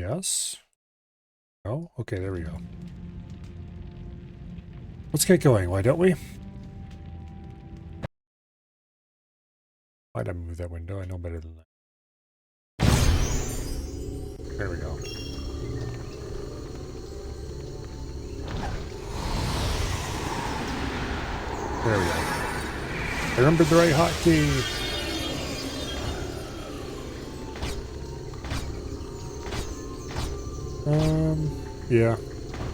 guess. Oh, okay, there we go. Let's get going, why don't we? Why'd I move that window? I know better than that. There we go. There we go. I remembered the right hotkey. Yeah.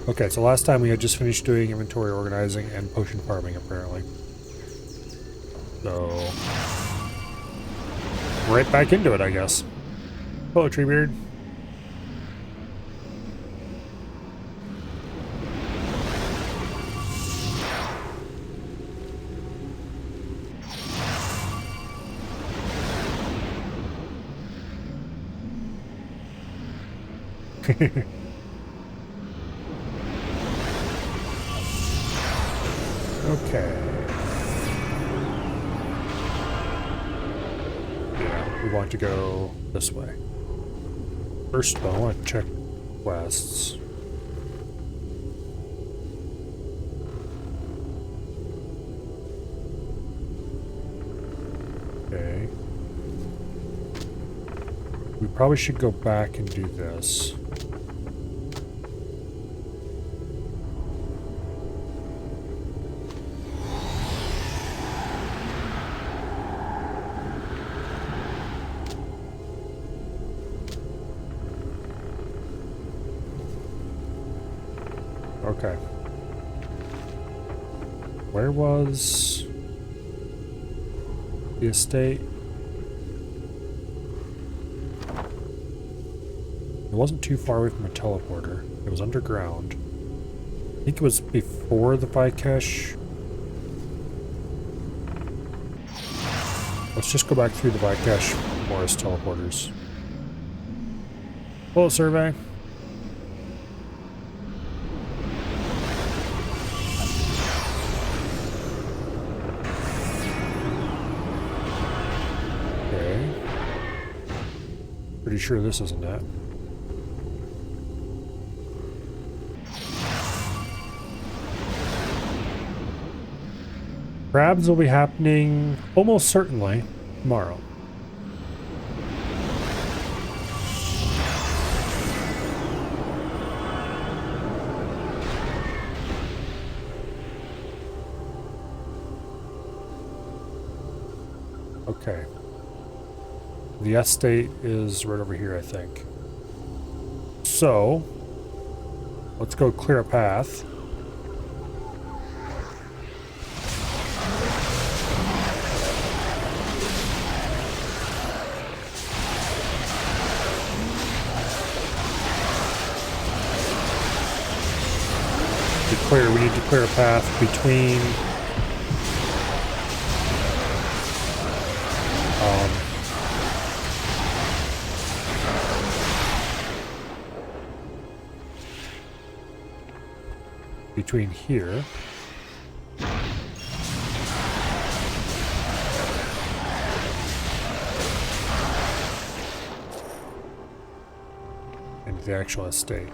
Okay, so last time we had just finished doing inventory organizing and potion farming, apparently. So... right back into it, I guess. Hello, Treebeard. Okay. Yeah, we want to go this way. First of all, I want to check quests. Okay. We probably should go back and do this. Okay. Where was the estate? It wasn't too far away from a teleporter. It was underground. I think it was before the Vikesh. Let's just go back through the Vikesh forest teleporters. Hello, survey. Okay. Pretty sure this isn't it. Crabs will be happening almost certainly tomorrow. Okay. The estate is right over here, I think. So, let's go clear a path. We need to clear a path between here and the actual estate.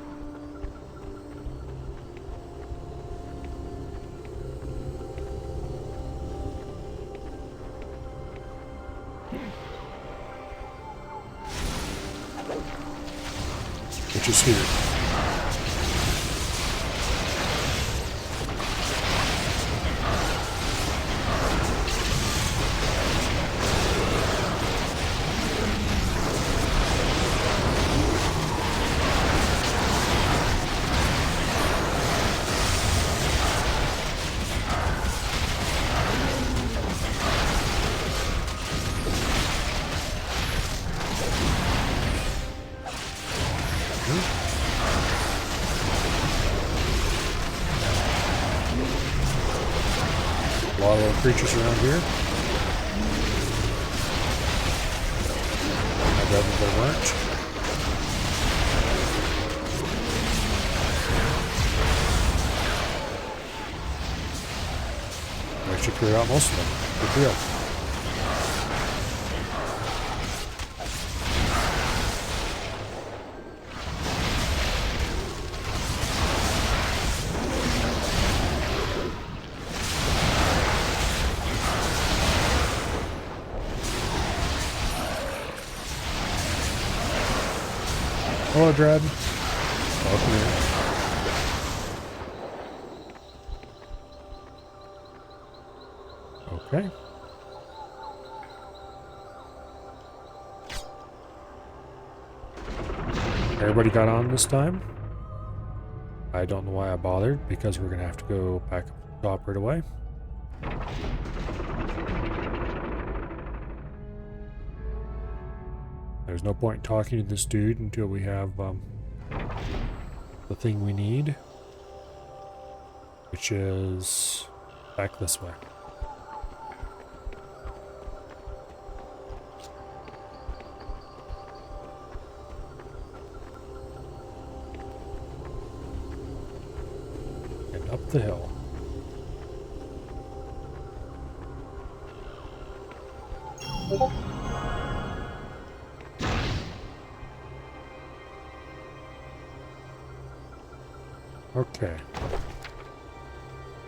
Which is here. A lot of little creatures around here. I'd rather they weren't. I actually cleared out most of them. Good deal. Hello, Dread. Welcome here. Okay. Everybody got on this time. I don't know why I bothered, because we're going to have to go back up to the top right away. There's no point in talking to this dude until we have the thing we need, which is back this way. And up the hill. Okay.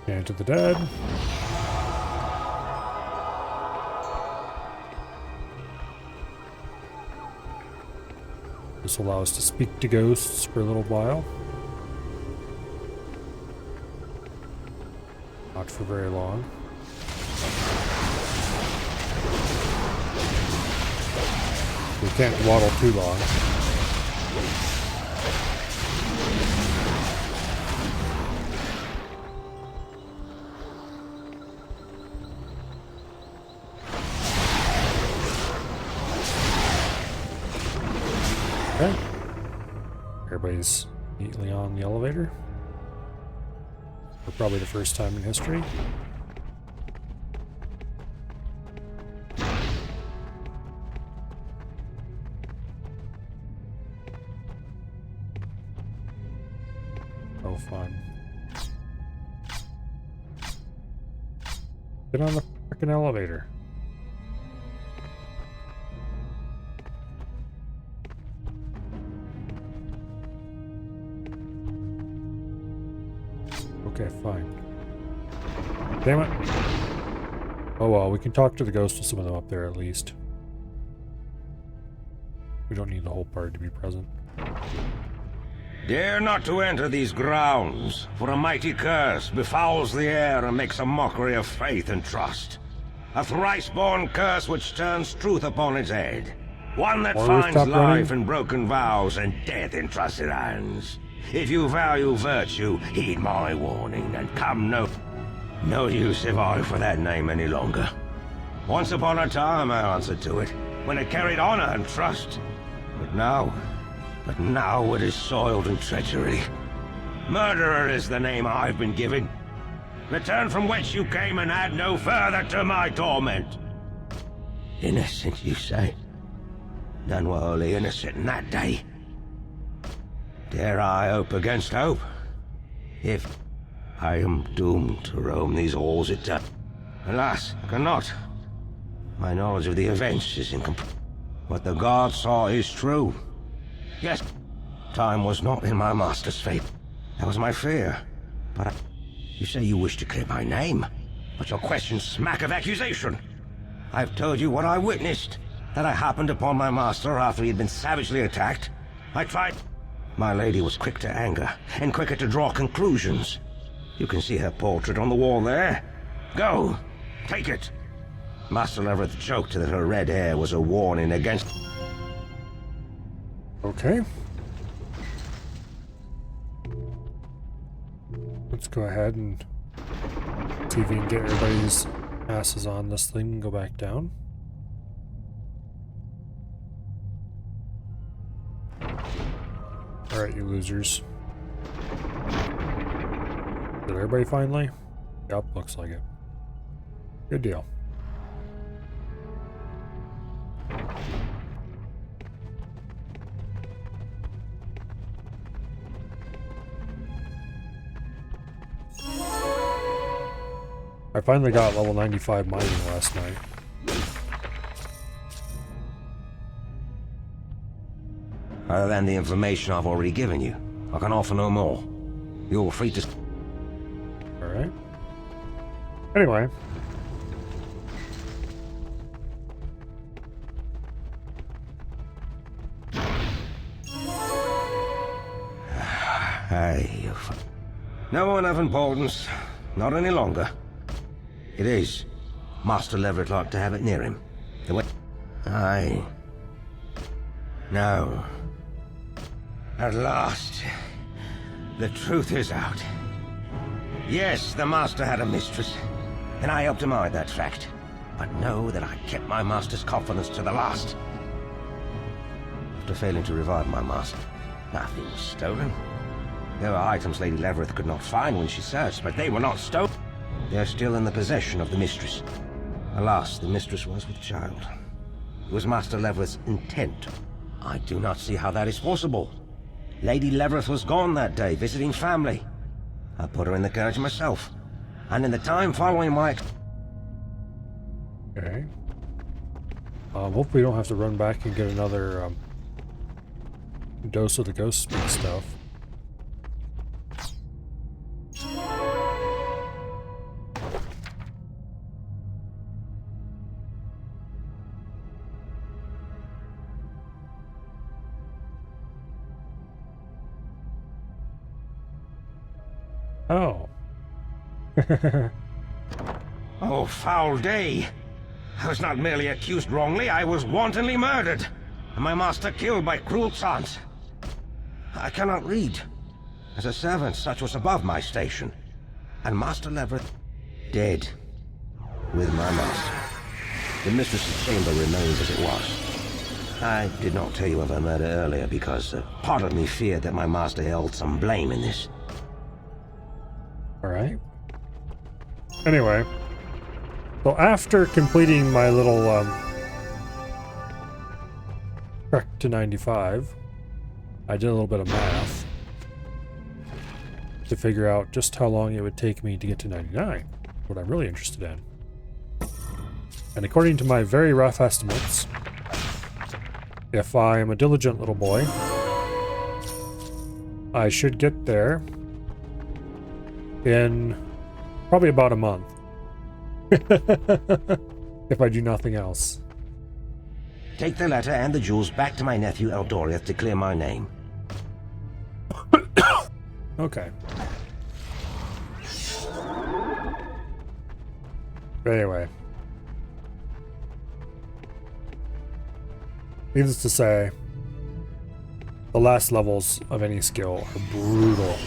Hand to the dead. This will allow us to speak to ghosts for a little while. Not for very long. We can't waddle too long. Okay. Everybody's neatly on the elevator. For probably the first time in history. Oh, fun. Get on the frickin' elevator. Okay, fine. Damn it. Oh well, we can talk to the ghost of some of them up there at least. We don't need the whole party to be present. Dare not to enter these grounds, for a mighty curse befouls the air and makes a mockery of faith and trust. A thrice-born curse which turns truth upon its head. One that finds life in broken vows and death in trusted hands. If you value virtue, heed my warning, and come no use have I for that name any longer. Once upon a time I answered to it, when it carried honor and trust. But now it is soiled in treachery. Murderer is the name I've been given. Return from whence you came and add no further to my torment. Innocent, you say? None were wholly innocent in that day. Dare I hope against hope? If I am doomed to roam these halls eternally. Alas, I cannot. My knowledge of the events is incomplete. What the gods saw is true. Yes, time was not in my master's fate. That was my fear. But you say you wish to clear my name, but your questions smack of accusation. I've told you what I witnessed, that I happened upon my master after he had been savagely attacked. I tried. My lady was quick to anger, and quicker to draw conclusions. You can see her portrait on the wall there. Go, take it. Master Leverett joked that her red hair was a warning against... Okay. Let's go ahead and see if we can get everybody's asses on this thing and go back down. Alright, you losers. Did everybody finally? Yep, looks like it. Good deal. I finally got level 95 mining last night. Other than the information I've already given you, I can offer no more. You're free to... Alright. Anyway. Aye. No one of importance. Not any longer. It is. Master Leverett liked to have it near him. The way... Aye. No. At last. The truth is out. Yes, the Master had a mistress, and I helped him hide that fact. But know that I kept my Master's confidence to the last. After failing to revive my Master, nothing was stolen. There were items Lady Leverett could not find when she searched, but they were not stolen. They are still in the possession of the mistress. Alas, the mistress was with child. It was Master Leverett's intent. I do not see how that is possible. Lady Leverett was gone that day, visiting family. I put her in the carriage myself. And in the time following my... Okay. Hopefully we don't have to run back and get another dose of the ghost speak stuff. Oh. Oh, foul day! I was not merely accused wrongly, I was wantonly murdered, and my master killed by cruel chance. I cannot read. As a servant, such was above my station, and Master Leverett dead with my master. The mistress's chamber remains as it was. I did not tell you of her murder earlier because part of me feared that my master held some blame in this. Alright. Anyway. So after completing my little trek to 95, I did a little bit of math to figure out just how long it would take me to get to 99, what I'm really interested in. And according to my very rough estimates, if I am a diligent little boy, I should get there in probably about a month. If I do nothing else. Take the letter and the jewels back to my nephew Eldoriath to clear my name. Okay. But anyway. Needless to say, the last levels of any skill are brutal.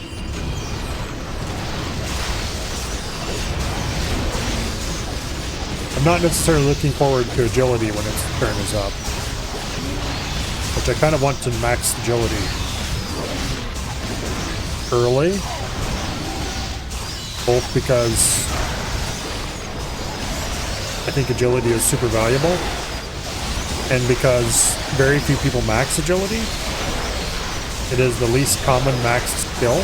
I'm not necessarily looking forward to agility when its turn is up, which I kind of want to max agility early, both because I think agility is super valuable, and because very few people max agility. It is the least common maxed skill.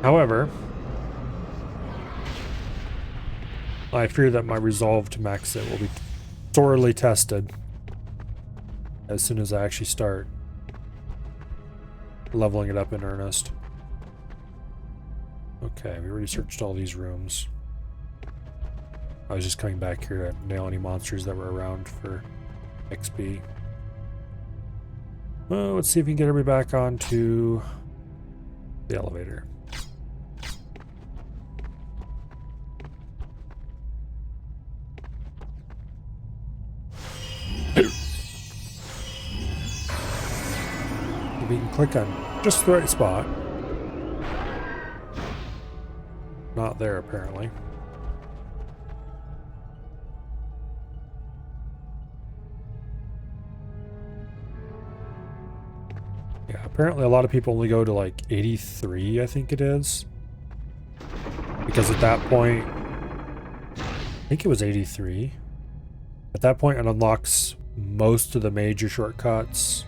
However, I fear that my resolve to max it will be sorely tested as soon as I actually start leveling it up in earnest. Okay, we already searched all these rooms. I was just coming back here to nail any monsters that were around for XP. Well, let's see if we can get everybody back onto the elevator. We can click on just the right spot. Not there, apparently. Yeah, apparently a lot of people only go to like 83, I think it is. Because at that point, I think it was 83. At that point, it unlocks most of the major shortcuts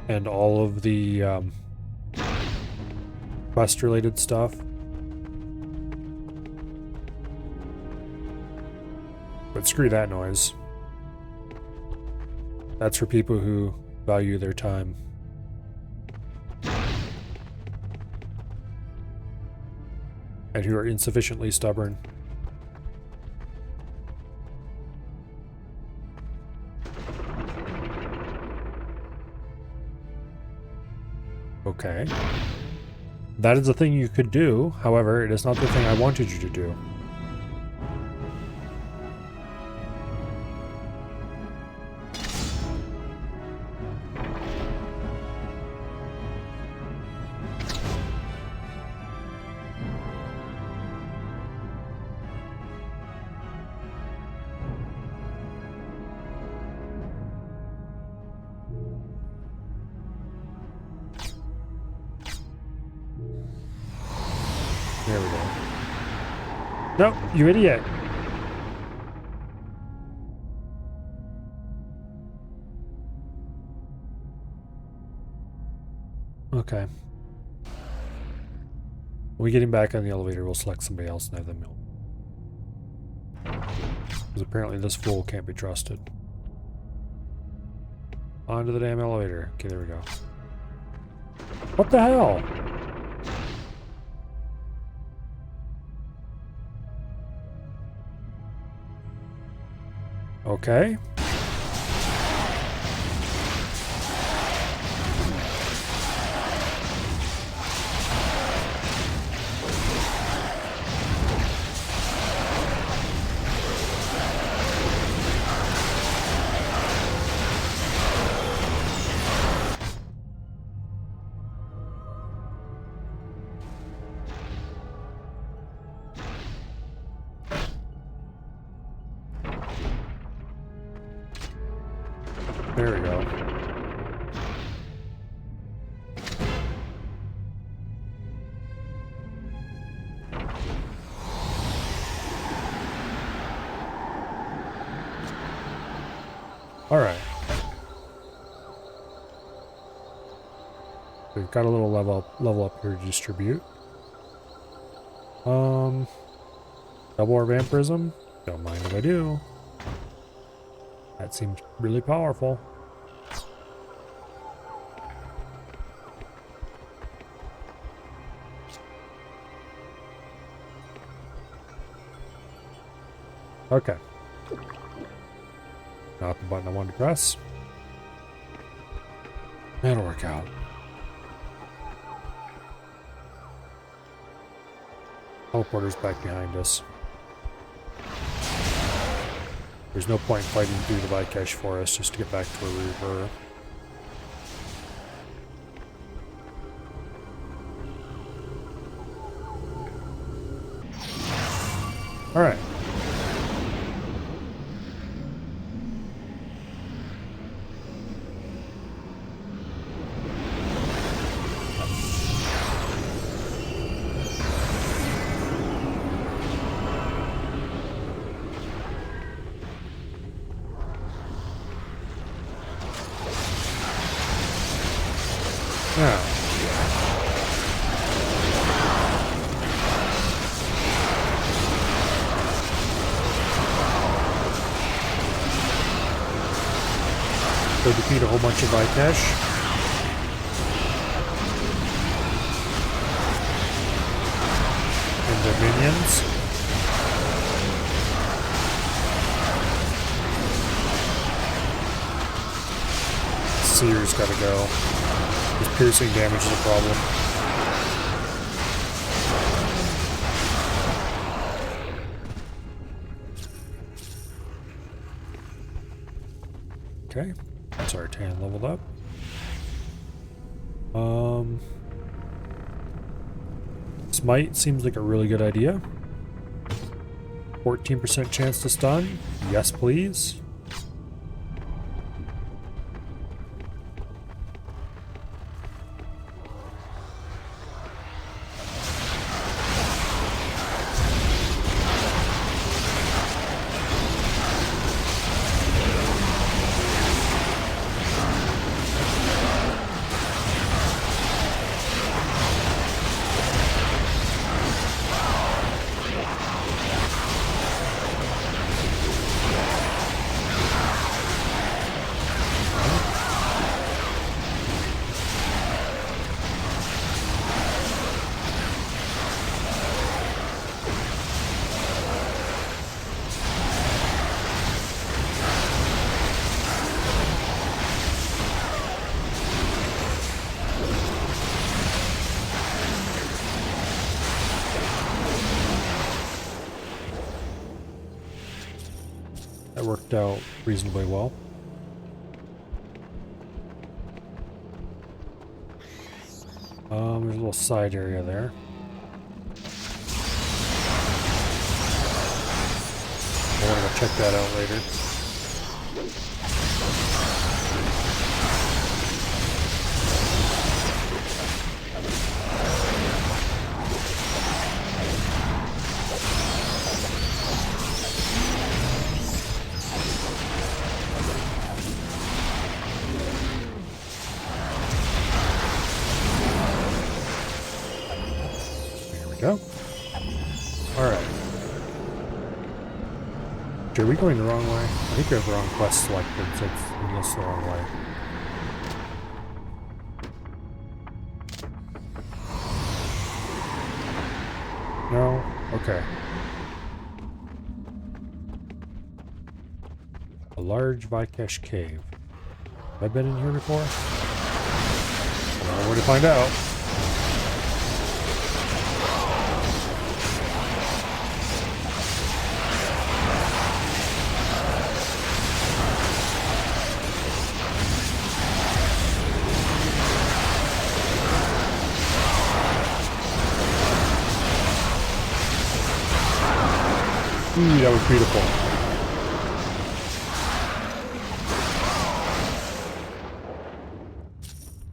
and all of the quest-related stuff. But screw that noise. That's for people who value their time. and who are insufficiently stubborn. Okay. That is a thing you could do. However, it is not the thing I wanted you to do. There we go. No, you idiot. Okay. When we getting back on the elevator, we'll select somebody else and have them mill. Because apparently this fool can't be trusted. Onto the damn elevator. Okay, there we go. What the hell? Okay. There we go. All right. We've got a little level up here to distribute. Double or vampirism? Don't mind if I do. That seems really powerful. Okay. Not the button I wanted to press. That'll work out. Teleporter's back behind us. There's no point fighting through the Vikesh forest just to get back to where we were. Alright. Now. So defeat a whole bunch of Vikesh. And their minions. Seer's gotta go. His piercing damage is a problem. Okay. Zartan leveled up. Smite seems like a really good idea. 14% chance to stun. Yes, please. worked out reasonably well. There's a little side area there. I want to check that out later. Go. Alright. Are we going the wrong way? I think we have the wrong quest selected, so it's leading us the wrong way. No? Okay. A large Vikesh cave. Have I been in here before? Well, where to find out. Ooh, that was beautiful.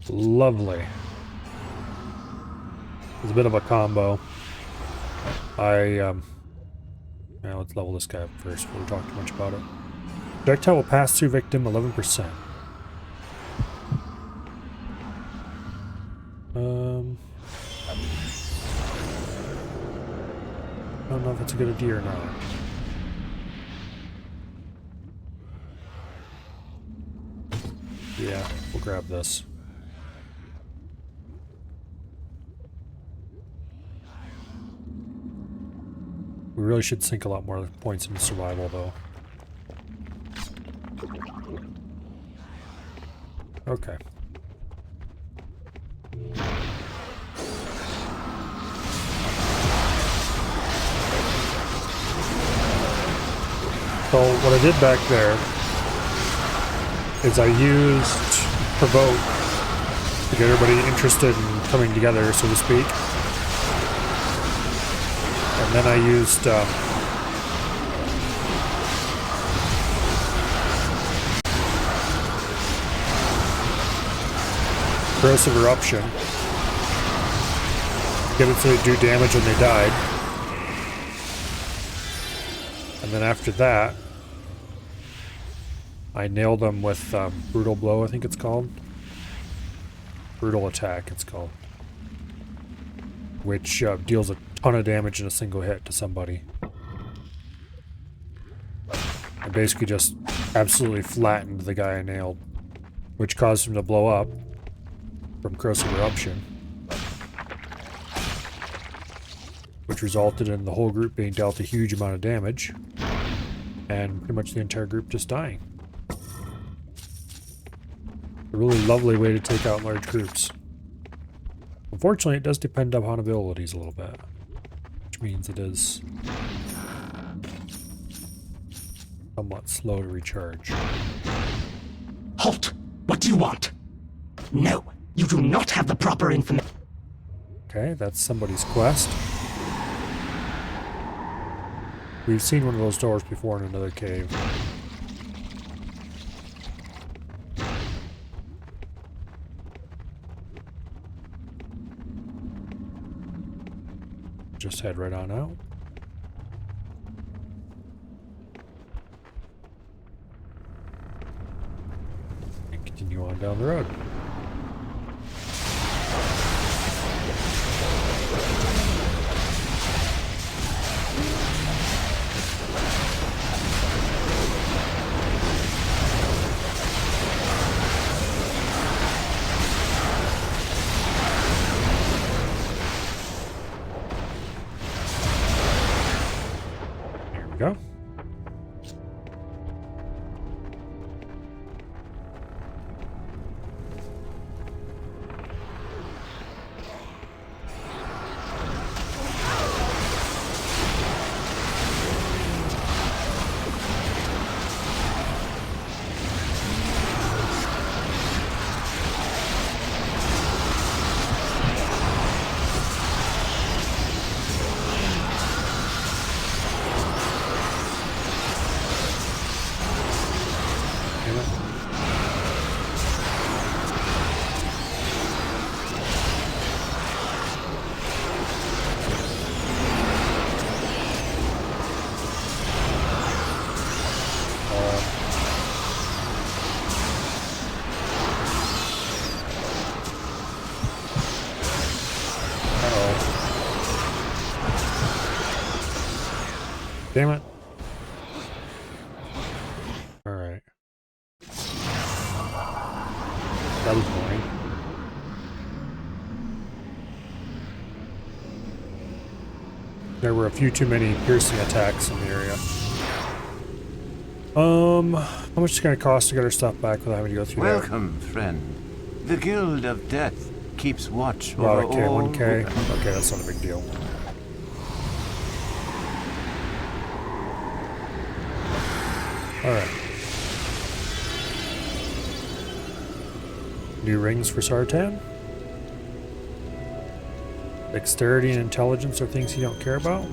Lovely. It's a bit of a combo. Now let's level this guy up first before we talk too much about it. Projectile will pass through victim 11%. I don't know if it's a good idea or not. Yeah, we'll grab this. We really should sink a lot more points into survival, though. Okay. So what I did back there is I used Provoke to get everybody interested in coming together, so to speak. And then I used Corrosive Eruption to get it so they do damage when they died. And then after that, I nailed them with Brutal Blow, I think it's called. Brutal Attack, it's called. Which deals a ton of damage in a single hit to somebody. I basically just absolutely flattened the guy I nailed, which caused him to blow up from Corrosive Eruption, which resulted in the whole group being dealt a huge amount of damage, and pretty much the entire group just dying. A really lovely way to take out large groups. Unfortunately, it does depend upon abilities a little bit, which means it is somewhat slow to recharge. Halt! What do you want? No, you do not have the proper information. Okay, that's somebody's quest. We've seen one of those doors before in another cave. Just head right on out. And continue on down the road. Go. Damn it. Alright. That was boring. There were a few too many piercing attacks in the area. How much is it going to cost to get our stuff back without having to go through Welcome, friend. The Guild of Death keeps watch that? About over a K, all... 1K. Okay, that's not a big deal. Alright. New rings for Sartan. Dexterity and intelligence are things you don't care about.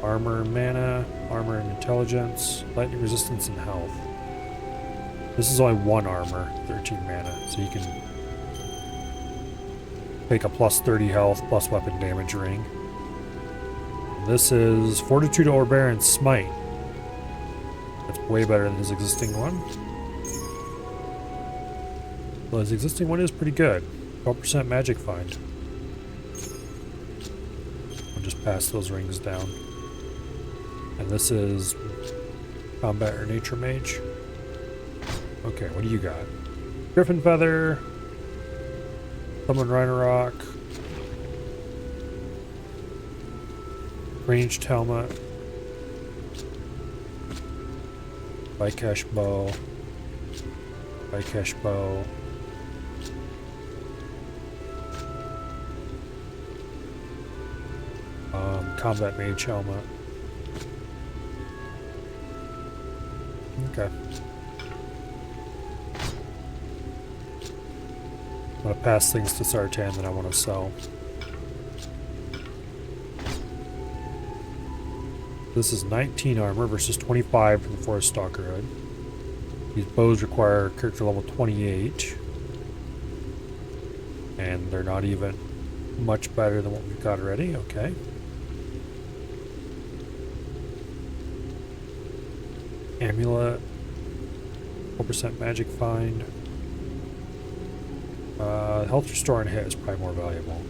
Armor and mana, armor and intelligence, lightning resistance and health. This is only one armor, 13 mana, so you can take a plus 30 health, plus weapon damage ring. This is Fortitude Overbear and Smite. That's way better than his existing one. Well, his existing one is pretty good. 12% magic find. I'll just pass those rings down. And this is Combat or Nature Mage. Okay, what do you got? Griffin Feather. Summon Rhino-Rock. Ranged Helmet. Vikesh Bow. Vikesh Bow. Combat Mage Helmet. Okay. I'm gonna pass things to Sartan that I want to sell. This is 19 armor versus 25 for the Forest Stalker Hood. These bows require character level 28. And they're not even much better than what we've got already. Okay. Amulet. 4% magic find. Health restore and hit is probably more valuable.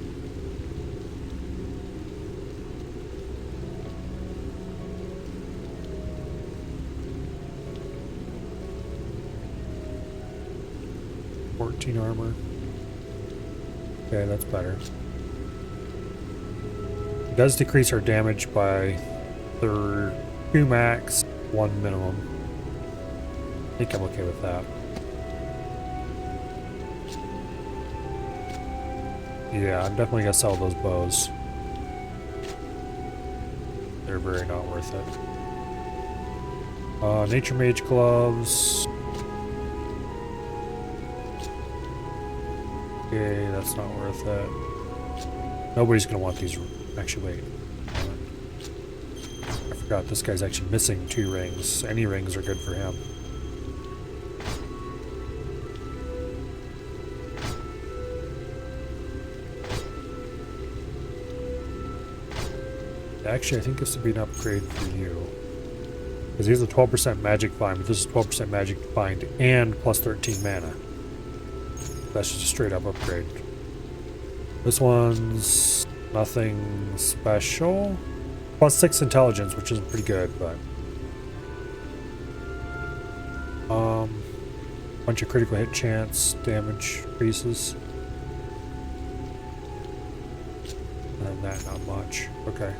Armor. Okay, that's better. It does decrease our damage by 2 max, 1 minimum. I think I'm okay with that. Yeah, I'm definitely gonna sell those bows. They're very not worth it. Nature Mage gloves. Okay, that's not worth it. Nobody's gonna want these. Actually, wait. I forgot this guy's actually missing 2 rings. Any rings are good for him. Actually, I think this would be an upgrade for you. Because he's a 12% magic find, but this is 12% magic find and plus 13 mana. That's just a straight up upgrade. This one's nothing special. Plus 6 intelligence, which is pretty good, but bunch of critical hit chance, damage increases. And that not much. Okay.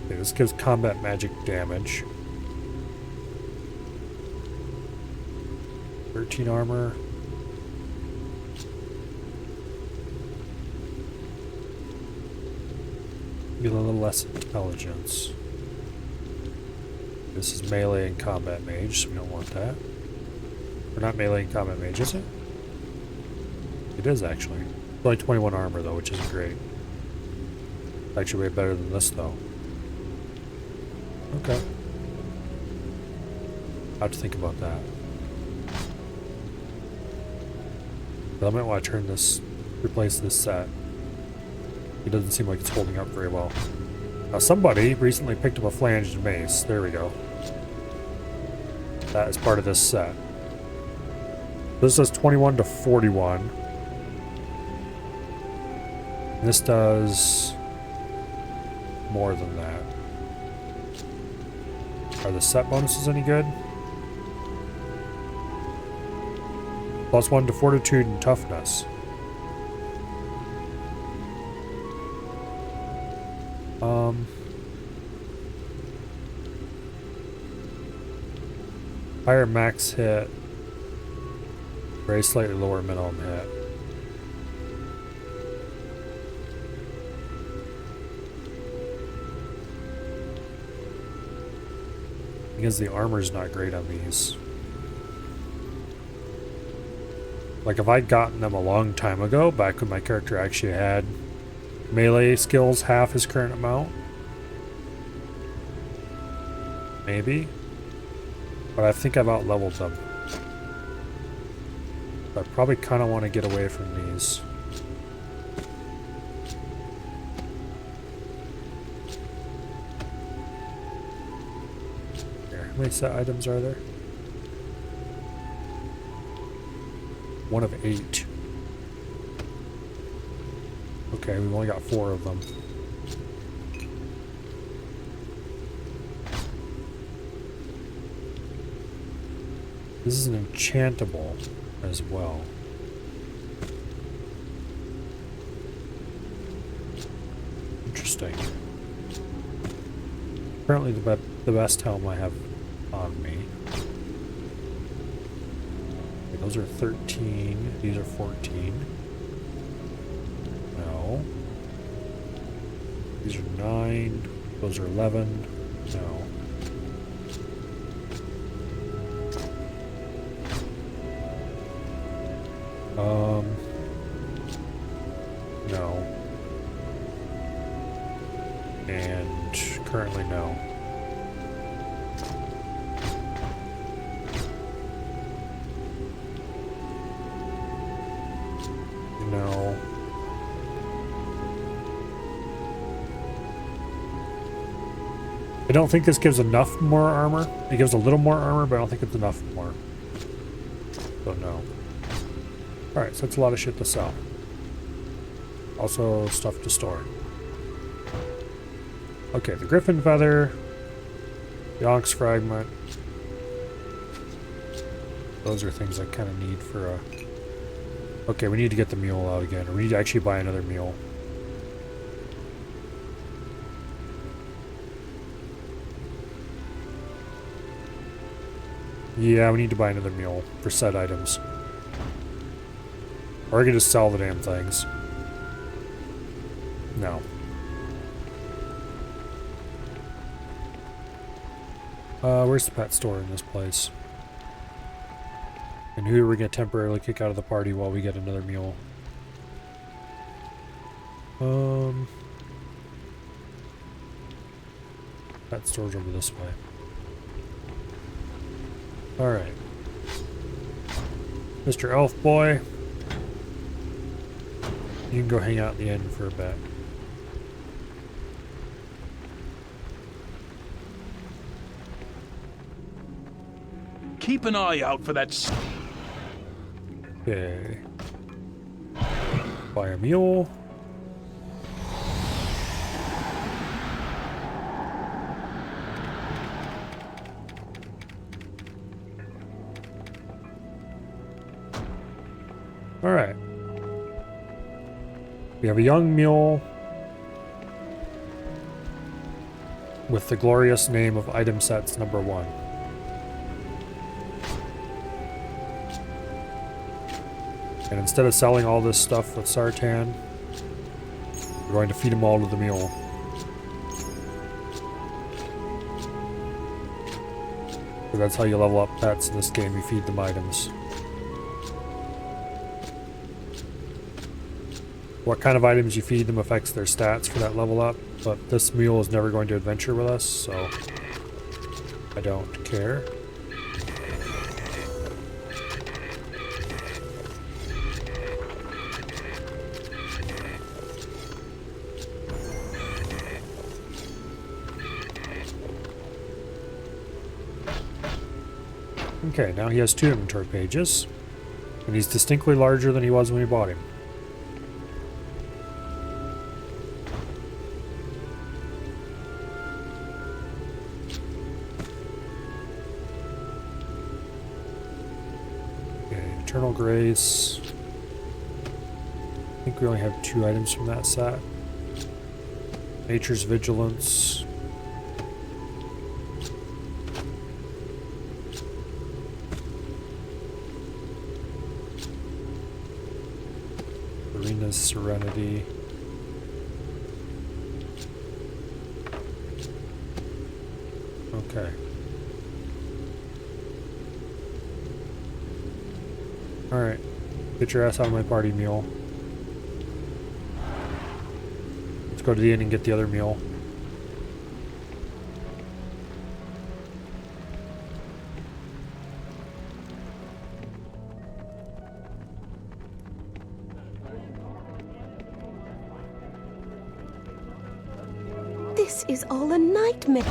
Okay, this gives combat magic damage. 13 armor. Get a little less intelligence. This is melee and combat mage, so we don't want that. We're not melee and combat mage, is it? It is actually. It's only 21 armor though, which isn't great. Actually way better than this though. Okay. I'll have to think about that. But I might want to turn this, replace this set. It doesn't seem like it's holding up very well. Now somebody recently picked up a flanged mace. There we go. That is part of this set. This says 21 to 41. And this does more than that. Are the set bonuses any good? +1 to fortitude and toughness. Higher max hit. Very slightly lower minimum hit. Because the armor's not great on these. Like if I'd gotten them a long time ago, back when my character actually had melee skills half his current amount. Maybe. But I think I've out-leveled them. I probably kind of want to get away from these. Here, how many set items are there? 1 of 8. Okay, we've only got 4 of them. This is an enchantable as well. Interesting. Apparently the best helm I have on me. Okay, those are 13. These are 14. No. These are 9. Those are 11. No. No. And currently no. No. I don't think this gives enough more armor. It gives a little more armor, but I don't think it's enough more. So no. Alright, so that's a lot of shit to sell. Also, stuff to store. Okay, the Griffin Feather. The Onyx Fragment. Those are things I kind of need for a... Okay, we need to get the mule out again. Or we need to actually buy another mule. Yeah, we need to buy another mule for set items. Or I could just sell the damn things. No. Where's the pet store in this place? And who are we going to temporarily kick out of the party while we get another mule? Pet store's over this way. Alright. Mr. Elf Boy. You can go hang out in the inn for a bit. Keep an eye out for that. Okay. Buy a mule. Alright. We have a young mule with the glorious name of item sets number 1. And instead of selling all this stuff with Sartan, we're going to feed them all to the mule. So that's how you level up pets in this game, you feed them items. What kind of items you feed them affects their stats for that level up, but this mule is never going to adventure with us, so I don't care. Okay, now he has 2 inventory pages, and he's distinctly larger than he was when we bought him. Eternal Grace. I think we only have 2 items from that set. Nature's Vigilance. Arena's Serenity. Okay. Alright. Get your ass out of my party, mule. Let's go to the inn and get the other mule. This is all a nightmare.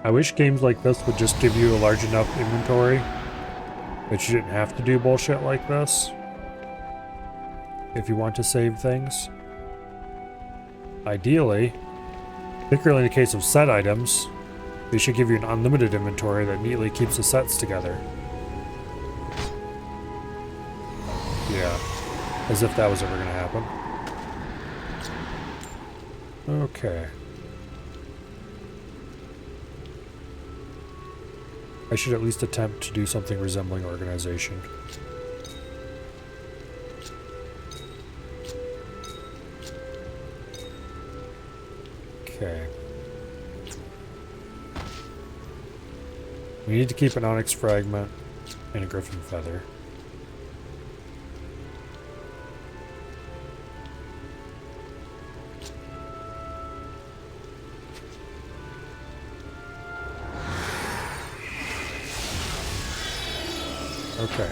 I wish games like this would just give you a large enough inventory that you didn't have to do bullshit like this if you want to save things. Ideally, particularly in the case of set items, they should give you an unlimited inventory that neatly keeps the sets together. Yeah, as if that was ever going to happen. Okay. I should at least attempt to do something resembling organization. Okay. We need to keep an onyx fragment and a griffin feather. Okay.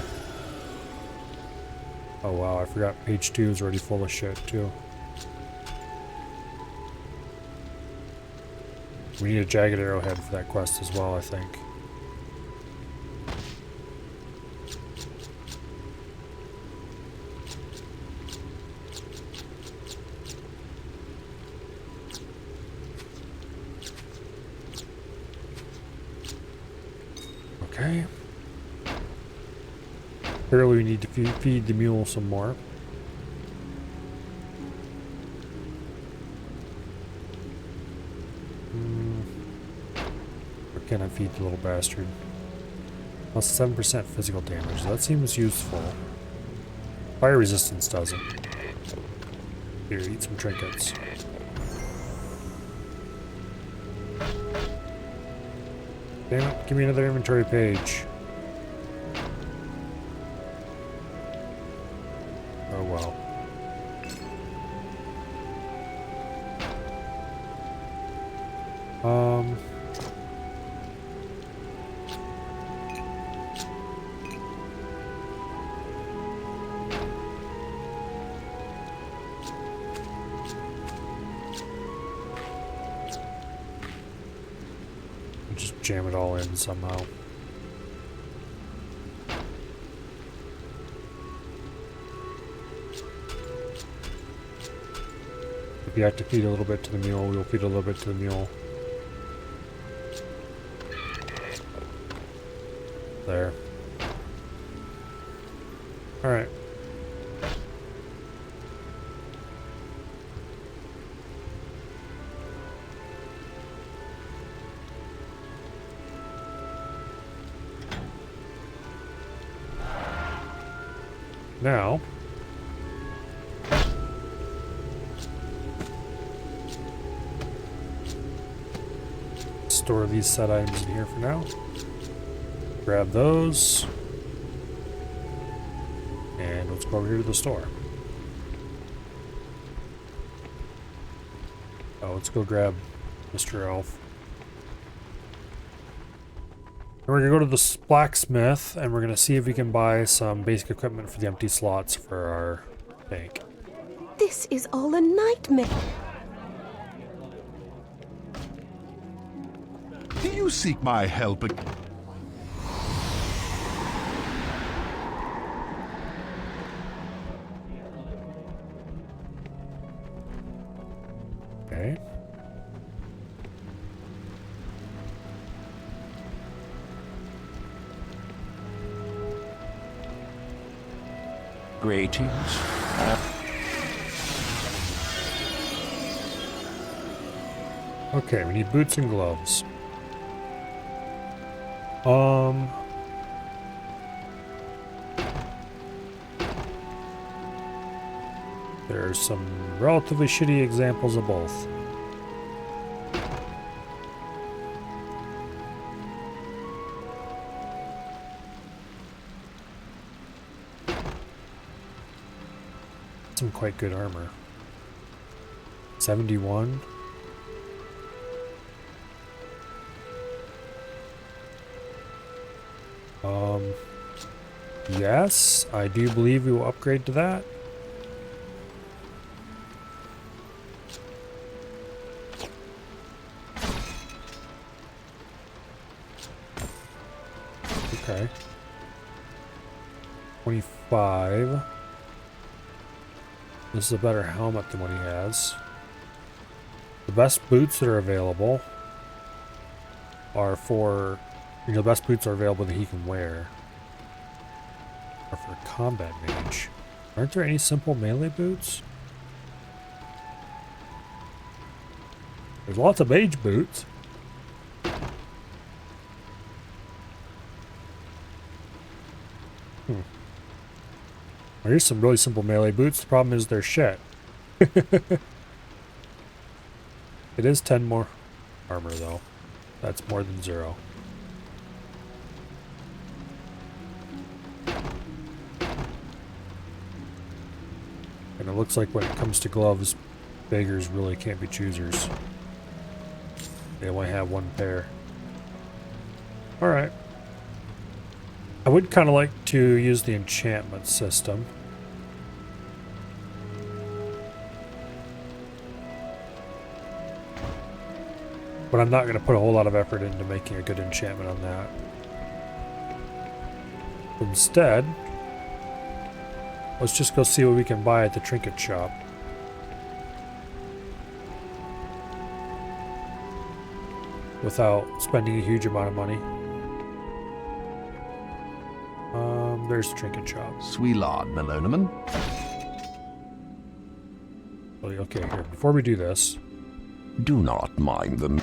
Oh wow, I forgot page 2 is already full of shit too. We need a jagged arrowhead for that quest as well, I think. Okay. Clearly we need to feed the mule some more. Or can I feed the little bastard? Plus 7% physical damage. That seems useful. Fire resistance doesn't. Here, eat some trinkets. Damn it, give me another inventory page. Oh well. Just jam it all in somehow. If you have to feed a little bit to the mule, we'll feed a little bit to the mule. There. Alright. Now, store these set items in here for now. Grab those. And let's go over here to the store. Oh, let's go grab Mr. Elf. And we're going to go to the blacksmith, and we're going to see if we can buy some basic equipment for the empty slots for our bank. This is all a nightmare. Do you seek my help? Okay. Greetings. Okay, we need boots and gloves. There's some relatively shitty examples of both. Some quite good armor. 71. Yes, I do believe we will upgrade to that. Okay. 25. This is a better helmet than what he has. The best boots that are available are for... the best boots are available that he can wear. Or for combat mage. Aren't there any simple melee boots? There's lots of mage boots. Here's some really simple melee boots. The problem is they're shit. It is 10 more armor though. That's more than 0. And it looks like when it comes to gloves, beggars really can't be choosers. They only have one pair. Alright. I would kind of like to use the enchantment system. But I'm not going to put a whole lot of effort into making a good enchantment on that. Instead, let's just go see what we can buy at the trinket shop. Without spending a huge amount of money. There's the trinket shop. Sweelard, Melonaman. Okay, here. Before we do this, Do not mind them.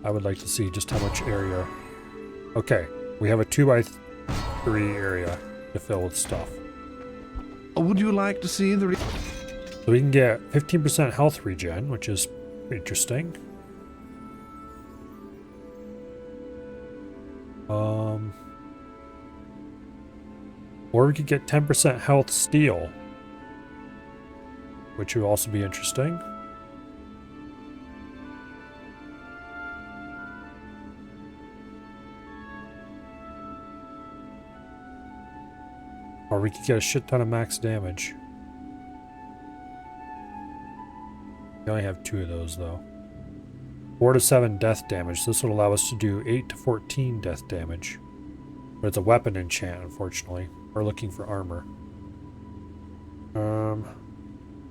I would like to see just how much area. Okay, we have a 2x3 area to fill with stuff. Would you like to see the... So we can get 15% health regen, which is interesting. Or we could get 10% health steal, which would also be interesting. Or we could get a shit ton of max damage. We only have 2 of those though. 4 to 7 death damage. This would allow us to do 8 to 14 death damage. But it's a weapon enchant, unfortunately. We're looking for armor.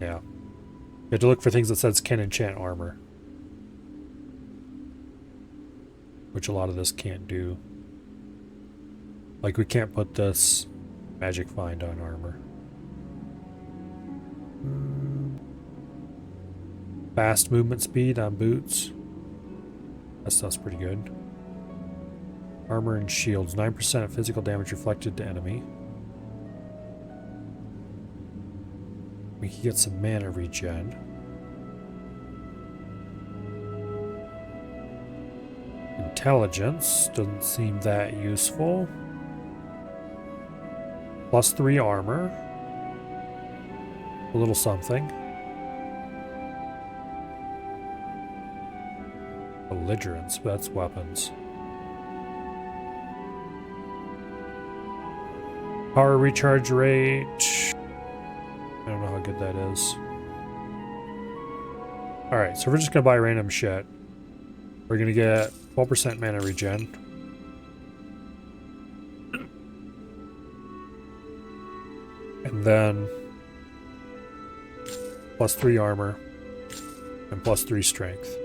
Yeah. You have to look for things that says can enchant armor. Which a lot of this can't do. Like we can't put this magic find on armor. Fast movement speed on boots. That stuff's pretty good. Armor and shields. 9% physical damage reflected to enemy. We can get some mana regen. Intelligence doesn't seem that useful. Plus 3 armor. A little something. Belligerence, but that's weapons. Power recharge rate. I don't know how good that is. Alright, so we're just gonna buy random shit. We're gonna get 12% mana regen. And then plus 3 armor and plus 3 strength.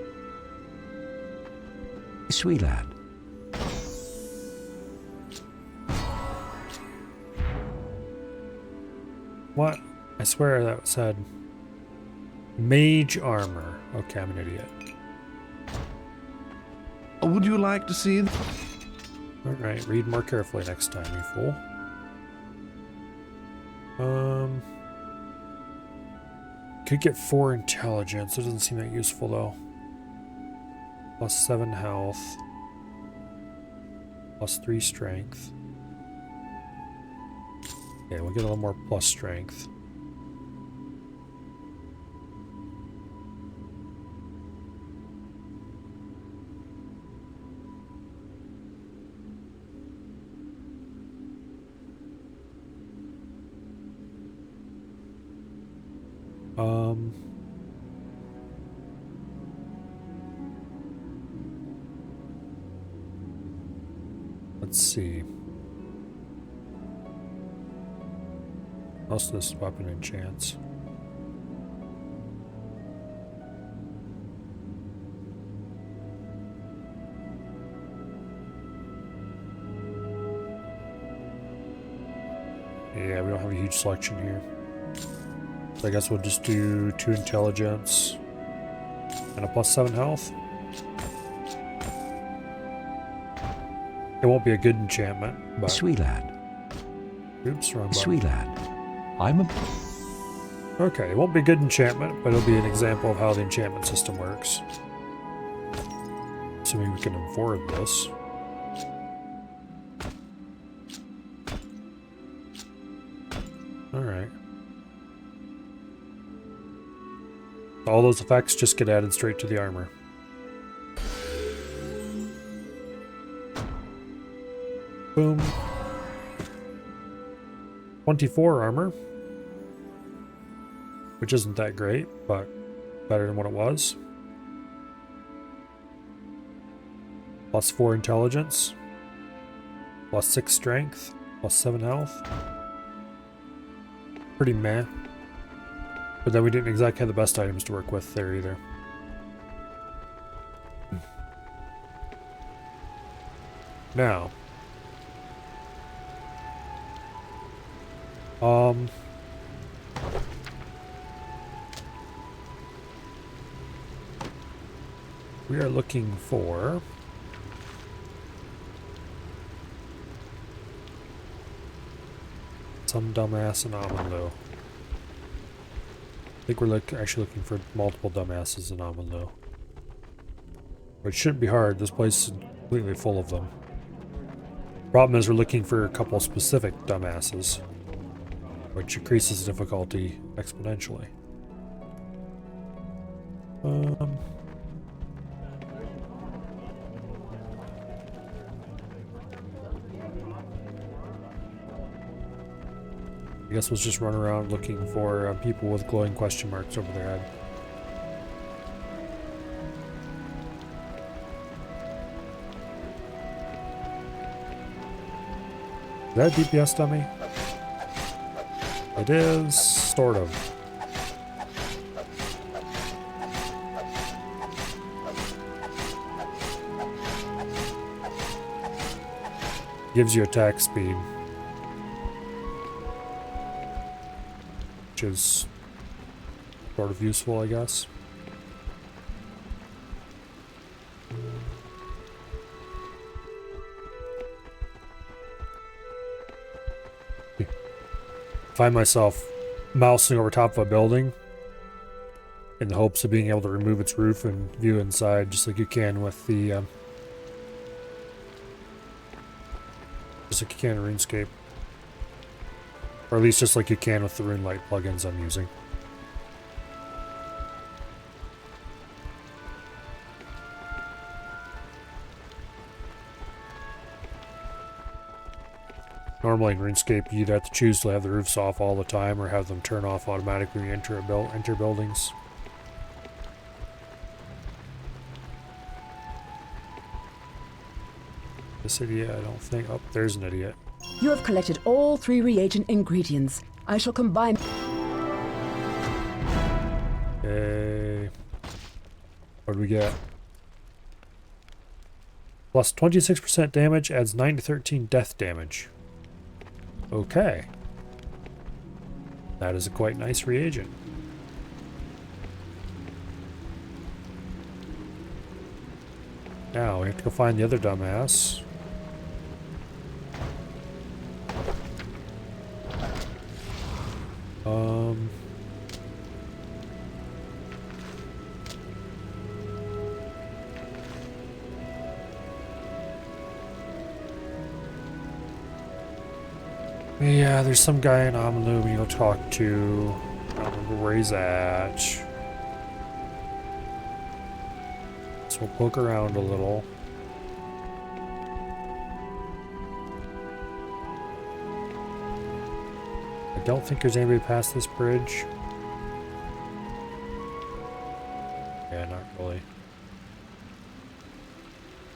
Sweet lad. What? I swear that said mage armor. Okay, I'm an idiot. Would you like to see the... Alright, read more carefully next time, you fool. Could get 4 intelligence. It doesn't seem that useful though. Plus 7 health. Plus 3 strength. Yeah, we'll get a little more plus strength. Let's see. Most of this weapon enchants. Yeah, we don't have a huge selection here. So I guess we'll just do 2 intelligence and a plus 7 health. It won't be a good enchantment, but... Sweet lad. Oops, wrong button. Sweet lad. I'm a... Okay, it won't be a good enchantment, but it'll be an example of how the enchantment system works. Assuming we can afford this. Alright. All those effects just get added straight to the armor. Boom. 24 armor. Which isn't that great, but better than what it was. Plus 4 intelligence. Plus 6 strength. Plus 7 health. Pretty meh. But then we didn't exactly have the best items to work with there either. Now. We are looking for some dumbass in Amanlu. I think we're actually looking for multiple dumbasses in Amanlu. Which shouldn't be hard. This place is completely full of them. Problem is we're looking for a couple specific dumbasses, which increases difficulty exponentially. I guess we'll just run around looking for people with glowing question marks over their head. Is that a DPS dummy? It is, sort of. Gives you attack speed. Which is sort of useful, I guess. Find myself mousing over top of a building in the hopes of being able to remove its roof and view inside, just like you can with the just like you can in RuneScape. Or at least just like you can with the RuneLite plugins I'm using. Normally in RuneScape, you'd have to choose to have the roofs off all the time or have them turn off automatically when you enter buildings. This idiot, I don't think... Oh, there's an idiot. You have collected all 3 reagent ingredients. I shall combine... Okay. What do we get? Plus 26% damage adds 9 to 13 death damage. Okay. That is a quite nice reagent. Now we have to go find the other dumbass. Yeah, there's some guy in Amalu we go talk to. I don't remember where he's at. So we'll poke around a little. I don't think there's anybody past this bridge. Yeah, not really.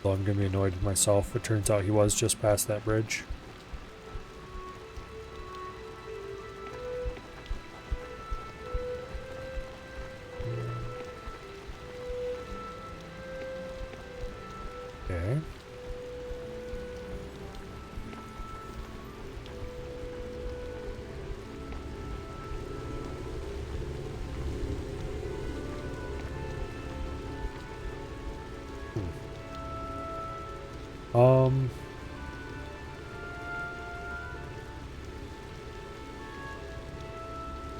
So I'm gonna be annoyed with myself. It turns out he was just past that bridge. Okay.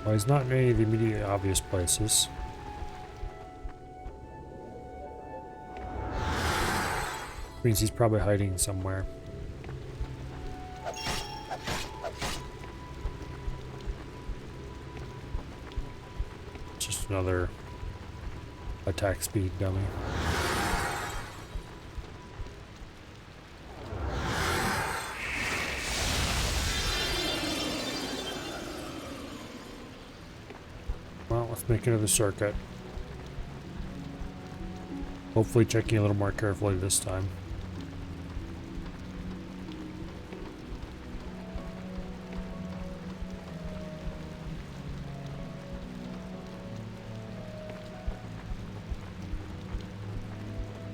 Well, he's not in any of the immediate obvious places. Means he's probably hiding somewhere. Just another attack speed dummy. Well, let's make another circuit. Hopefully checking a little more carefully this time.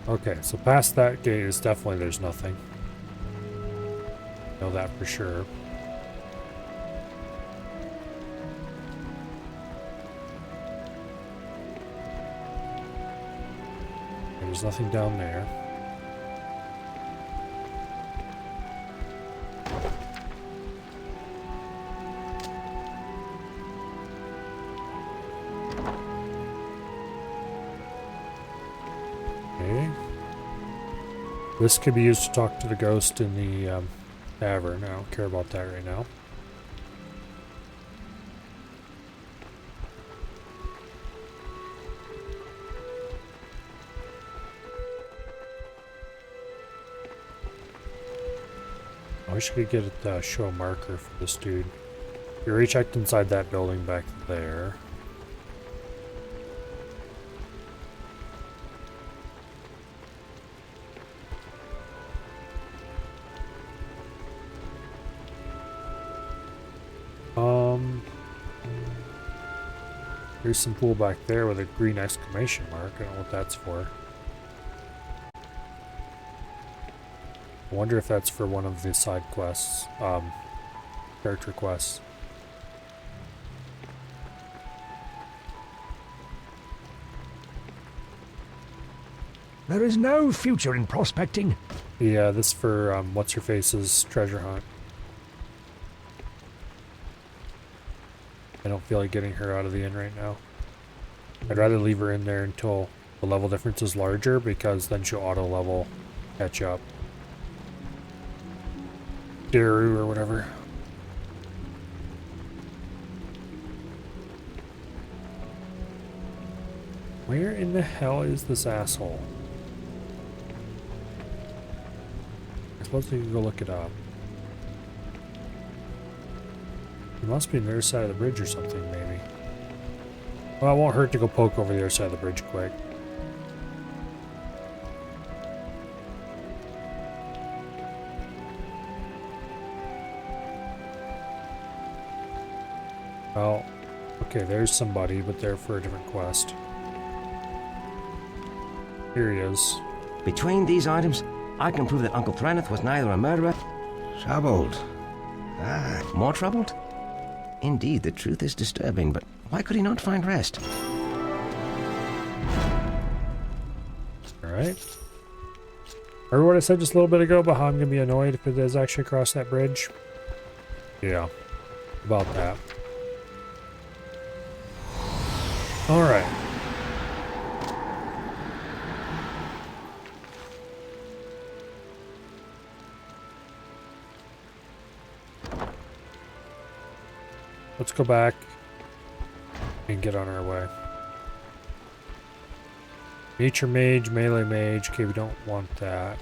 Okay, so past that gate is definitely there's nothing. Know that for sure. There's nothing down there. Okay. This could be used to talk to the ghost in the tavern. I don't care about that right now. I wish I could get a show a marker for this dude. We already checked inside that building back there. There's some pool back there with a green exclamation mark. I don't know what that's for. I wonder if that's for one of the side quests, character quests. There is no future in prospecting. Yeah, this for what's-her-face's treasure hunt. I don't feel like getting her out of the inn right now. I'd rather leave her in there until the level difference is larger, because then she'll auto-level catch up. Daru or whatever. Where in the hell is this asshole? I suppose we can go look it up. It must be on the other side of the bridge or something, maybe. Well, it won't hurt to go poke over the other side of the bridge quick. Well, okay, there's somebody, but they're for a different quest. Here he is. Between these items, I can prove that Uncle Thraneth was neither a murderer... Troubled. More troubled? Indeed, the truth is disturbing, but why could he not find rest? Alright. Remember what I said just a little bit ago about how I'm going to be annoyed if it is actually across that bridge? Yeah. About that. Alright. Let's go back and get on our way. Nature mage, melee mage. Okay, we don't want that.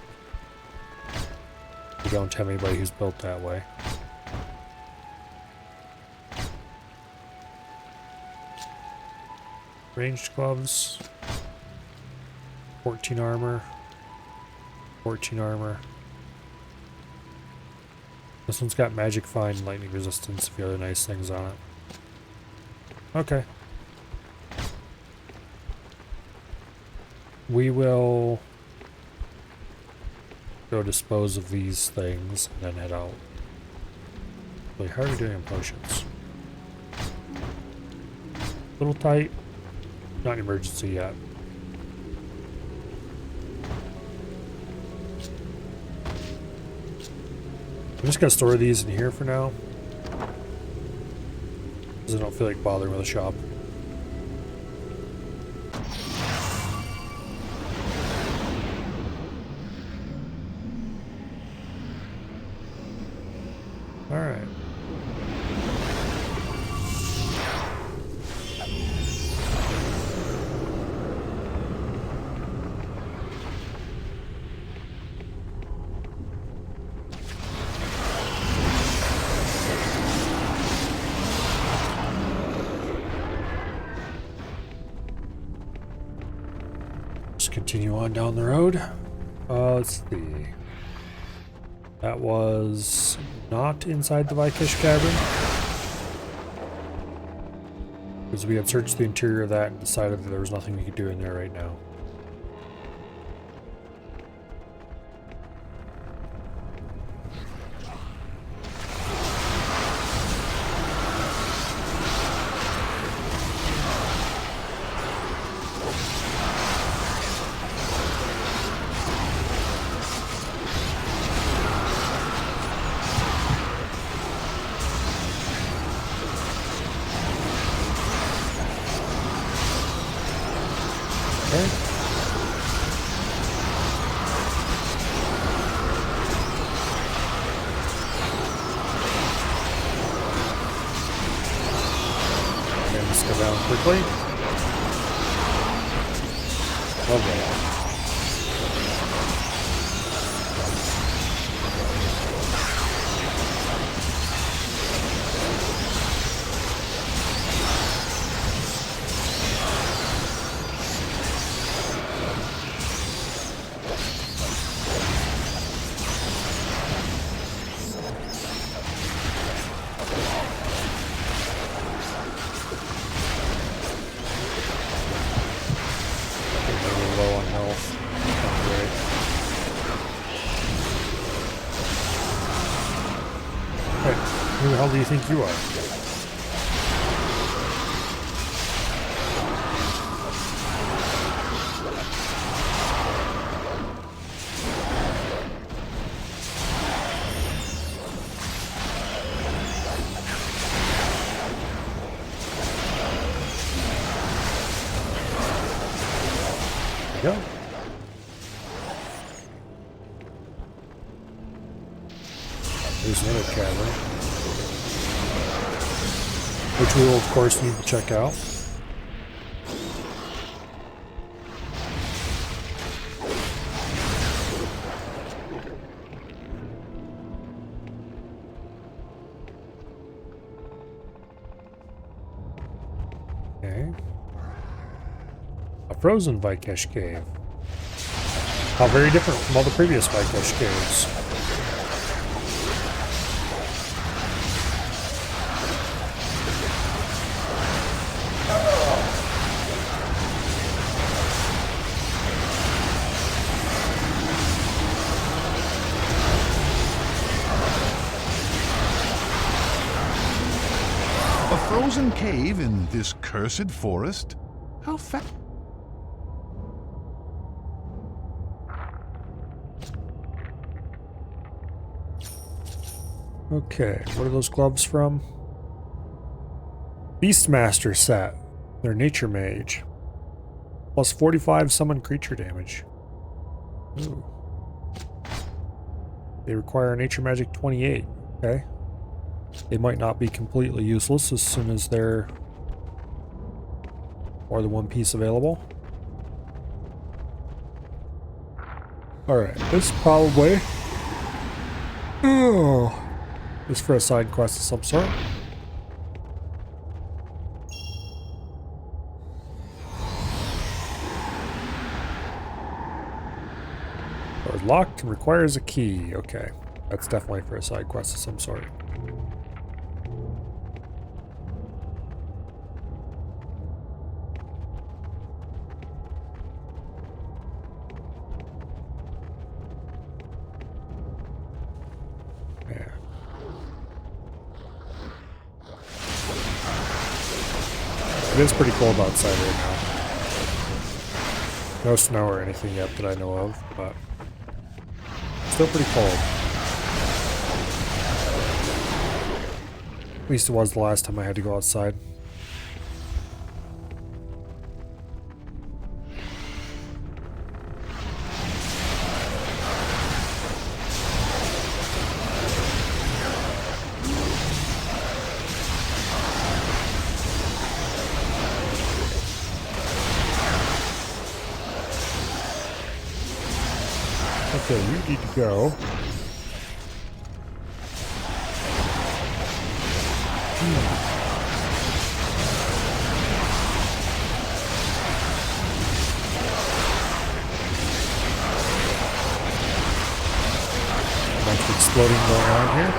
We don't have anybody who's built that way. Ranged gloves. 14 armor. 14 armor. This one's got magic find and lightning resistance, a few other nice things on it. Okay. We will go dispose of these things and then head out. Wait, how are we doing on potions? A little tight. Not an emergency yet. I'm just gonna store these in here for now, because I don't feel like bothering with a shop. Alright. Continue on down the road. Let's see. That was not inside the Vikesh Cavern, because we had searched the interior of that and decided that there was nothing we could do in there right now. Go down quickly. Lovely. Low on health. Not great. Hey, who the hell do you think you are? Go. There's another cavern, which we will of course need to check out. Okay. A frozen Vikesh cave. How very different from all the previous Vikesh caves. frozen cave in this cursed forest? How Okay, what are those gloves from? Beastmaster set. They're nature mage. Plus 45 summon creature damage. Ooh. They require nature magic 28. Okay. They might not be completely useless as soon as they're more than one piece available. Alright, this probably is for a side quest of some sort. Door is locked and requires a key. Okay, that's definitely for a side quest of some sort. Yeah. It is pretty cold outside right now. No snow or anything yet that I know of, but still pretty cold. At least it was the last time I had to go outside. Okay, you need to go. Bunch of exploding going on here.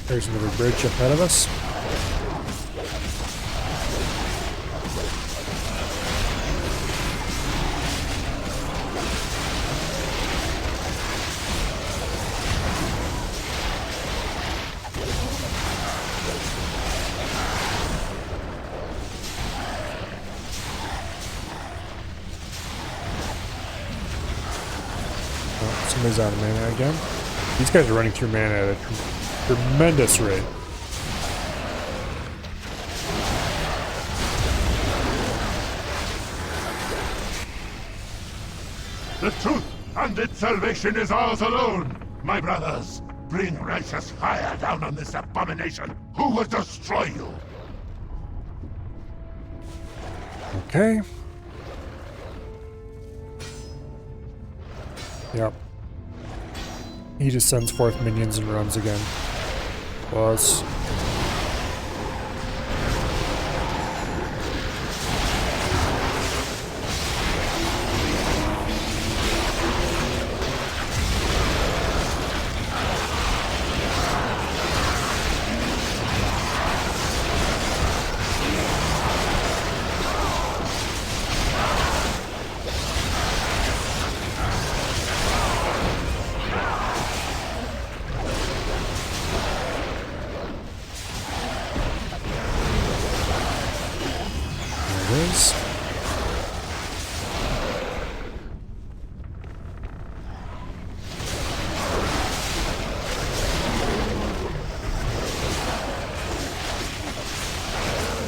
There's another bridge ahead of us. Oh, somebody's out of mana again. These guys are running through mana at a tremendous rate. The truth and its salvation is ours alone. My brothers, bring righteous fire down on this abomination who will destroy you. Okay. Yep. He just sends forth minions and runs again. Plus.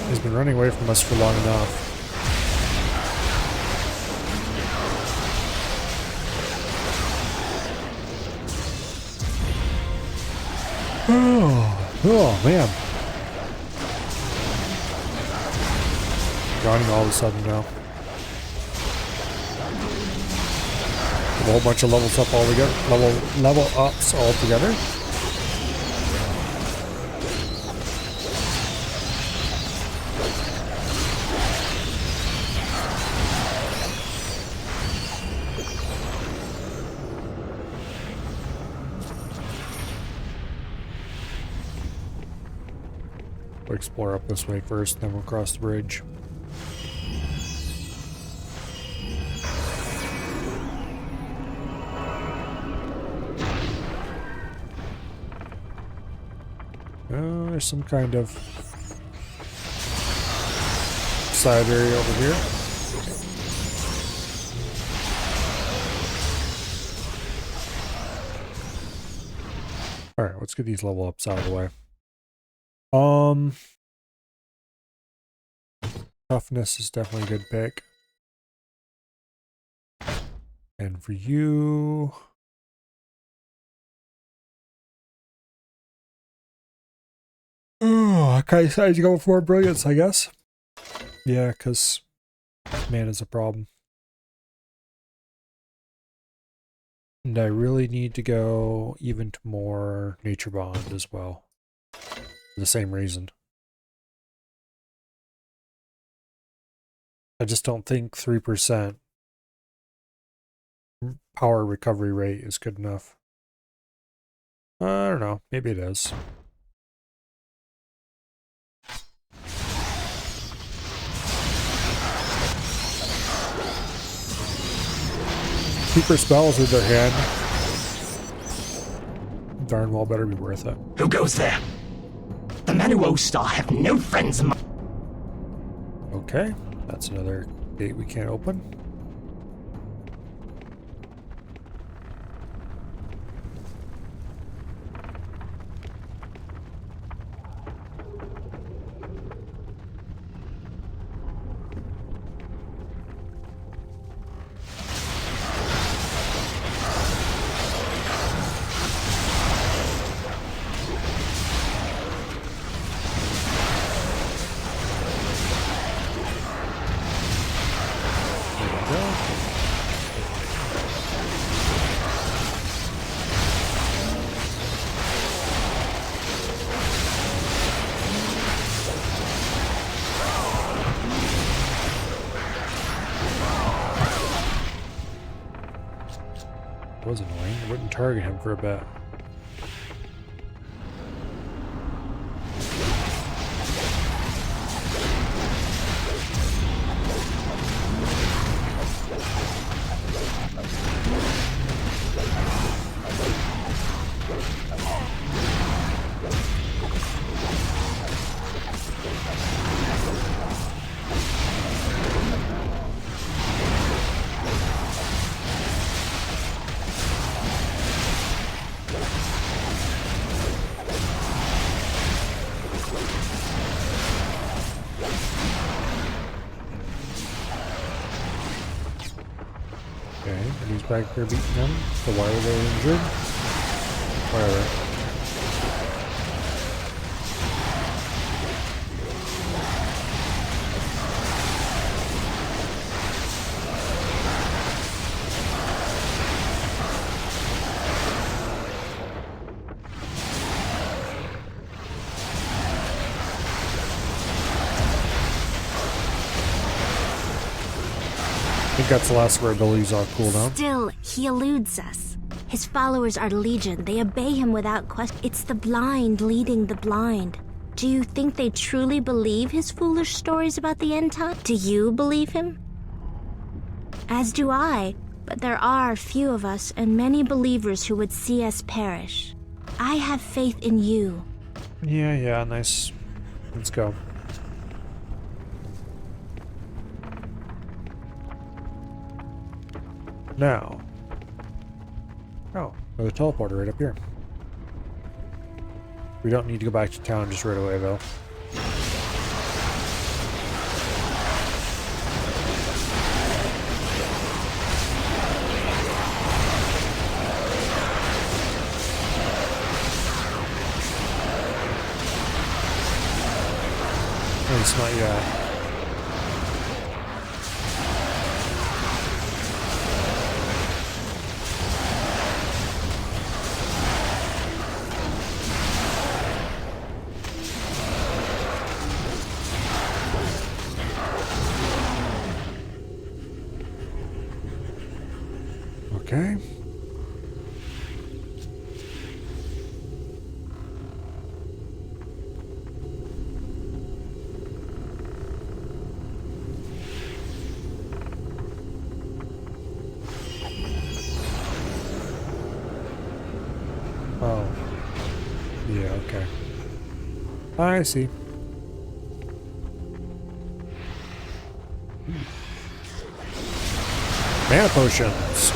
He's been running away from us for long enough. Oh man. Yawning all of a sudden now. A whole bunch of levels up all together. Level ups all together. We'll explore up this way first, then we'll cross the bridge. There's some kind of side area over here. Alright, let's get these level ups out of the way. Toughness is definitely a good pick. And for you... Oh, I kind of decided to go for brilliance, I guess. Yeah, because man is a problem. And I really need to go even to more Nature Bond as well. For the same reason. I just don't think 3% power recovery rate is good enough. I don't know. Maybe it is. Keeper spells in their hand. Darn well better be worth it. Who goes there? The Manuo Star have no friends among... Okay, that's another gate we can't open. Was annoying. I wouldn't target him for a bit. Okay, and he's back there beating them. So why are they injured? Whatever. I think that's the last of our abilities on cooldown. Still, he eludes us. His followers are legion. They obey him without question. It's the blind leading the blind. Do you think they truly believe his foolish stories about the end time? Do you believe him? As do I, but there are few of us and many believers who would see us perish. I have faith in you. Yeah, nice. Let's go. Now. Oh, there's a teleporter right up here. We don't need to go back to town just right away, though. At least not yet. Oh. Yeah, okay. I see. Mana potions.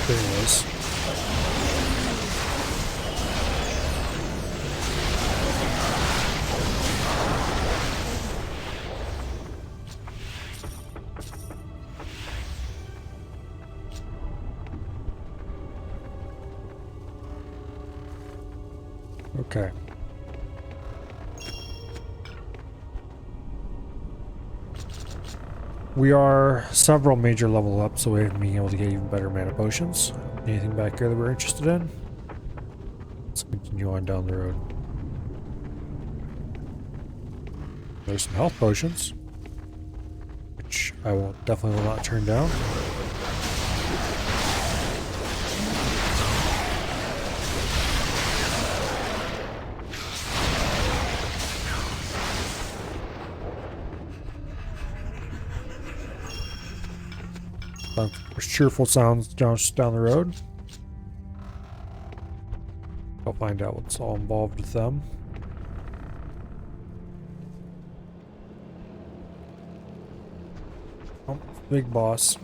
Things. Okay. We are several major level ups away from being able to get even better mana potions. Anything back here that we're interested in? Let's continue on down the road. There's some health potions, which I will definitely will not turn down. There's cheerful sounds just down the road. I'll find out what's all involved with them. Oh, big boss.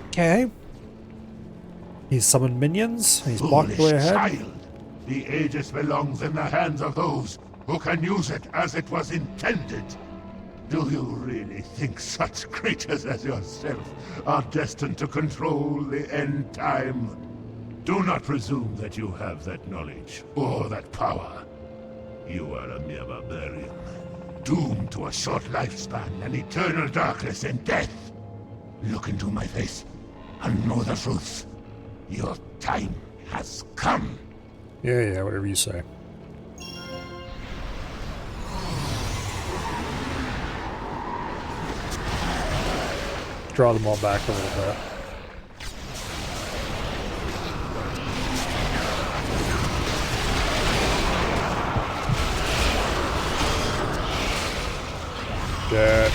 Okay. He's summoned minions. He's blocked the way ahead. Child. The Aegis belongs in the hands of those who can use it as it was intended. Do you really think such creatures as yourself are destined to control the end time? Do not presume that you have that knowledge or that power. You are a mere barbarian, doomed to a short lifespan and eternal darkness and death. Look into my face and know the truth. Your time has come. Yeah, whatever you say. Draw them all back a little bit. Dead.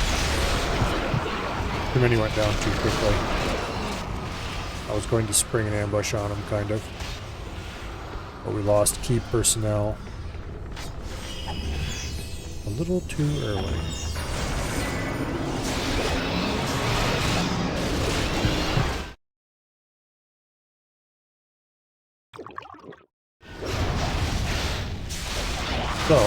Too many went down too quickly. I was going to spring an ambush on him, kind of. But we lost key personnel a little too early. So,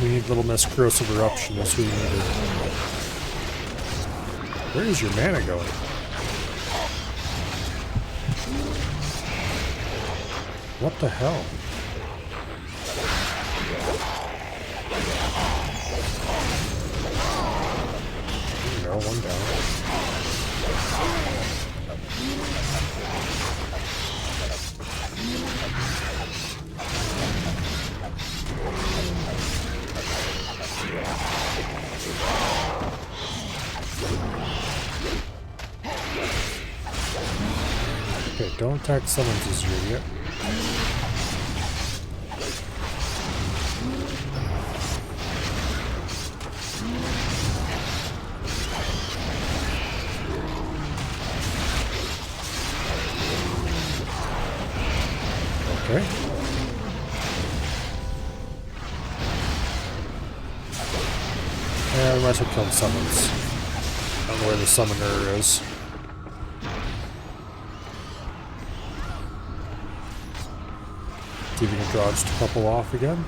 we need Little Miss Corrosive Eruption, that's what we needed. Where is your mana going? What the hell? There you go, one down. Okay, don't attack summons, you idiot. Okay. Yeah, we might as well kill the summons. I don't know where the summoner is. See if we can draw just a couple off again.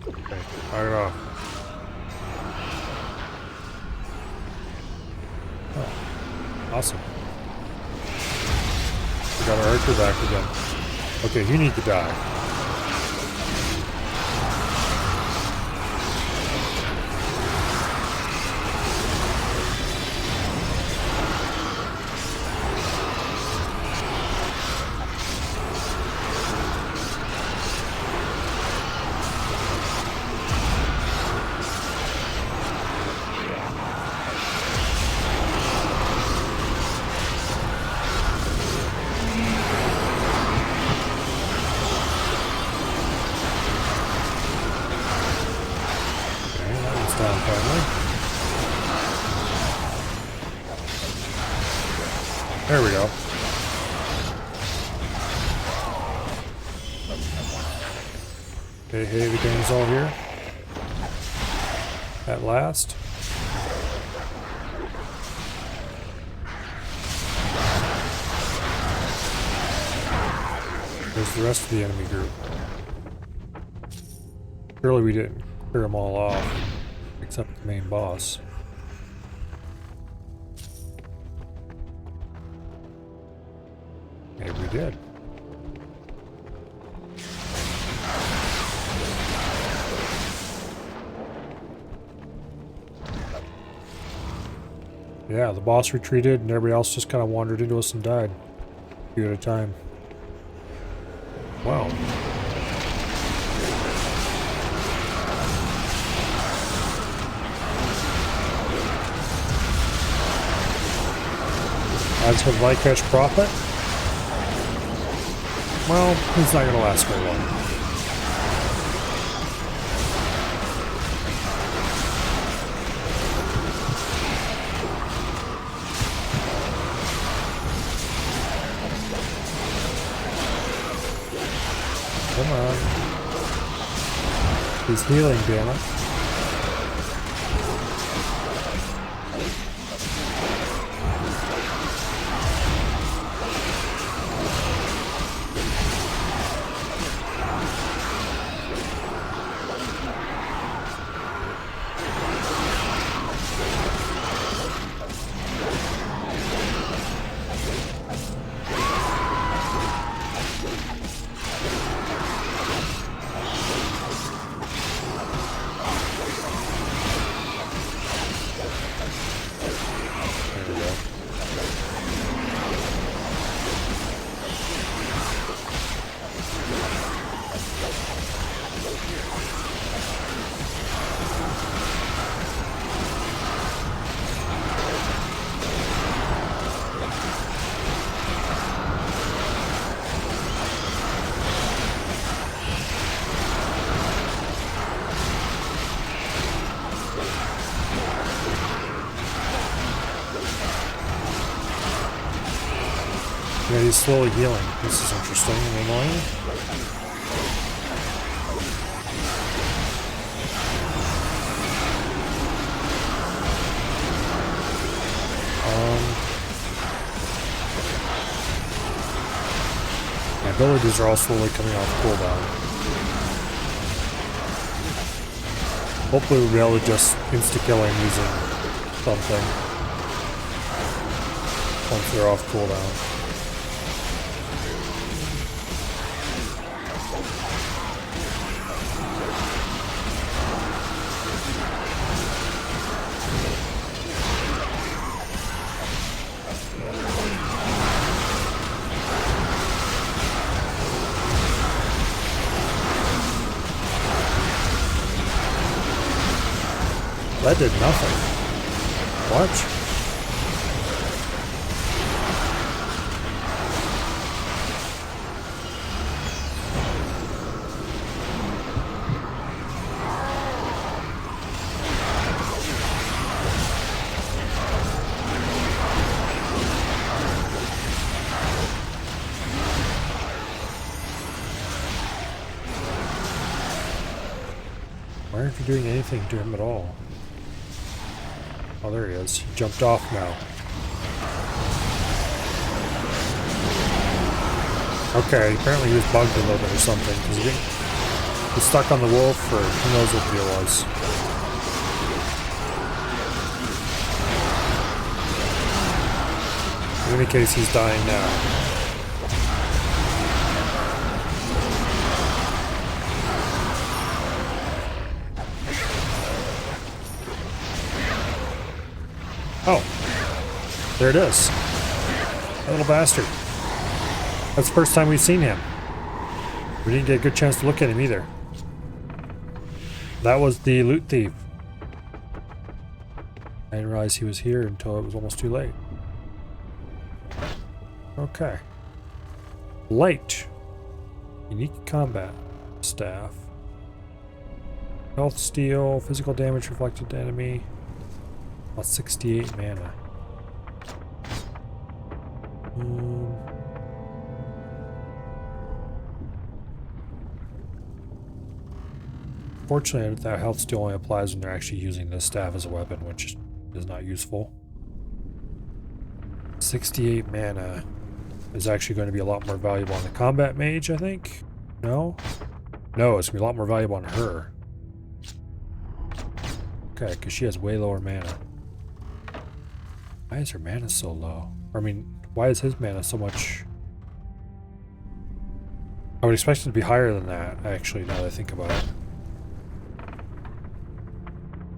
Okay, fire it off. Oh, awesome. We got our archer back again. Okay, you need to die. Down finally. There we go. Okay, hey, the game's all here. At last. There's the rest of the enemy group. Surely we didn't clear them all off. Except the main boss. Maybe we did. Yeah, the boss retreated and everybody else just kind of wandered into us and died. A few at a time. Wow. As for Vikesh Prophet, well, he's not going to last very long. Come on. He's healing, damn it. Yeah, he's slowly healing. This is interesting and annoying. My abilities are all slowly coming off cooldown. Hopefully we'll be able to just insta-kill him using something once they're off cooldown. That did nothing. What? Why aren't you doing anything to him at all? Oh, there he is. He jumped off now. Okay, apparently he was bugged a little bit or something, because he He's stuck on the wolf, or who knows what the deal was. In any case, he's dying now. Oh, there it is. That little bastard. That's the first time we've seen him. We didn't get a good chance to look at him either. That was the loot thief. I didn't realize he was here until it was almost too late. Okay. Light. Unique combat staff. Health steal, physical damage reflected to enemy. About 68 mana. Fortunately, that health steal only applies when they're actually using this staff as a weapon, which is not useful. 68 mana is actually going to be a lot more valuable on the combat mage, I think. No? No, it's going to be a lot more valuable on her. Okay, because she has way lower mana. Why is her mana so low? Or, I mean, why is his mana so much? I would expect it to be higher than that, actually, now that I think about it.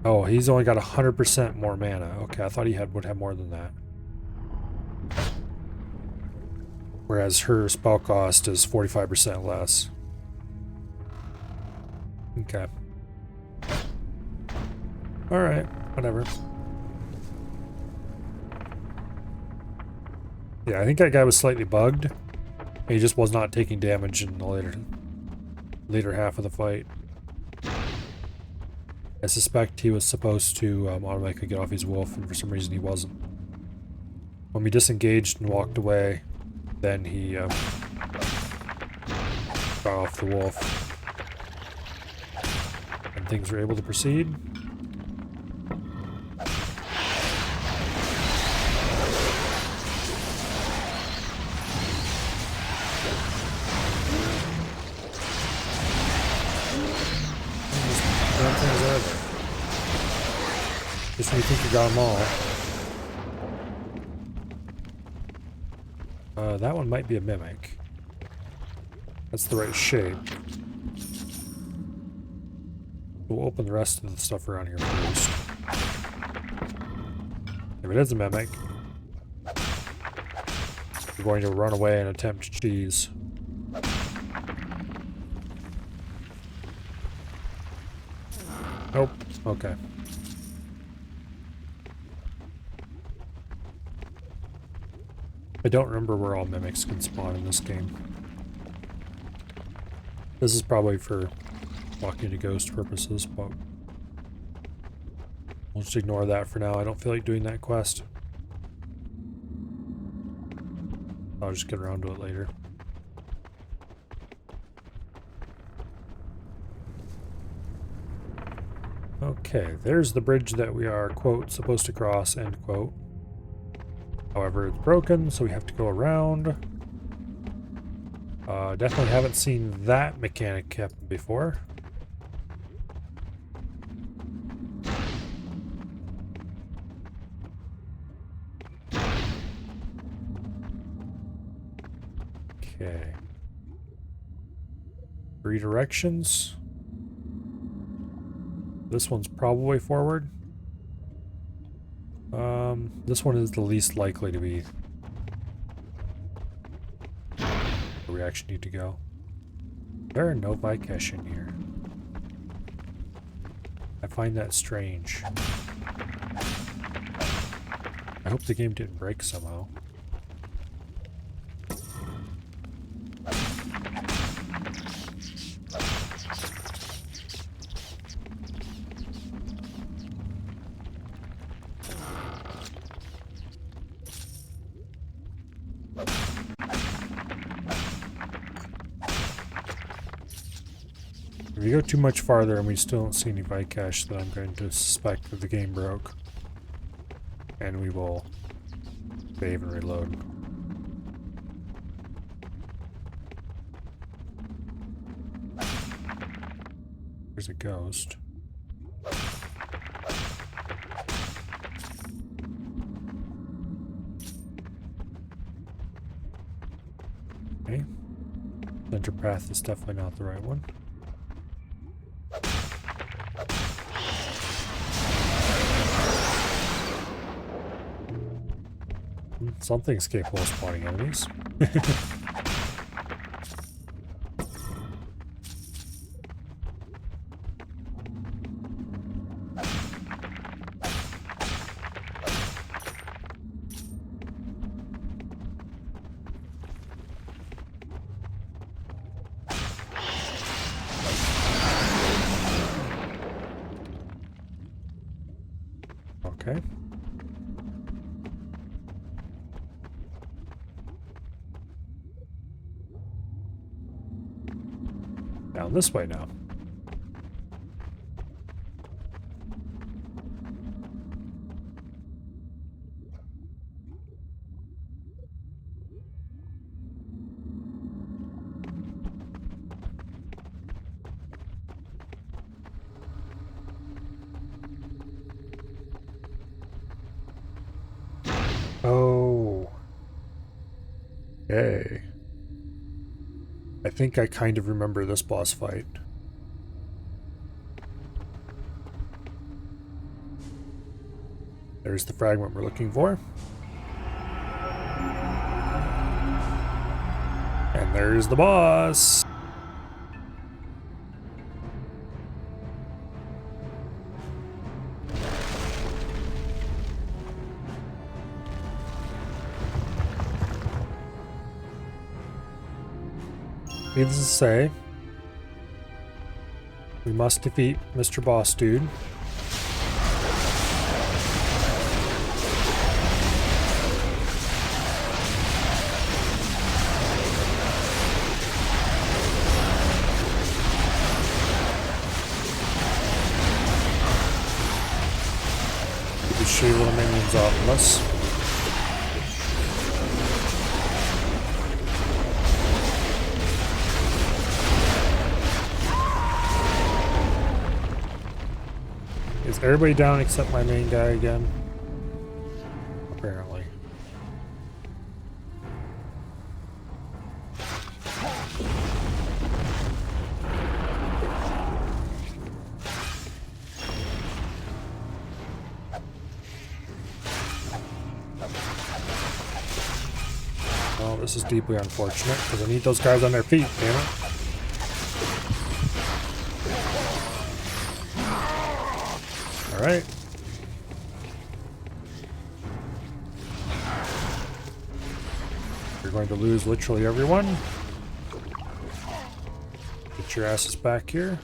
Oh, he's only got 100% more mana. Okay, I thought he would have more than that. Whereas her spell cost is 45% less. Okay. Alright, whatever. Yeah, I think that guy was slightly bugged. He just was not taking damage in the later half of the fight. I suspect he was supposed to automatically get off his wolf, and for some reason he wasn't. When we disengaged and walked away, then he got off the wolf. And things were able to proceed. Just when you think you got them all. That one might be a mimic. That's the right shape. We'll open the rest of the stuff around here first. If it is a mimic, we're going to run away and attempt cheese. Nope. Okay. I don't remember where all mimics can spawn in this game. This is probably for walking to ghost purposes, but we'll just ignore that for now. I don't feel like doing that quest. I'll just get around to it later. Okay, there's the bridge that we are, quote, supposed to cross, end quote. However, it's broken, so we have to go around. Definitely haven't seen that mechanic happen before. Okay. 3 directions. This one's probably forward. This one is the least likely to be where we actually need to go. There are no Vikesh in here. I find that strange. I hope the game didn't break somehow. If we go too much farther and we still don't see any Vikesh, then I'm going to suspect that the game broke. And we will save and reload. There's a ghost. Okay. Center path is definitely not the right one. Something's capable of spawning enemies. Okay. Down this way now. Oh. Okay. I think I kind of remember this boss fight. There's the fragment we're looking for. And there's the boss. Needless to say, we must defeat Mr. Boss Dude. Keep these shitty little minions off of us. Is everybody down except my main guy again? Apparently. Well, this is deeply unfortunate because I need those guys on their feet, damn it. Alright. You're going to lose literally everyone. Get your asses back here.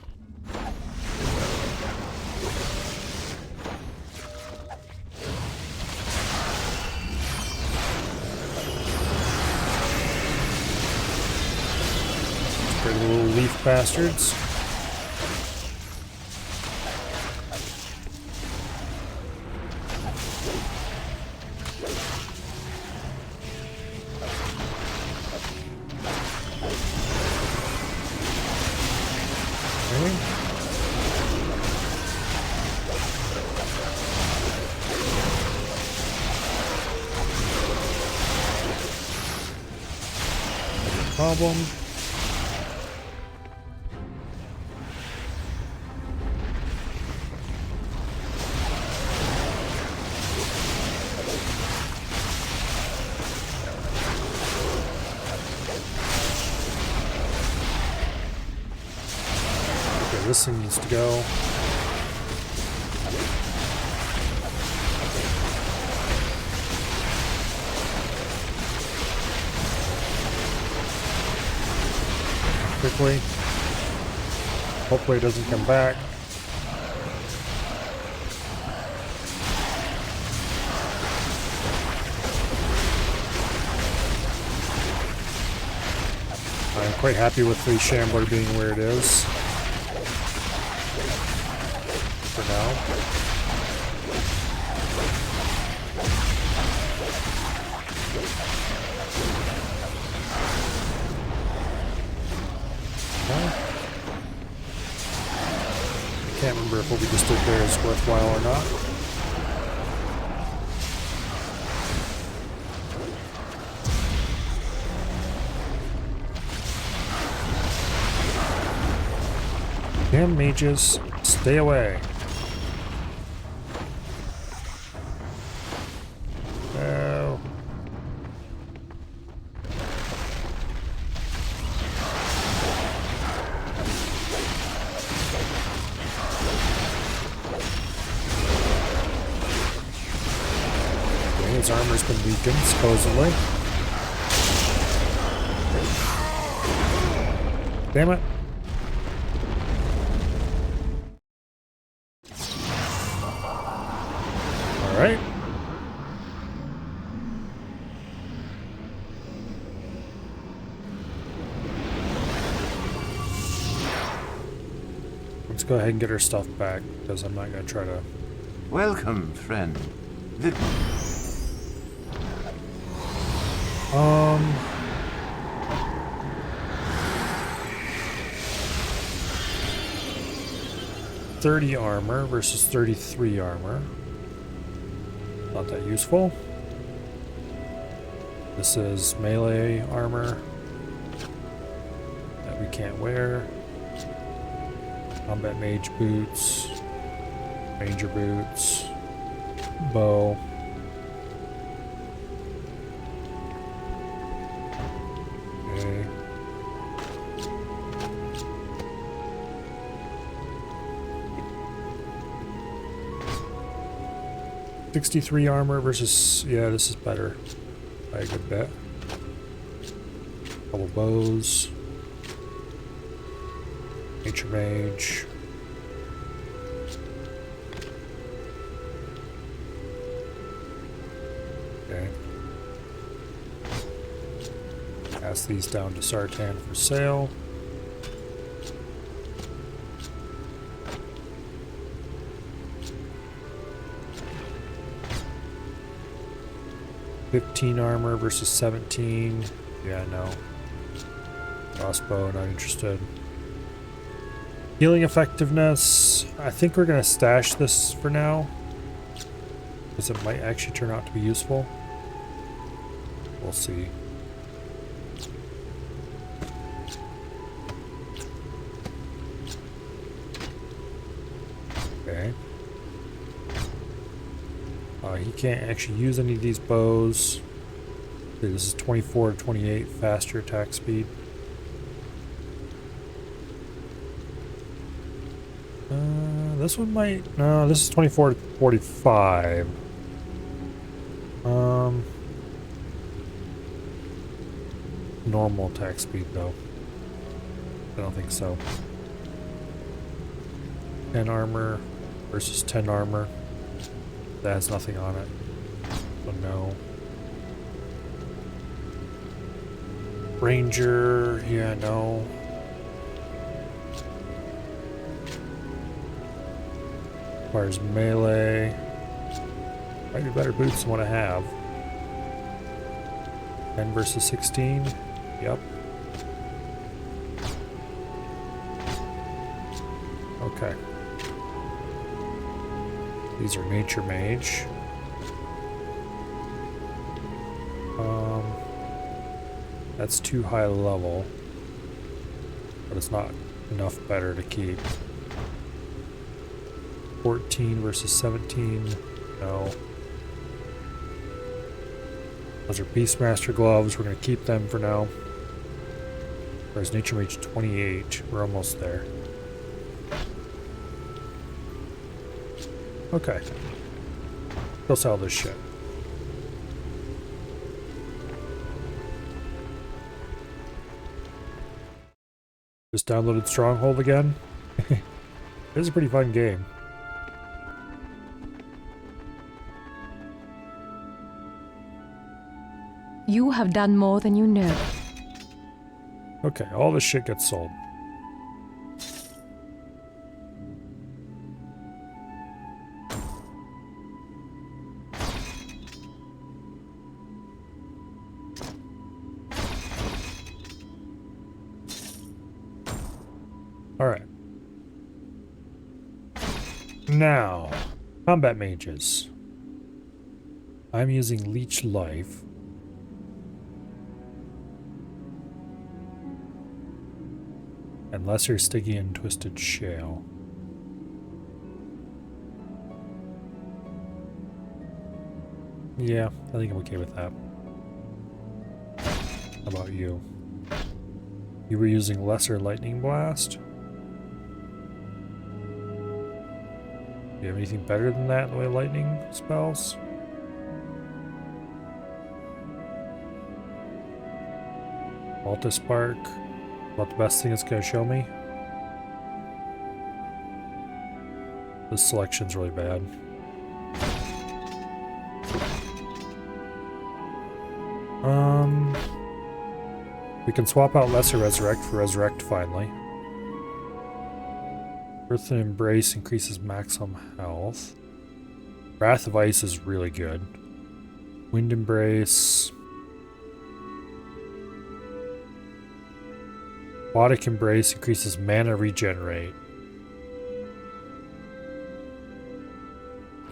Pretty little leaf bastards. Problem. Okay, this thing needs to go. Quickly. Hopefully it doesn't come back. I'm quite happy with the Shambler being where it is. For now. can't remember if what we just did there is worthwhile or not. Damn mages, stay away. Oh. Okay, his armor's been weakened, supposedly. Damn it. Alright. Let's go ahead and get our stuff back, because I'm not going to try to... Welcome, friend. The 30 armor versus 33 armor. Not that useful. This is melee armor that we can't wear. Combat mage boots, ranger boots, bow. Okay. $63 armor versus, yeah, this is better by a good bit. Couple bows. Nature mage. Okay. Pass these down to Sartan for sale. $15 armor versus 17. Yeah, no. Crossbow, not interested. Healing effectiveness. I think we're going to stash this for now, because it might actually turn out to be useful. We'll see. Okay. He can't actually use any of these bows. Okay, this is 24 to 28 faster attack speed. This one might... No, this is 24 to 45. Normal attack speed, though. I don't think so. 10 armor versus 10 armor. That has nothing on it. So no. Ranger, yeah, no. Requires melee. Might be better boots than what I have. 10 versus 16. Yep. Okay. These are nature mage. That's too high level, but it's not enough better to keep. 14 versus 17. No. Those are Beastmaster gloves. We're going to keep them for now. Whereas Nature Mage 28. We're almost there. Okay. Go sell this shit. Just downloaded Stronghold again. It is a pretty fun game. You have done more than you know. Okay, all this shit gets sold. All right. Now, combat mages. I'm using Leech Life. And Lesser Stygian Twisted Shale. Yeah, I think I'm okay with that. How about you? You were using Lesser Lightning Blast? Do you have anything better than that in the way of lightning spells? Alta Spark. About the best thing it's going to show me. This selection's really bad. We can swap out Lesser Resurrect for Resurrect finally. Earthen Embrace increases maximum health. Wrath of Ice is really good. Wind Embrace. Aquatic Embrace increases mana regenerate.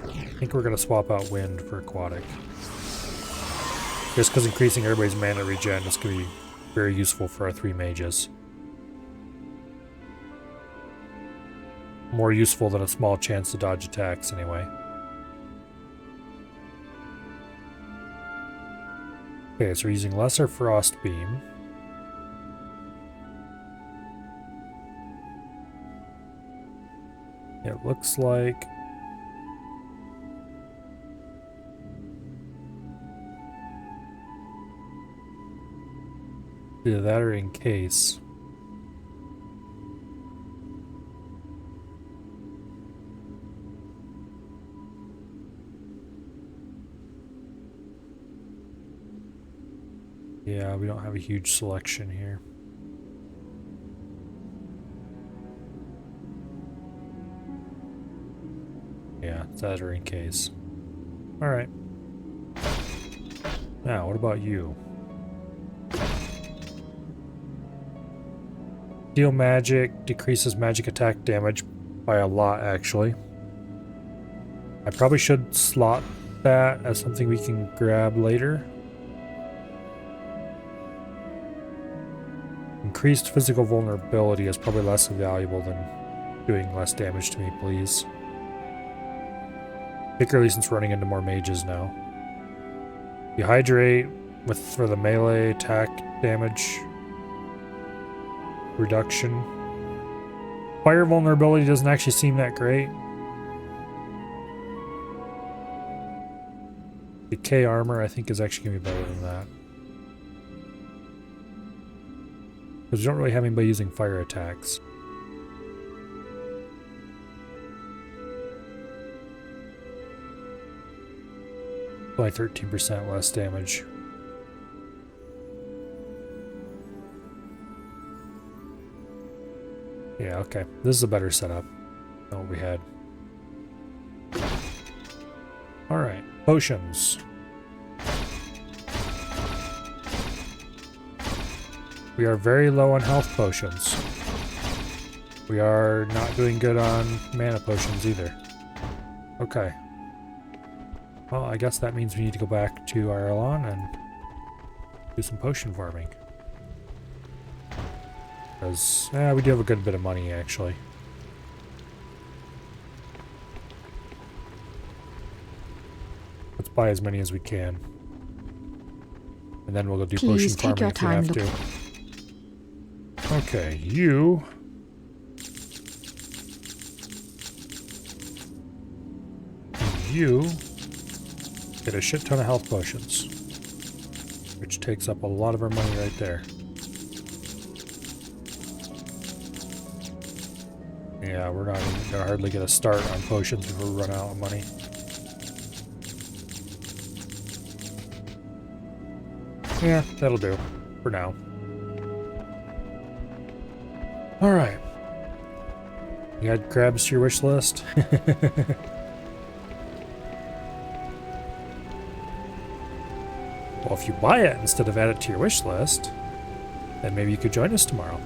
I think we're going to swap out Wind for Aquatic. Just because increasing everybody's mana regen is going to be very useful for our 3 mages. More useful than a small chance to dodge attacks anyway. Okay, so we're using Lesser Frost Beam. It looks like either that or Encase. Yeah, we don't have a huge selection here. Yeah, it's that or Encase. Alright. Now, what about you? Deal magic, decreases magic attack damage by a lot, actually. I probably should slot that as something we can grab later. Increased physical vulnerability is probably less valuable than doing less damage to me, please. Particularly since we're running into more mages now. Dehydrate for the melee attack damage reduction. Fire vulnerability doesn't actually seem that great. Decay armor I think is actually going to be better than that. Because we don't really have anybody using fire attacks. By 13% less damage. Yeah, okay. This is a better setup than what we had. Alright, potions. We are very low on health potions. We are not doing good on mana potions either. Okay. Well, I guess that means we need to go back to Iarlan and do some potion farming. Because, we do have a good bit of money, actually. Let's buy as many as we can. And then we'll go do potion farming if we have to. Okay, you... You... get a shit ton of health potions. Which takes up a lot of our money right there. Yeah, we're not even gonna hardly get a start on potions before we run out of money. Yeah, that'll do. For now. Alright. You add crabs to your wish list? Well, if you buy it instead of add it to your wish list, then maybe you could join us tomorrow.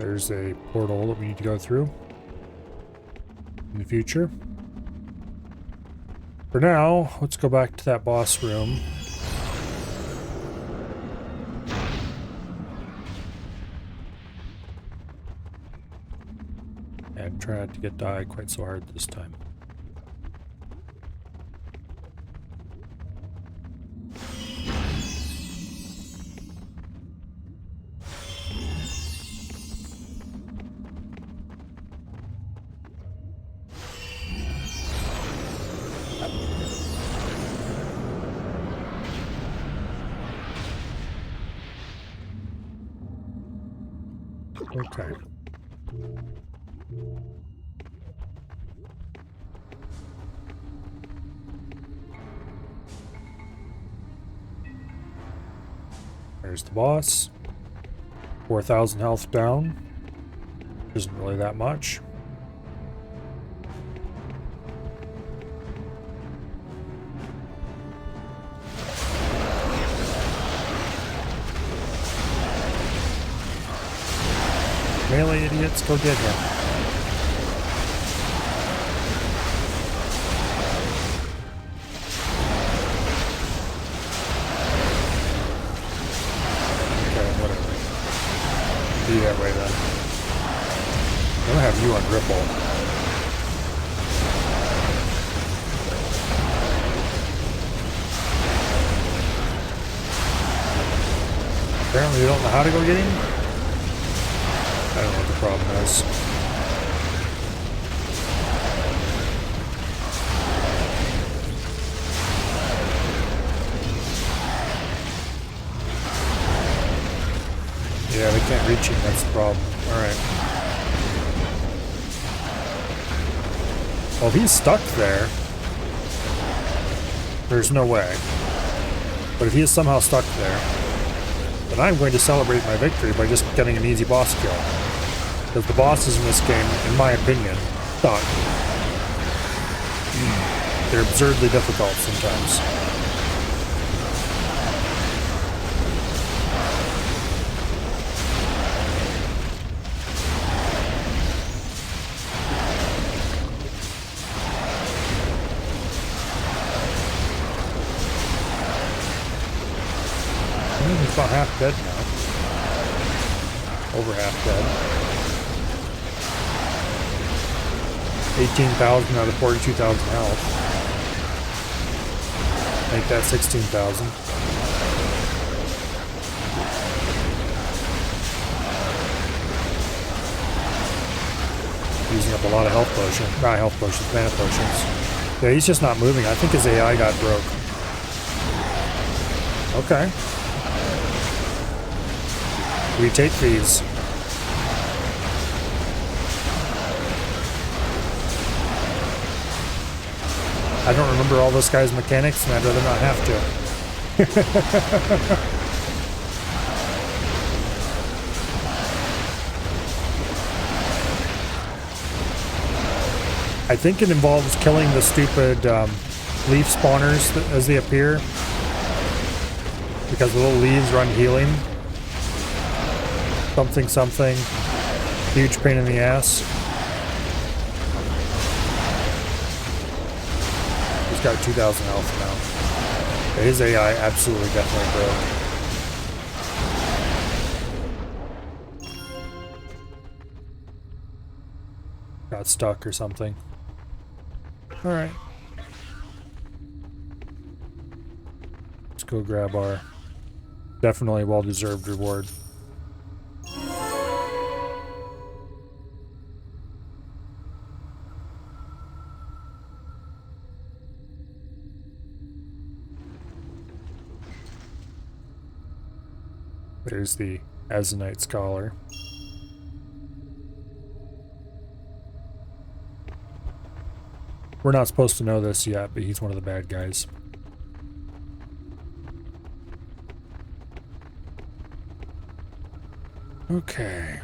There's a portal that we need to go through in the future. For now, let's go back to that boss room. And try not to get died quite so hard this time. Okay. There's the boss. 4,000 health down. Isn't really that much. Melee idiots, go get him. Okay, whatever. Be that way then. I'm gonna have you on Ripple. Apparently you don't know how to go get him? I don't know what the problem is. Yeah, they can't reach him, that's the problem. Alright. Well, if he's stuck there, there's no way. But if he is somehow stuck there, then I'm going to celebrate my victory by just getting an easy boss kill. Because the bosses in this game, in my opinion, suck. They're absurdly difficult sometimes. He's about half dead now. Over half dead. 18,000 out of 42,000 health. Make that 16,000. Using up a lot of health potions. Not health potions, mana potions. Yeah, he's just not moving. I think his AI got broke. Okay. We take these. I don't remember all this guy's mechanics, and I'd rather not have to. I think it involves killing the stupid leaf spawners as they appear. Because the little leaves run healing. Something, something. Huge pain in the ass. He's got 2,000 health now. His AI absolutely definitely broke. Got stuck or something. Alright. Let's go grab our definitely well-deserved reward. There's the Azanite Scholar. We're not supposed to know this yet, but he's one of the bad guys. Okay.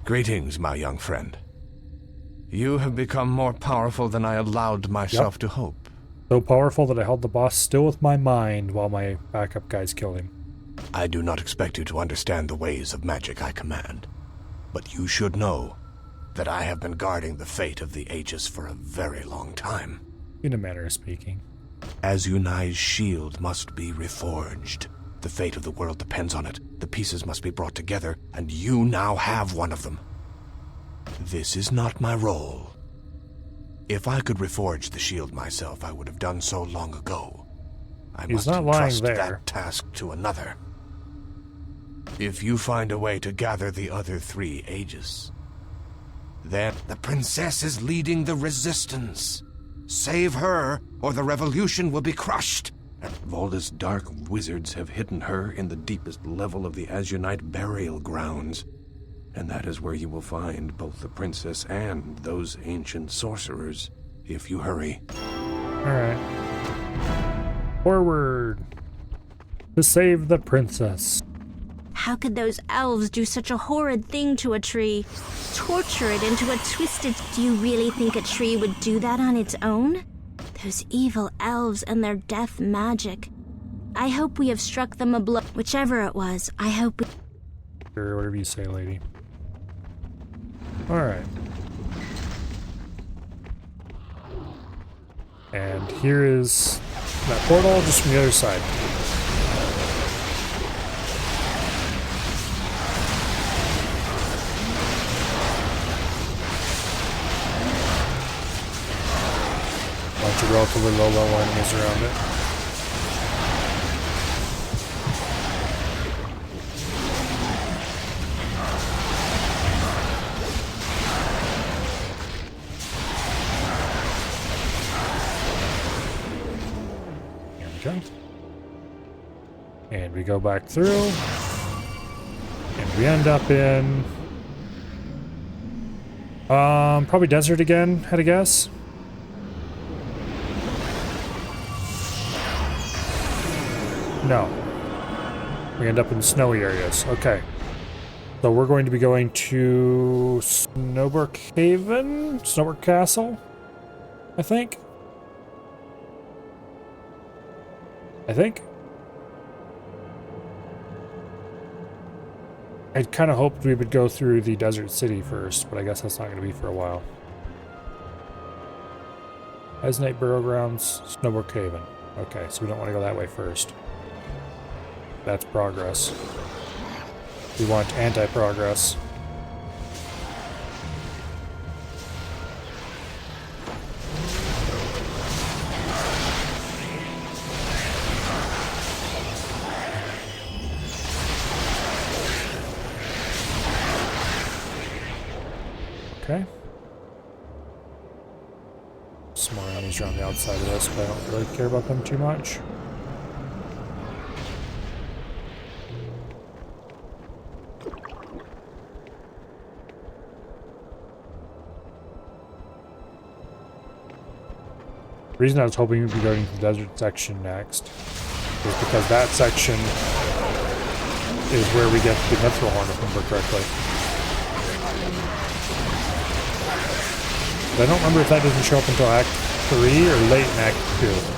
Greetings, my young friend. You have become more powerful than I allowed myself to hope. So powerful that I held the boss still with my mind while my backup guys killed him. I do not expect you to understand the ways of magic I command, but you should know that I have been guarding the fate of the Aegis for a very long time. In a manner of speaking. As Yunai's shield must be reforged. The fate of the world depends on it. The pieces must be brought together, and you now have one of them. This is not my role. If I could reforge the shield myself, I would have done so long ago. I He's must not lying entrust there. that task to another. If you find a way to gather the other 3 Aegis, then the princess is leading the resistance. Save her, or the revolution will be crushed. Volda's dark wizards have hidden her in the deepest level of the Azunite burial grounds. And that is where you will find both the princess and those ancient sorcerers, if you hurry. Alright. Forward. To save the princess. How could those elves do such a horrid thing to a tree? Torture it into a twisted... Do you really think a tree would do that on its own? Those evil elves and their death magic. I hope we have struck them a blow. Whichever it was, I hope we... Or whatever you say, lady. Alright. And here is that portal just from the other side. Bunch of relatively low level enemies around it. And we go back through, and we end up in probably desert again, had a guess. No, we end up in snowy areas. Okay, so we're going to be going to Snowbrook Haven, Snowbrook Castle, I think. I kind of hoped we would go through the Desert City first, but I guess that's not going to be for a while. Azunite Burial Grounds, Snowbrook Haven. Okay, so we don't want to go that way first. That's progress. We want anti-progress. Okay. Some more enemies around the outside of this, but I don't really care about them too much. The reason I was hoping we'd be going to the desert section next is because that section is where we get the Mithril Horn, if I remember correctly. But I don't remember if that doesn't show up until Act 3 or late in Act 2.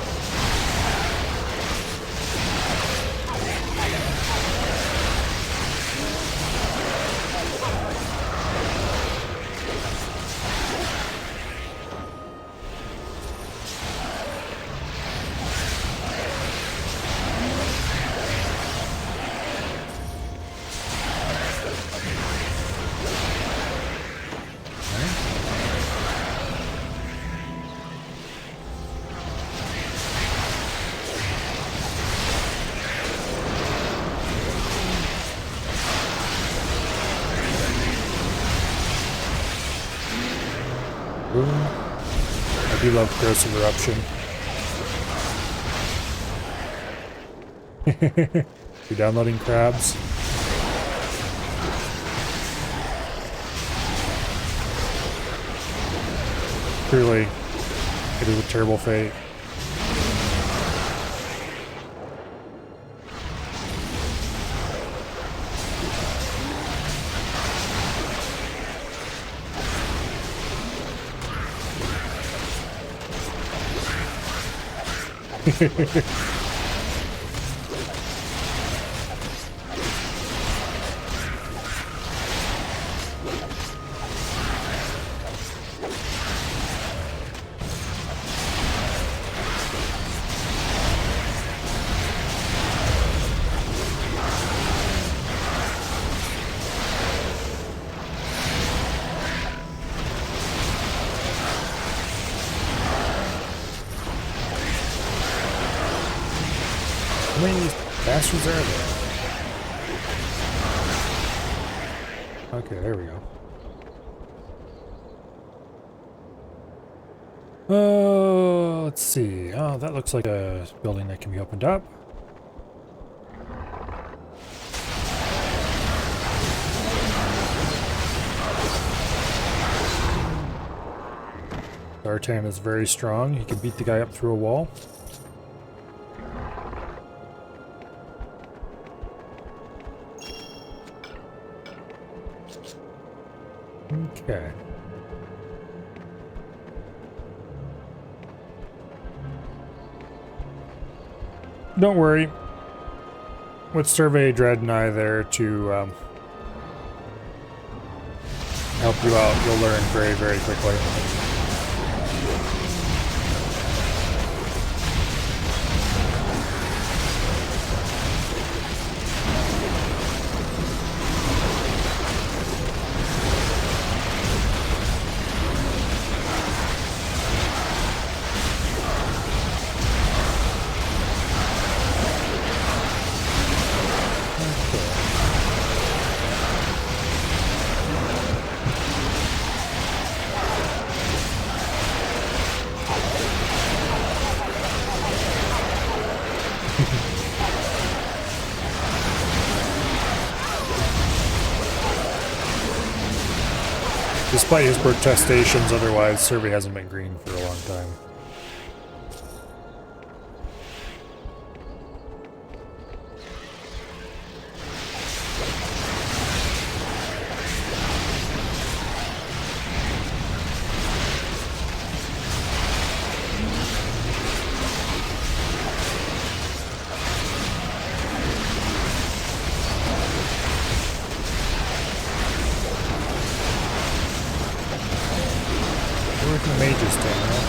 I do love Corrosive Eruption. You're downloading crabs. Truly, it is a terrible fate. How many of these bastards are there? Okay, there we go. Oh, let's see. Oh, that looks like a building that can be opened up. Zartan is very strong. He can beat the guy up through a wall. Okay. Don't worry. With Survey Dread and I there to help you out, you'll learn very, very quickly. Despite his protestations, otherwise, Survey hasn't been green for a long time. Mages down there.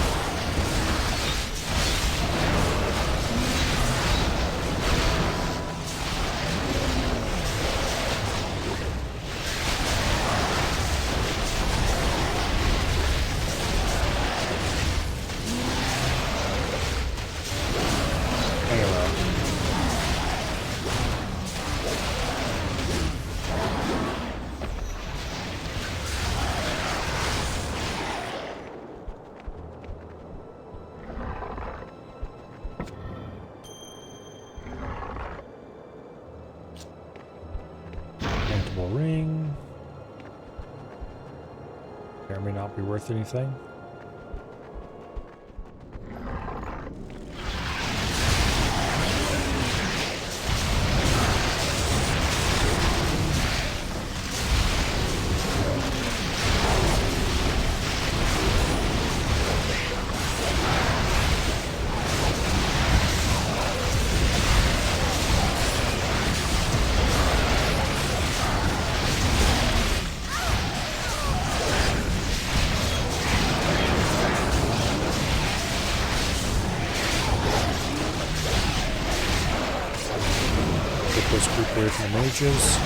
Ring. May or may not be worth anything. Let's group away from the mages.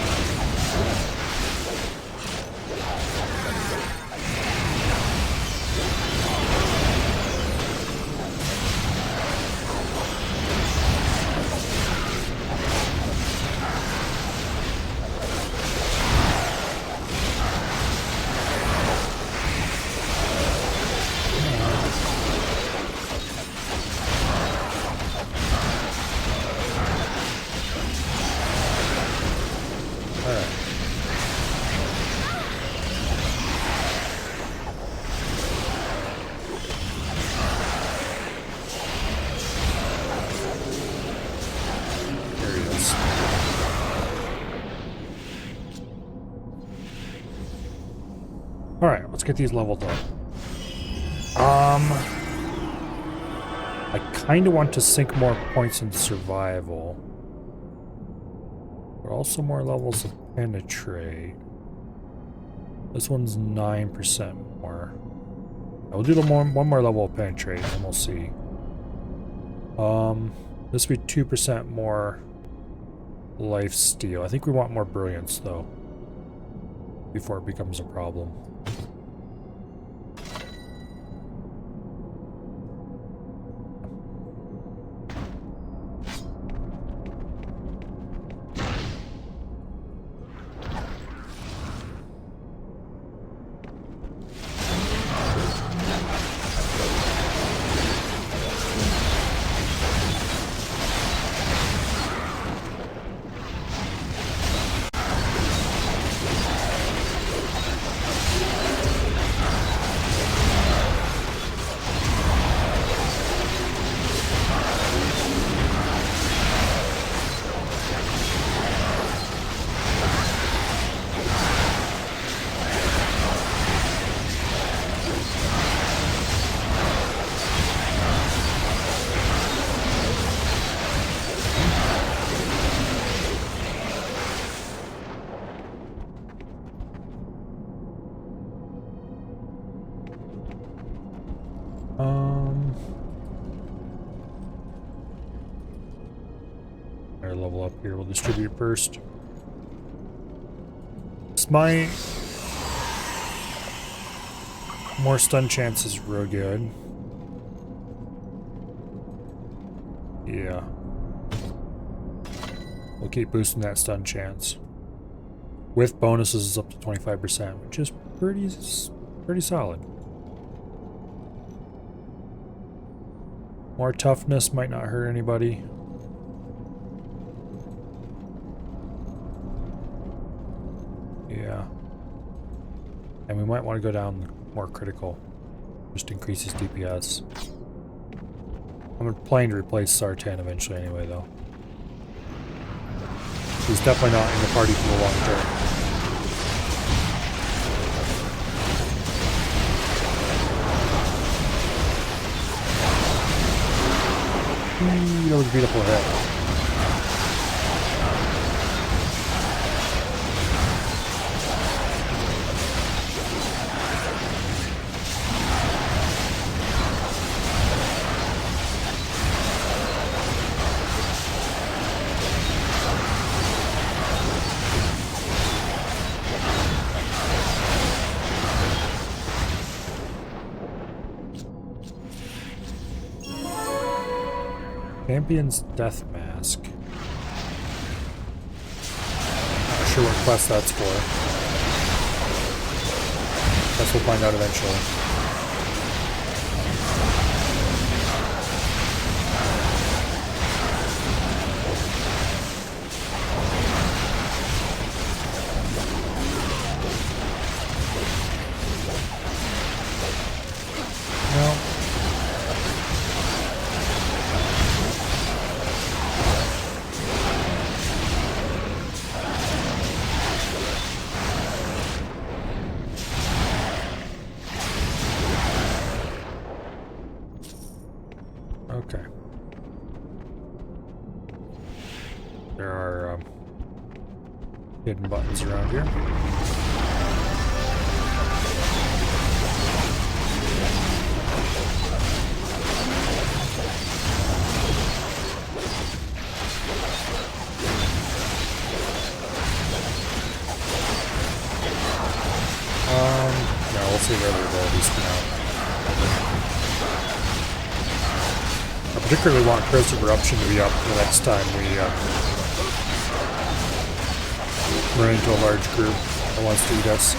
Alright, let's get these leveled up. I kind of want to sink more points in survival. But also more levels of penetrate. This one's 9% more. We'll do one more level of penetrate and we'll see. This would be 2% more life steal. I think we want more brilliance though, before it becomes a problem. Level up here. We'll distribute first. Smite. More stun chances, real good. Yeah. We'll keep boosting that stun chance. With bonuses up to 25%, which is pretty solid. More toughness might not hurt anybody. Yeah. And we might want to go down more critical. Just increases DPS. I'm planning to replace Sartan eventually anyway, though. He's definitely not in the party for the long term. That was a beautiful hit. Champion's Death Mask. Not sure what quest that's for. Guess we'll find out eventually. Okay. There are hidden buttons around here. No, we'll see where the abilities come out. I particularly want Curse of Eruption to be up the next time we run into a large group that wants to eat us.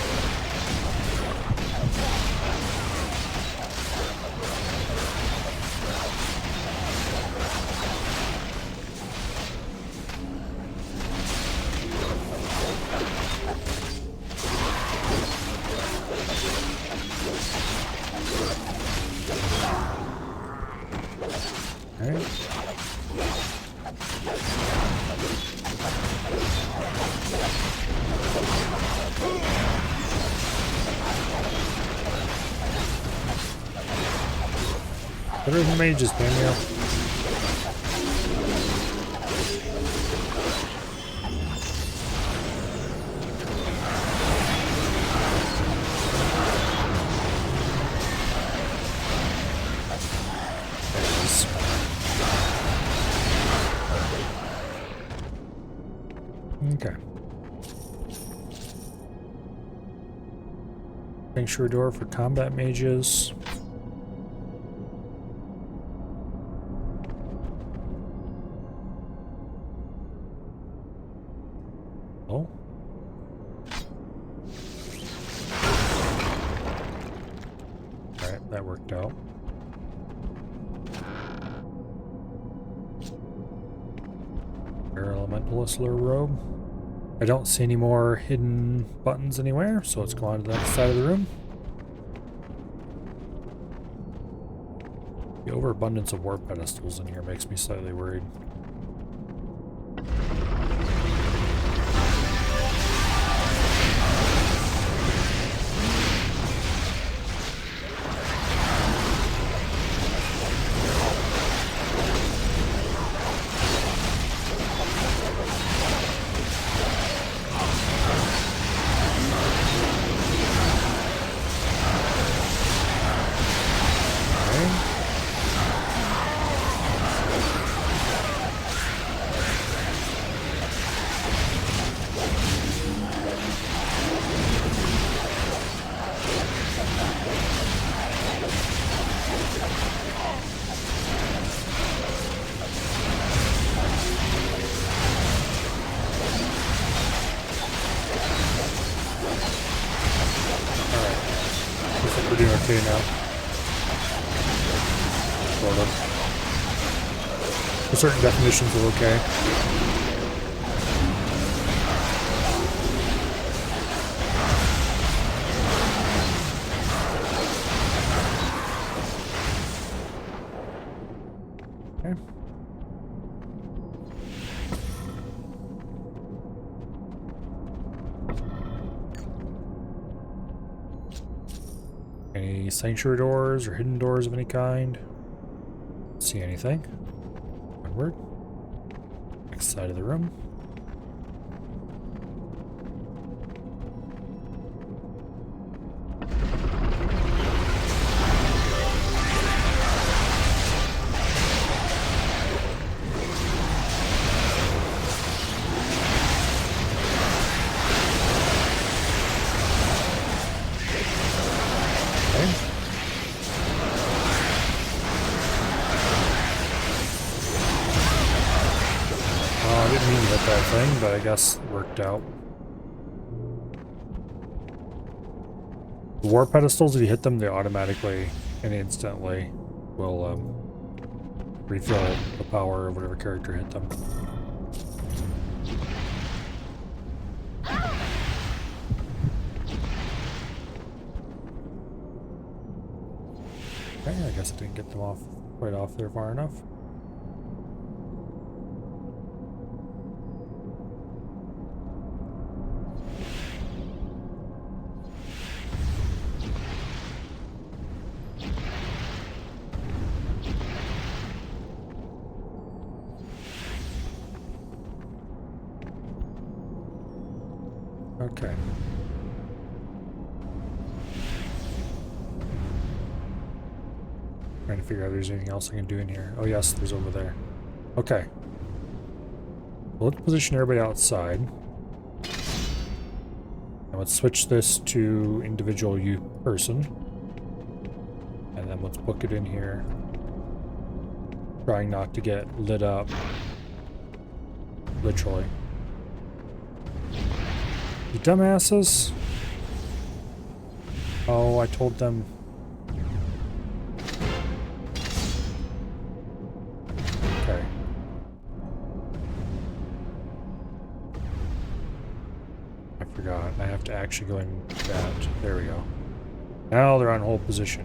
Better than mages, Daniel. Okay. Sanctuary door for combat mages. Oh. Alright, that worked out. Air Elementalist lure robe. I don't see any more hidden buttons anywhere, so let's go on to the next side of the room. The overabundance of warp pedestals in here makes me slightly worried. We're doing okay now. Sort of. For certain definitions of okay. Okay. Any sanctuary doors or hidden doors of any kind? Don't see anything. Onward. Next side of the room. I didn't mean to hit that thing, but I guess it worked out. The war pedestals, if you hit them, they automatically and instantly will refill the power of whatever character hit them. Okay, I guess I didn't get them off quite off there far enough. Okay. Trying to figure out if there's anything else I can do in here. Oh yes, there's over there. Okay. Well, let's position everybody outside. And let's switch this to individual person. And then let's book it in here. Trying not to get lit up. Literally. You dumbasses. Oh, I told them. Okay. I forgot. I have to actually go in that. There we go. Now they're on hold position.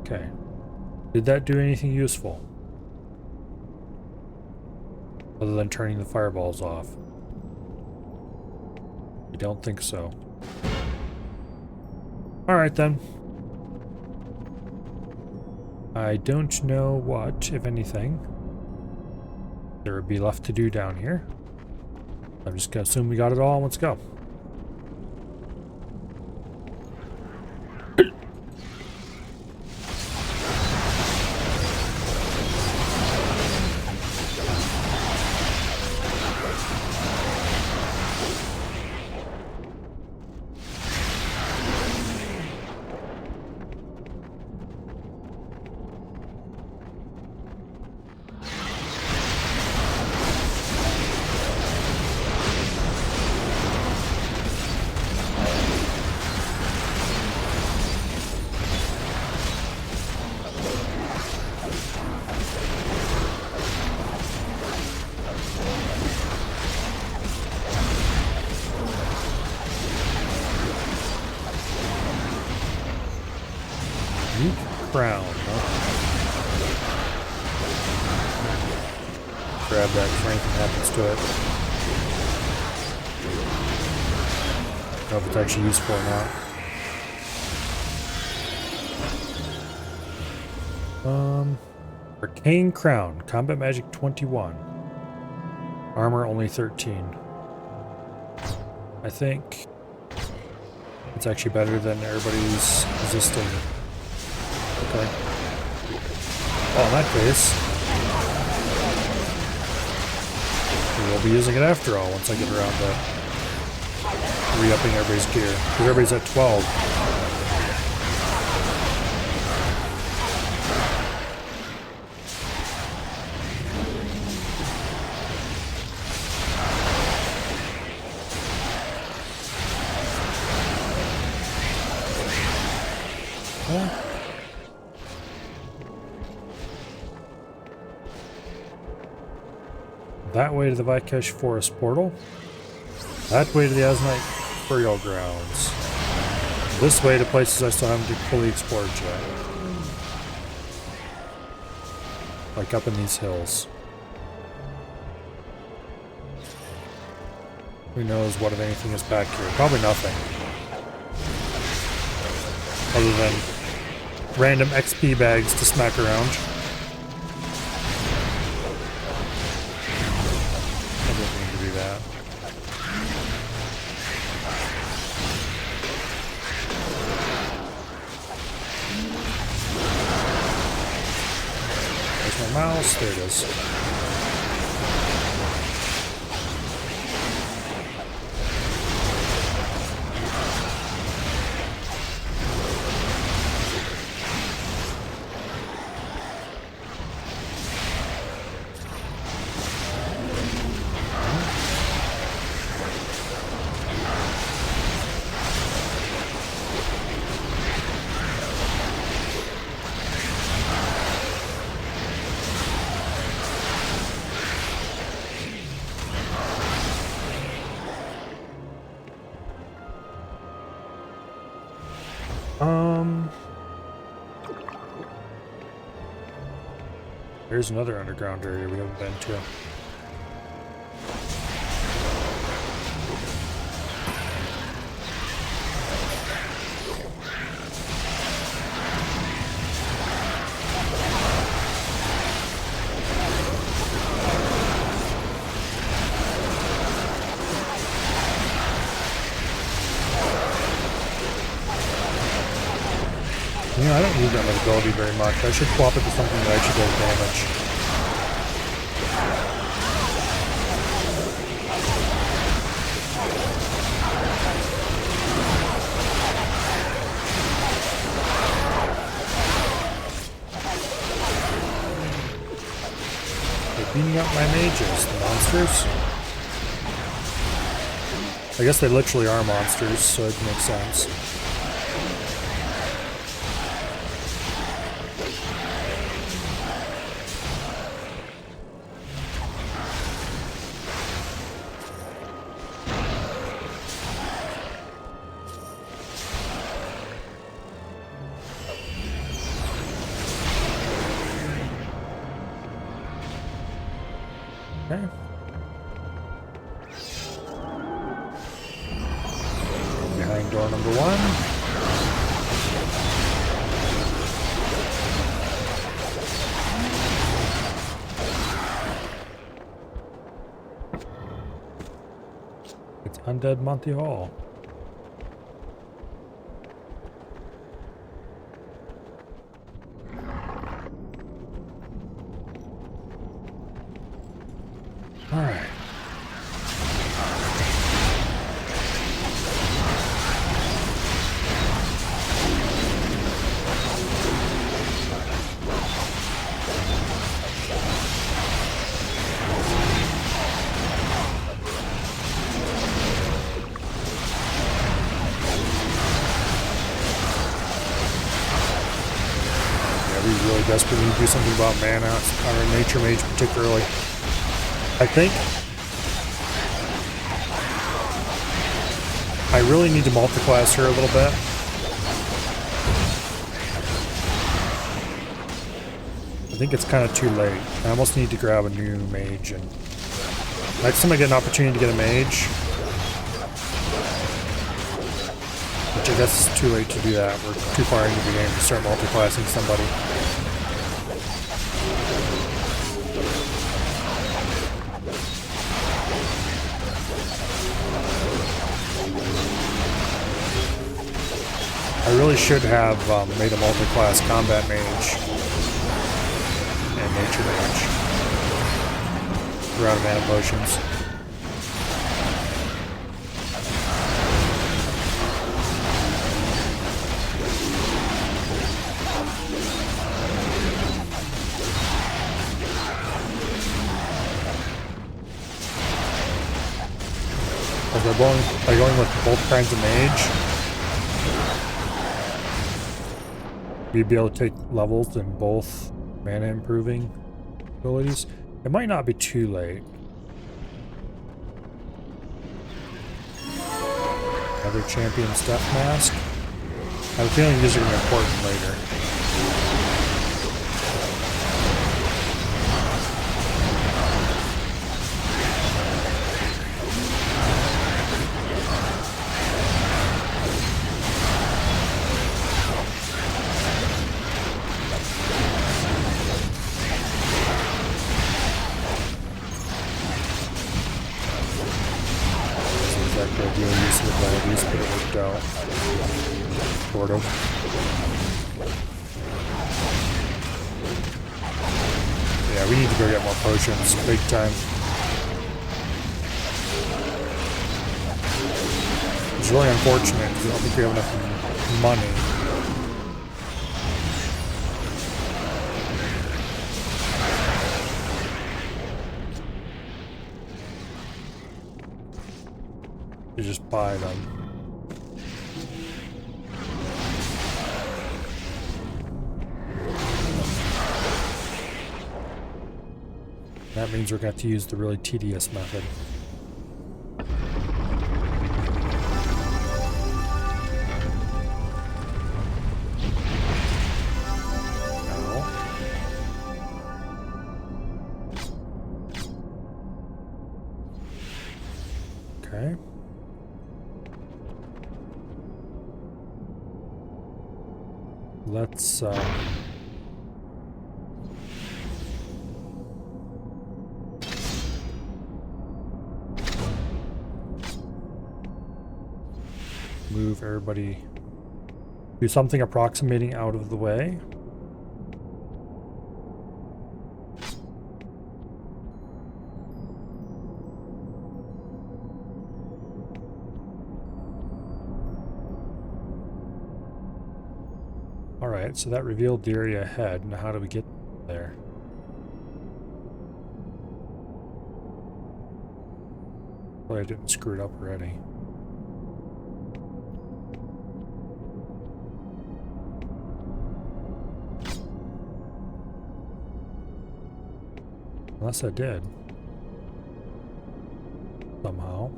Okay. Did that do anything useful? Other than turning the fireballs off. I don't think so. Alright then. I don't know what, if anything, there would be left to do down here. I'm just gonna assume we got it all. Let's go. Crown, huh? Grab that if anything happens to it. I don't know if it's actually useful or not. Arcane Crown, Combat Magic 21. Armor only 13. I think it's actually better than everybody's resisting. Okay. Well, in that case, we will be using it after all once I get around to re-upping everybody's gear. Because everybody's at 12. That way to the Vikesh Forest portal. That way to the Azanite Burial Grounds. This way to places I still haven't fully explored yet. Like up in these hills. Who knows what, if anything, is back here? Probably nothing. Other than random XP bags to smack around. That. There's my mouse. There it is. There's another underground area we haven't been to. You know, I don't need that much ability very much. I should swap it to something that actually does damage. They're beating up my mages, the monsters. I guess they literally are monsters, so it makes sense. Okay. Door number 1. It's Undead Monty Hall. Alright. Really desperately need to do something about mana on our Nature Mage particularly. I think I really need to multiclass her a little bit. I think it's kind of too late. I almost need to grab a new mage, and next time I get an opportunity to get a mage, which I guess is too late to do that. We're too far into the game to start multiclassing somebody. I really should have made a multi-class combat mage and nature mage. We're out of mana potions. By going with both kinds of mage, we'd be able to take levels in both mana improving abilities. It might not be too late. Another Champion's Death Mask. I have a feeling these are going to be important later. Sort of. Yeah, we need to go get more potions, big time. It's really unfortunate because I don't think we have enough money. To just buy them. That means we're going to have to use the really tedious method. No. Okay. Let's move everybody, do something approximating out of the way. Alright, so that revealed the area ahead. Now how do we get there? Well, I didn't screw it up already. Unless I did. Somehow.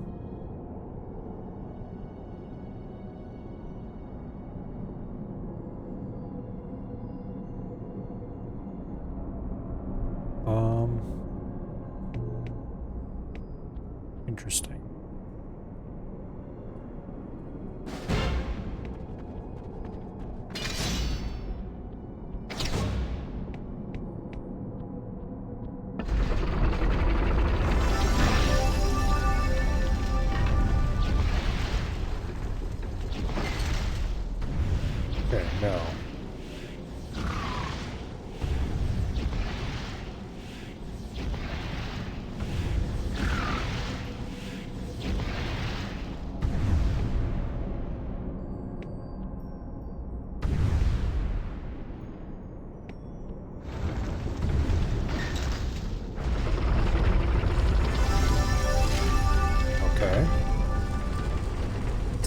Interesting.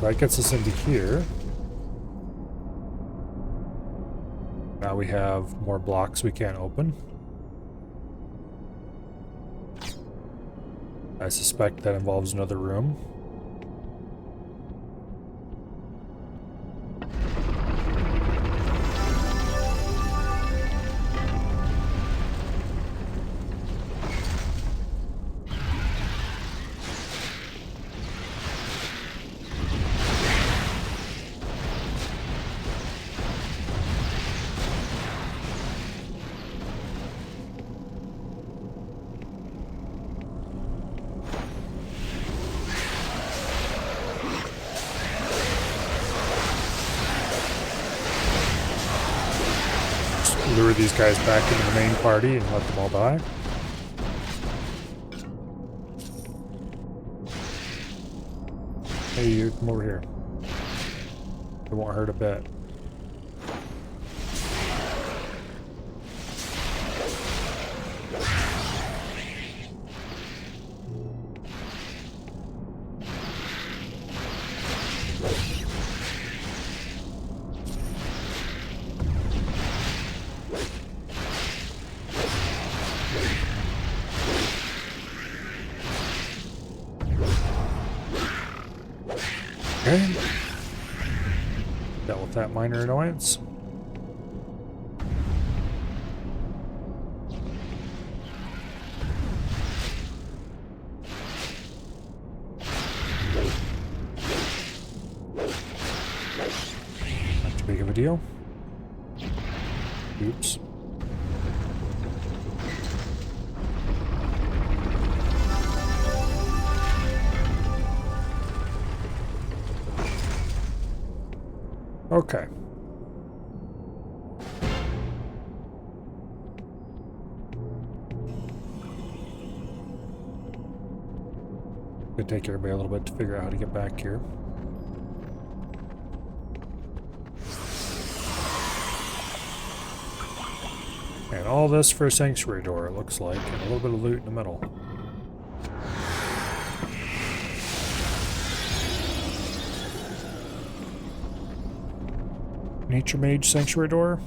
So that gets us into here. Now we have more blocks we can't open. I suspect that involves another room. Lure these guys back into the main party and let them all die. Hey, you come over here. It won't hurt a bit. Okay. Dealt with that minor annoyance. Not too big of a deal. Oops. Okay. Could take everybody a little bit to figure out how to get back here. And all this for a sanctuary door, it looks like, and a little bit of loot in the middle. Nature Mage sanctuary door.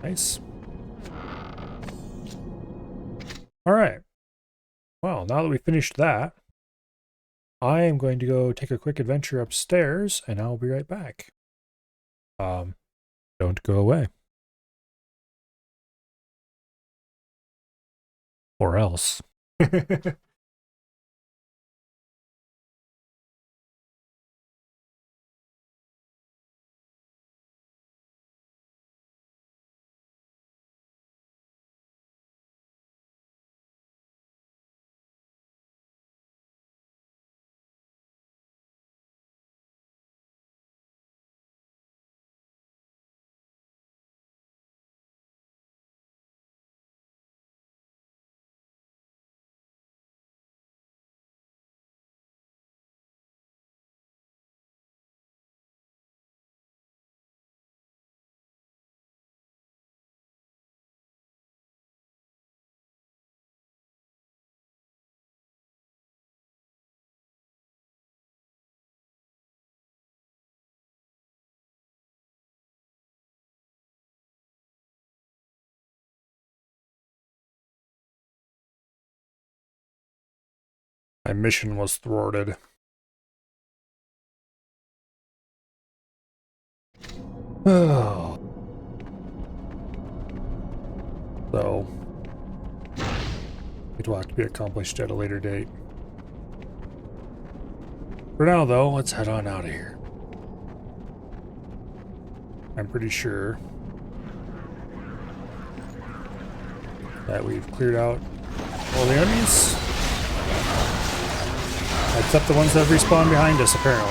Nice. All right. Well, now that we finished that, I am going to go take a quick adventure upstairs, and I'll be right back. Don't go away. Or else. My mission was thwarted. Oh. So, it will have to be accomplished at a later date. For now, though, let's head on out of here. I'm pretty sure that we've cleared out all the enemies. Except the ones that respawn behind us, apparently.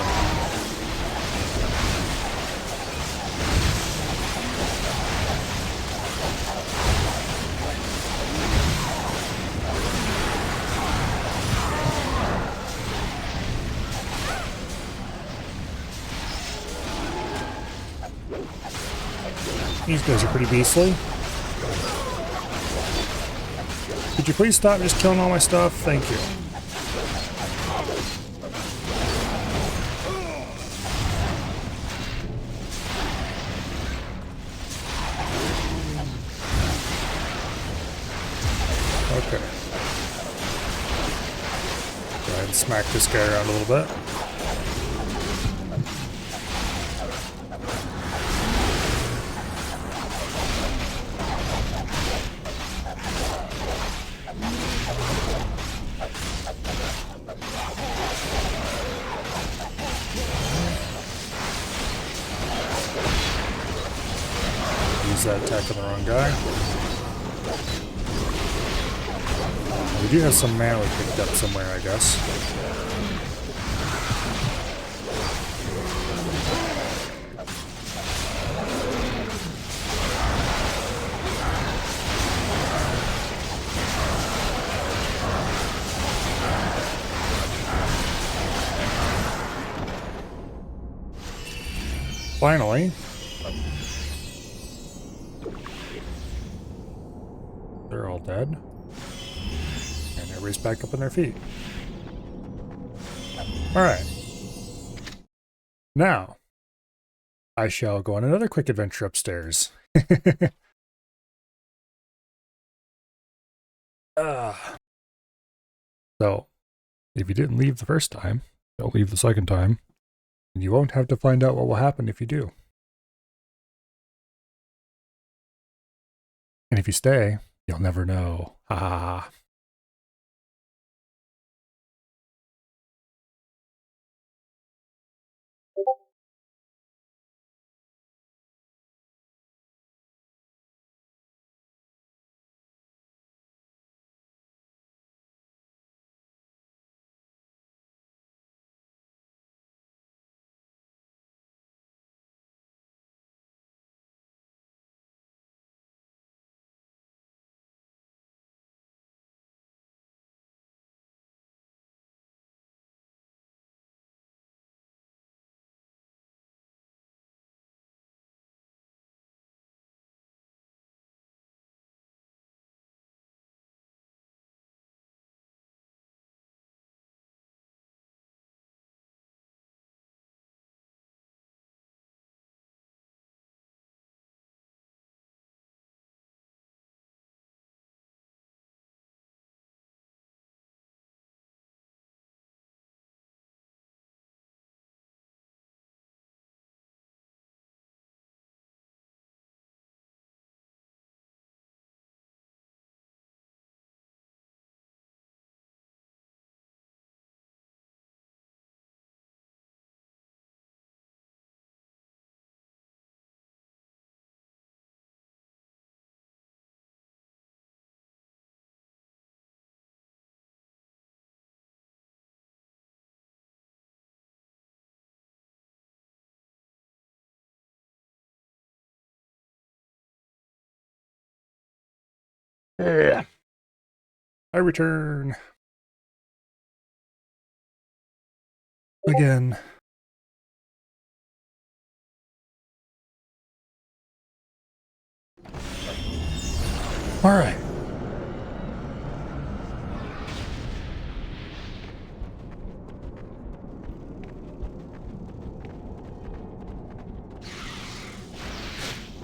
These guys are pretty beastly. Could you please stop just killing all my stuff? Thank you. Okay. Go ahead and smack this guy around a little bit. Use that attack on the wrong guy. We do have some mana we picked up somewhere, I guess. Finally. They're all dead. And everybody's back up on their feet. Alright. Now, I shall go on another quick adventure upstairs. So, if you didn't leave the first time, don't leave the second time. And you won't have to find out what will happen if you do. And if you stay, you'll never know. Ha ha ha. I return. Again. All right.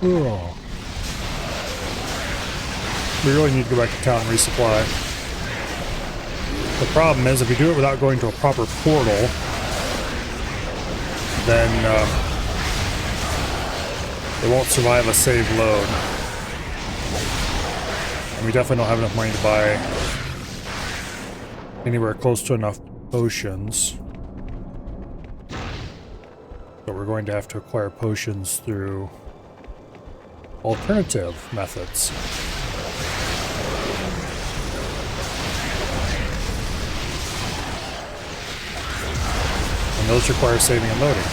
Oh. We really need to go back to town and resupply. The problem is, if we do it without going to a proper portal, then it won't survive a save load. And we definitely don't have enough money to buy anywhere close to enough potions. So we're going to have to acquire potions through alternative methods. And those require saving and loading.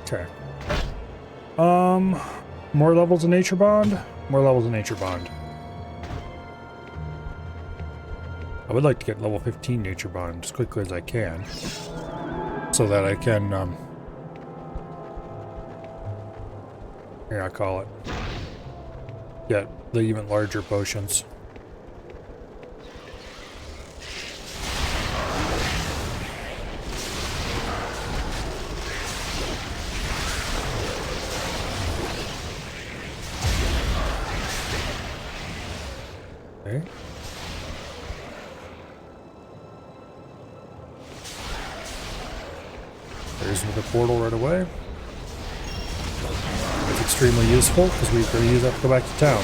Okay. More levels of Nature Bond? More levels of Nature Bond. I would like to get level 15 Nature Bond as quickly as I can, so that I can, here I call it, get the even larger potions. Okay. There's another portal right away. It's extremely useful because we're going to use that to go back to town.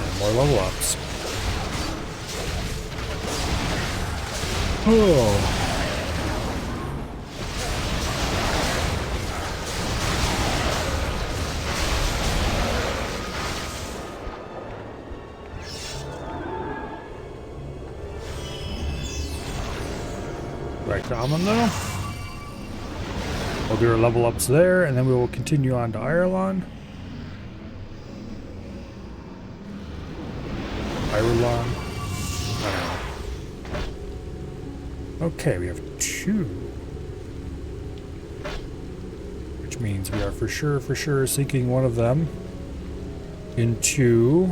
And more level ups. Oh. Back to Amon now. We'll do our level ups there, and then we will continue on to Irulan. Okay, we have 2. Which means we are for sure sinking one of them into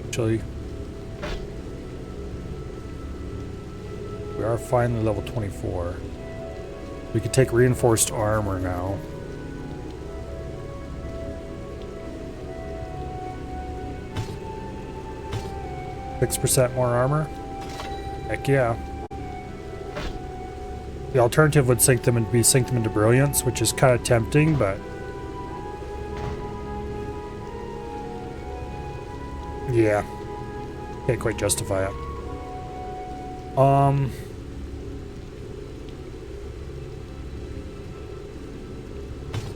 actually we are finally level 24. We can take reinforced armor now. %, more armor. Heck yeah. The alternative would sink them into brilliance, which is kind of tempting, but yeah, can't quite justify it.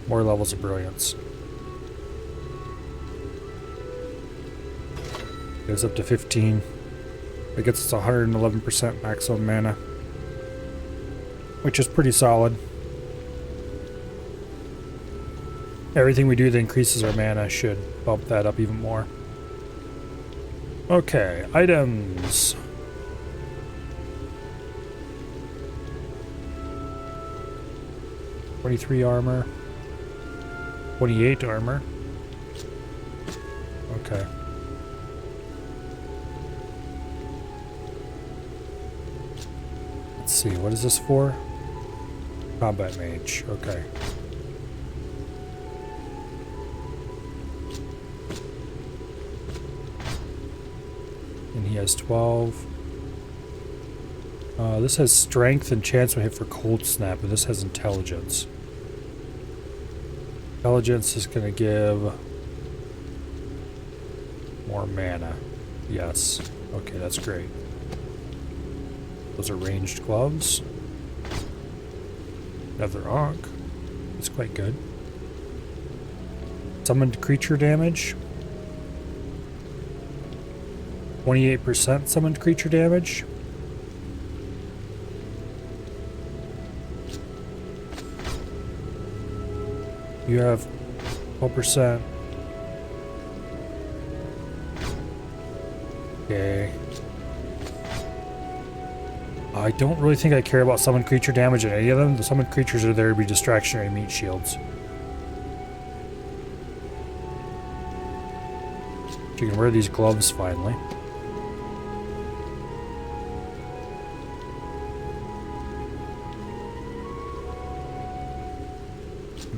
More levels of brilliance. Goes up to 15. It gets us 111% maximum mana, which is pretty solid. Everything we do that increases our mana should bump that up even more. Okay, items. (23) armor. 28 armor. Okay. Let's see, what is this for? Combat mage, okay. And he has 12. This has strength and chance to hit for cold snap, and this has intelligence. Intelligence is going to give more mana. Yes. Okay, that's great. Those are ranged gloves. Another Ankh. That's quite good. Summoned creature damage. 28% summoned creature damage. You have 12%. Okay. I don't really think I care about summoned creature damage in any of them. The summoned creatures are there to be distractionary meat shields. You can wear these gloves finally.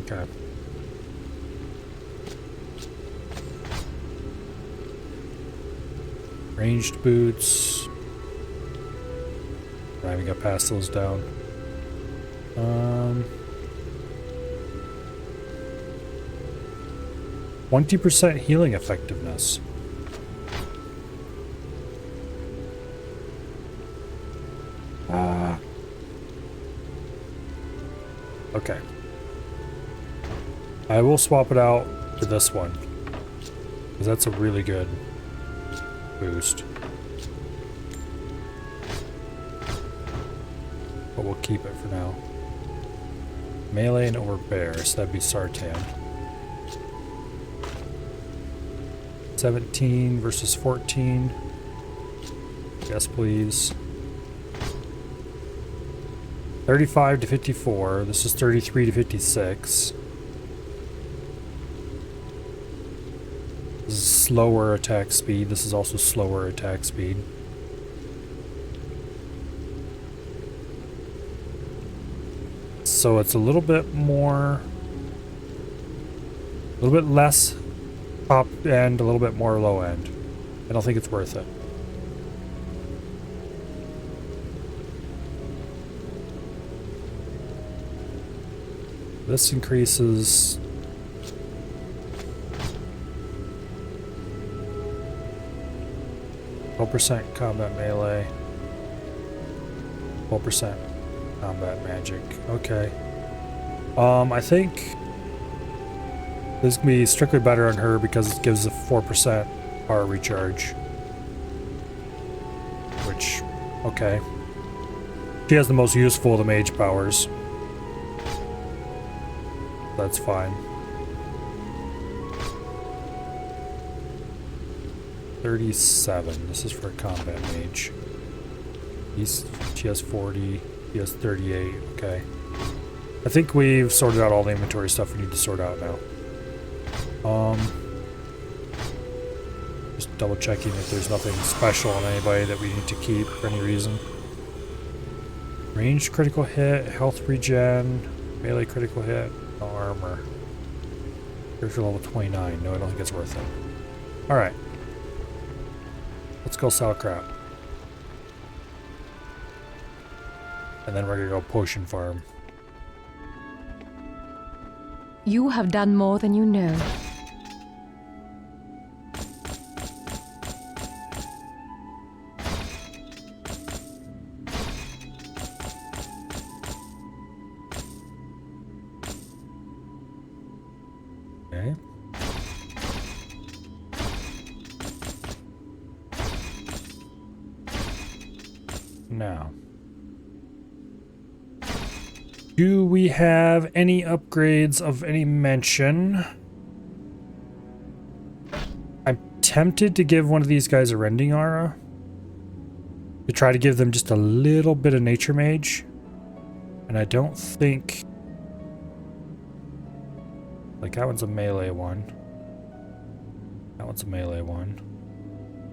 Okay. Ranged boots. I haven't got past those down. 20% healing effectiveness. Okay. I will swap it out for this one, because that's a really good boost. but we'll keep it for now. Melee and overbear, so that'd be Sartan. 17 versus 14. Yes, please. 35 to 54. This is 33 to 56. This is slower attack speed. This is also slower attack speed. So it's a little bit more, a little bit less top end, a little bit more low end. I don't think it's worth it. This increases 12% combat melee, 12% combat magic. Okay. I think this is gonna be strictly better on her because it gives a 4% power recharge. Which, okay. She has the most useful of the mage powers. That's fine. 37. This is for a combat mage. She has 40. He has 38. Okay. I think we've sorted out all the inventory stuff we need to sort out now. Just double checking if there's nothing special on anybody that we need to keep for any reason. Ranged critical hit, health regen, melee critical hit, no armor. Character level 29. No, I don't think it's worth it. Alright. Let's go sell crap. And then we're gonna go potion farm. You have done more than you know. Okay. Now, do we have any upgrades of any mention? I'm tempted to give one of these guys a Rending Aura. To try to give them just a little bit of Nature Mage. And I don't think... Like, that one's a melee one. That one's a melee one.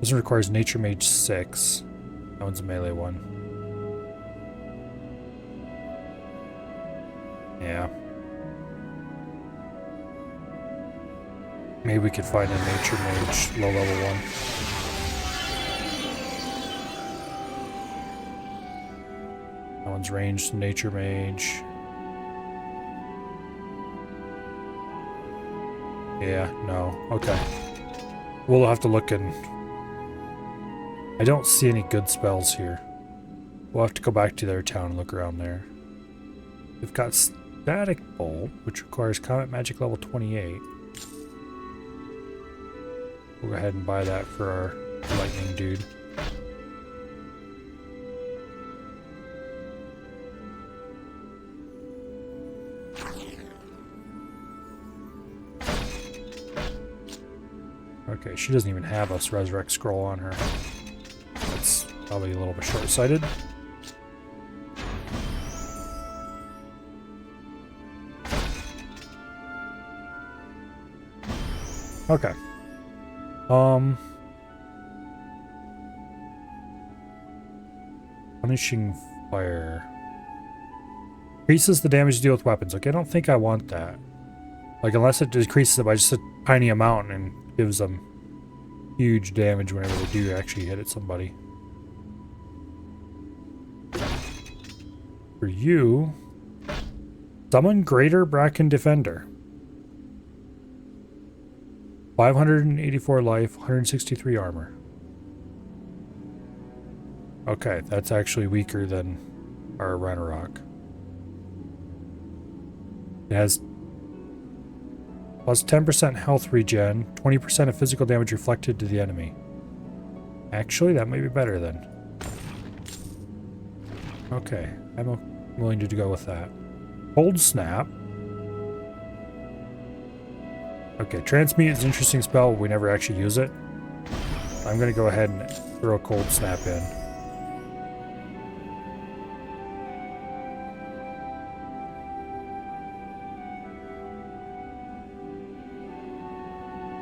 This one requires Nature Mage 6. That one's a melee one. Yeah. Maybe we could find a Nature Mage low level one. That one's ranged Nature Mage. Yeah, no. Okay. We'll have to look in. I don't see any good spells here. We'll have to go back to their town and look around there. We've got Static Bolt, which requires combat magic level 28. We'll go ahead and buy that for our lightning dude. Okay, she doesn't even have a Resurrect Scroll on her. That's probably a little bit short-sighted. Okay. Punishing Fire. Increases the damage you deal with weapons. Okay, I don't think I want that. Like, unless it decreases it by just a tiny amount and gives them huge damage whenever they do actually hit at somebody. For you, summon Greater Bracken Defender. 584 life, 163 armor. Okay, that's actually weaker than our Ranarok. It has plus 10% health regen, 20% of physical damage reflected to the enemy. Actually, that might be better then. Okay, I'm willing to go with that. Cold Snap. Okay, Transmute is an interesting spell, but we never actually use it. I'm going to go ahead and throw a Cold Snap in.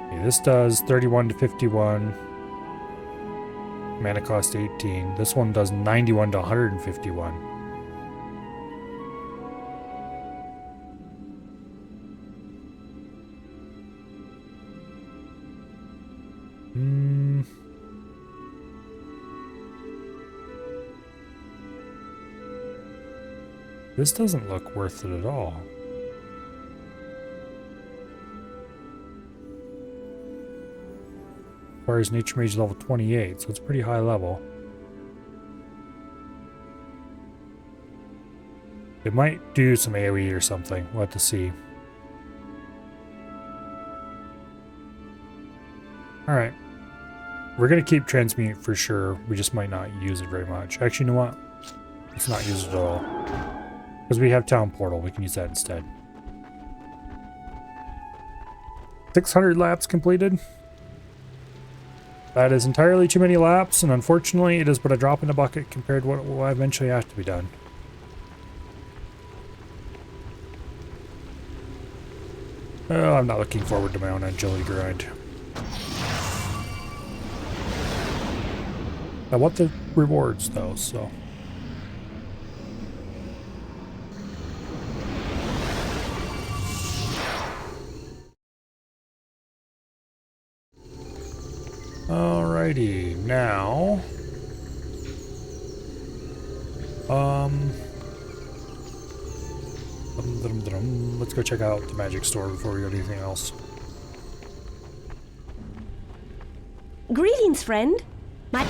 Okay, this does 31 to 51. Mana cost 18. This one does 91 to 151. This doesn't look worth it at all. Requires Nature Mage level 28, so it's pretty high level. It might do some AoE or something. We'll have to see. Alright. We're going to keep Transmute for sure. We just might not use it very much. Actually, you know what? Let's not use it at all. Because we have Town Portal. We can use that instead. 600 laps completed. That is entirely too many laps, and unfortunately it is but a drop in the bucket compared to what will eventually have to be done. Oh, I'm not looking forward to my own agility grind. I want the rewards though, so... Alrighty, now... Let's go check out the magic store before we go to anything else. Greetings, friend. Do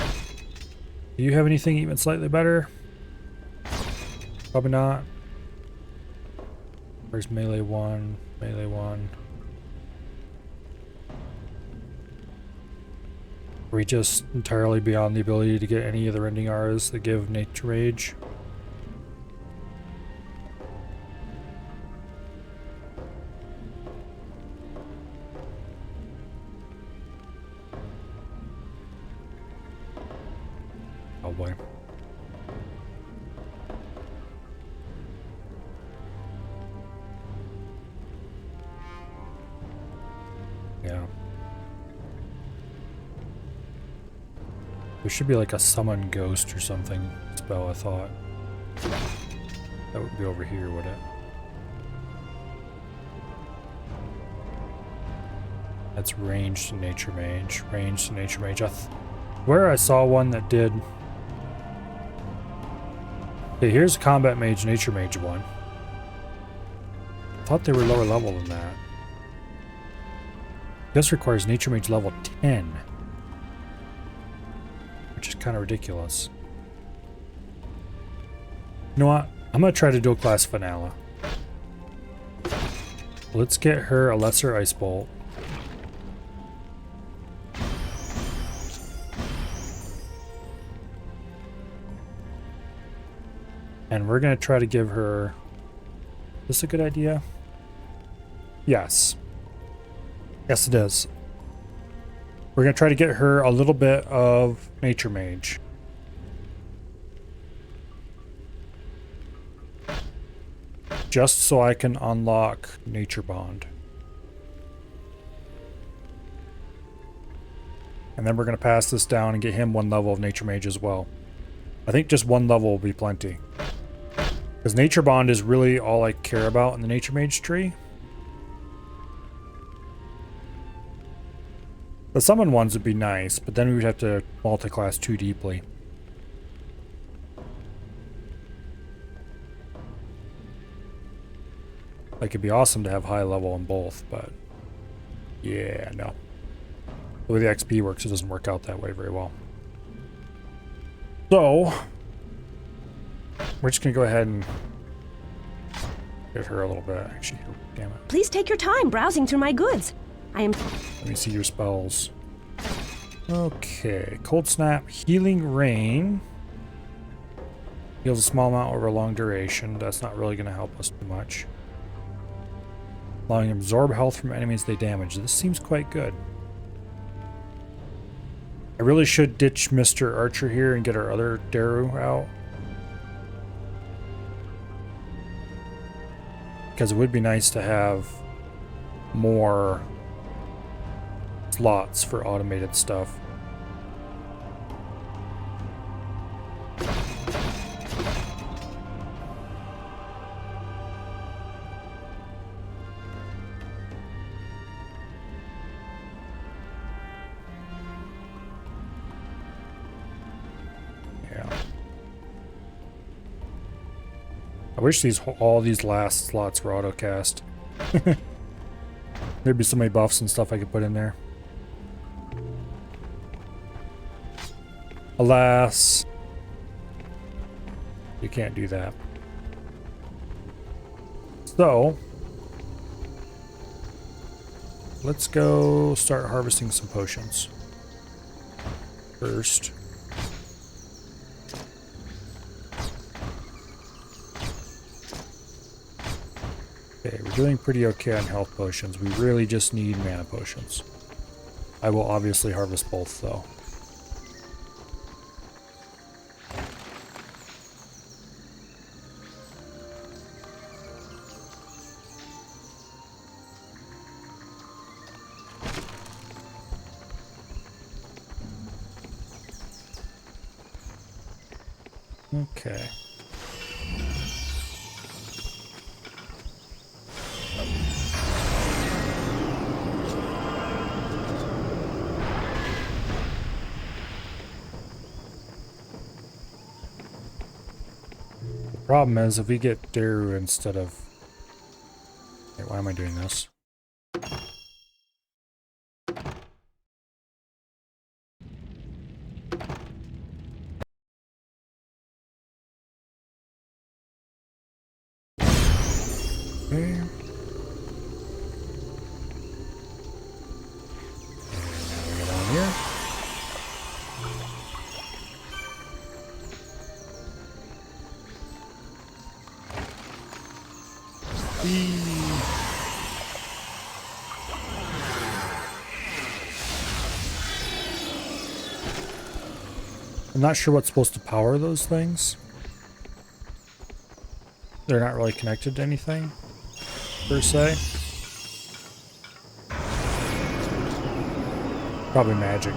you have anything even slightly better? Probably not. Where's melee 1? Melee 1. Are we just entirely beyond the ability to get any of the rending auras that give Nature Mage? Oh boy. Yeah. There should be like a summon ghost or something spell, I thought. That would be over here, would it? That's ranged to Nature Mage. Ranged to Nature Mage. Where I saw one that did... Okay, here's Combat Mage, Nature Mage one. I thought they were lower level than that. This requires Nature Mage level 10. Which is kind of ridiculous. You know what? I'm going to try to dual class Finala. Let's get her a Lesser Ice Bolt. And we're going to try to give her... Is this a good idea? Yes. Yes, it is. We're going to try to get her a little bit of Nature Mage. Just so I can unlock Nature Bond. And then we're going to pass this down and get him one level of Nature Mage as well. I think just one level will be plenty. Because Nature Bond is really all I care about in the Nature Mage tree. The summon ones would be nice, but then we would have to multi-class too deeply. Like, it'd be awesome to have high level in both, but... Yeah, no. The way the XP works, it doesn't work out that way very well. So... We're just gonna go ahead and... give her a little bit, actually. Damn it. Please take your time browsing through my goods. I am... Let me see your spells. Okay. Cold Snap, Healing Rain. Heals a small amount over a long duration. That's not really going to help us too much. Allowing him to absorb health from enemies they damage. This seems quite good. I really should ditch Mr. Archer here and get our other Daru out. Because it would be nice to have more slots for automated stuff. I wish all these last slots were autocast. There'd be so many buffs and stuff I could put in there. Alas, you can't do that. So, let's go start harvesting some potions. First. Okay, we're doing pretty okay on health potions. We really just need mana potions. I will obviously harvest both, though. Okay. Problem is, if we get Daru instead of... Wait, why am I doing this? Okay. I'm not sure what's supposed to power those things. They're not really connected to anything, per se. Probably magic.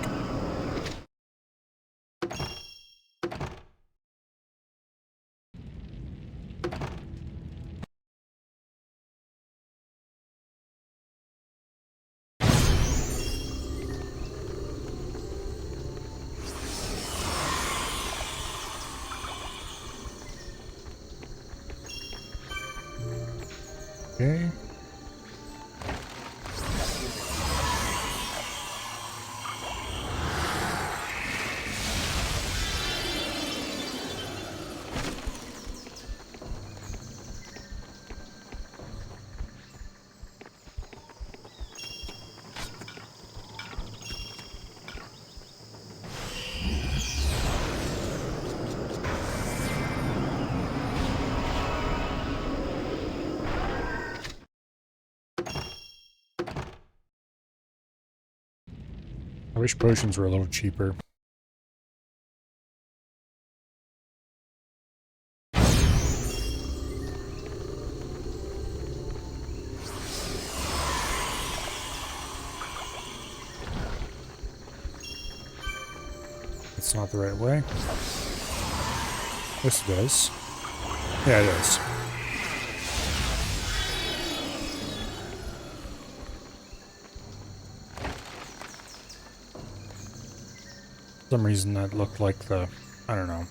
Okay. I wish potions were a little cheaper. It's not the right way. Yes, it is. Yeah, it is. For some reason that looked like the... I don't know.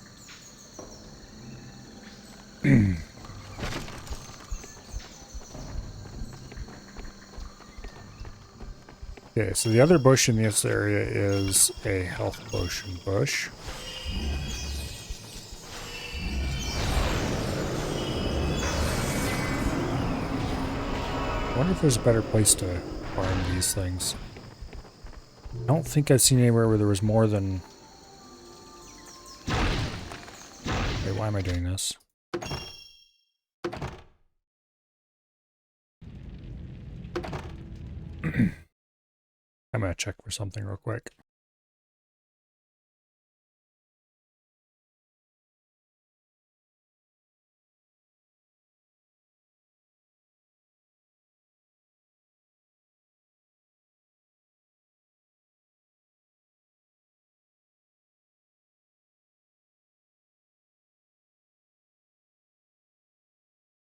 Okay, so the other bush in this area is a health potion bush. I wonder if there's a better place to farm these things. I don't think I've seen anywhere where there was more than... Okay, Wait, why am I doing this? I'm gonna check for something real quick.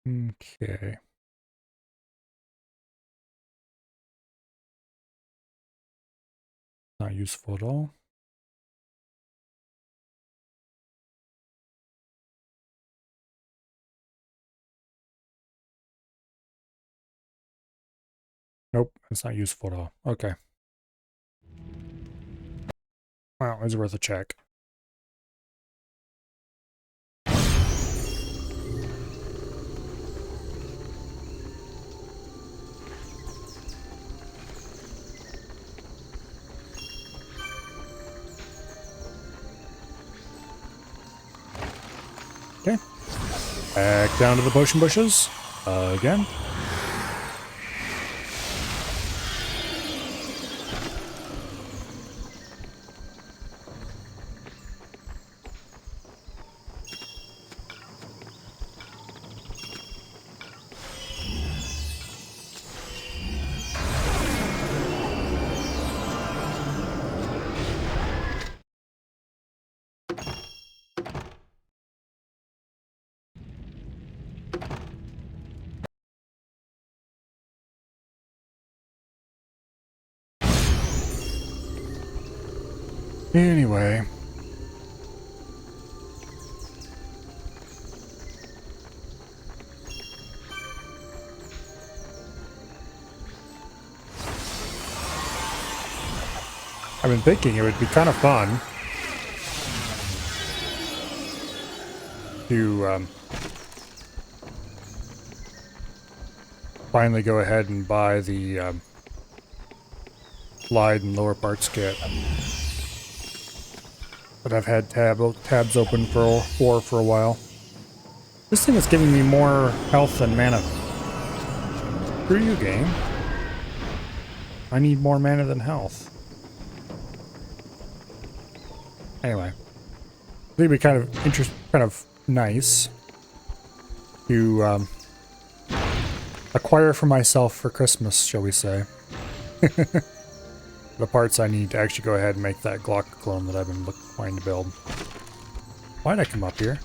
Okay. Not useful at all. Nope, it's not useful at all. Okay. Well, it's worth a check. Okay. Back down to the potion bushes. Again. Anyway. I've been thinking it would be kind of fun to finally go ahead and buy the slide and lower parts kit. But I've had tabs open for a while. This thing is giving me more health and mana. Screw you, game. I need more mana than health. Anyway, I think it'd be kind of nice to acquire for myself for Christmas, shall we say. The parts I need to actually go ahead and make that Glock clone that I've been wanting to build. Why'd I come up here?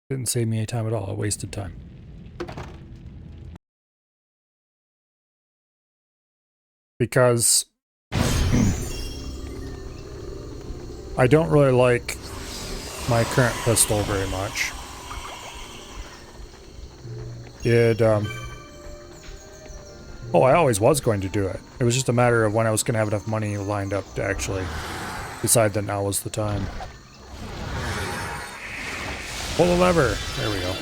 Didn't save me any time at all. I wasted time. Because I don't really like my current pistol very much. Oh, I always was going to do it. It was just a matter of when I was going to have enough money lined up to actually decide that now was the time. Pull the lever. There we go.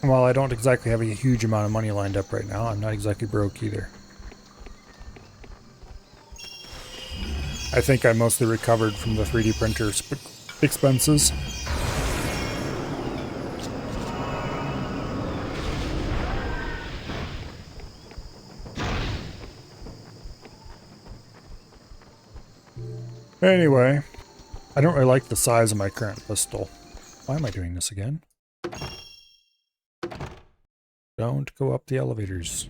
While I don't exactly have a huge amount of money lined up right now, I'm not exactly broke either. I think I mostly recovered from the 3D printer expenses. Anyway, I don't really like the size of my current pistol. Why am I doing this again? Don't go up the elevators.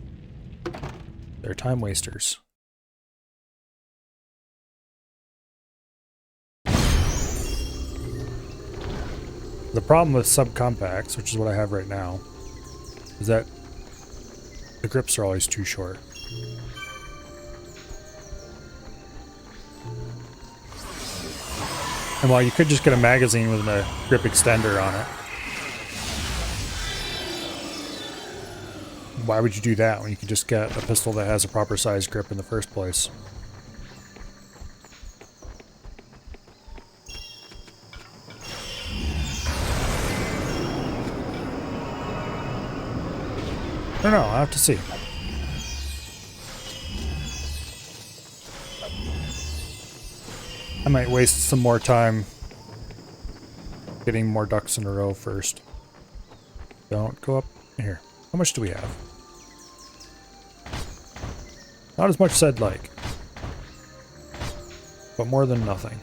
They're time wasters. The problem with subcompacts, which is what I have right now, is that the grips are always too short. And while you could just get a magazine with a grip extender on it, why would you do that when you could just get a pistol that has a proper size grip in the first place? I don't know, I'll have to see. I might waste some more time getting more ducks in a row first. Don't go up here. How much do we have? Not as much as I'd like, but more than nothing.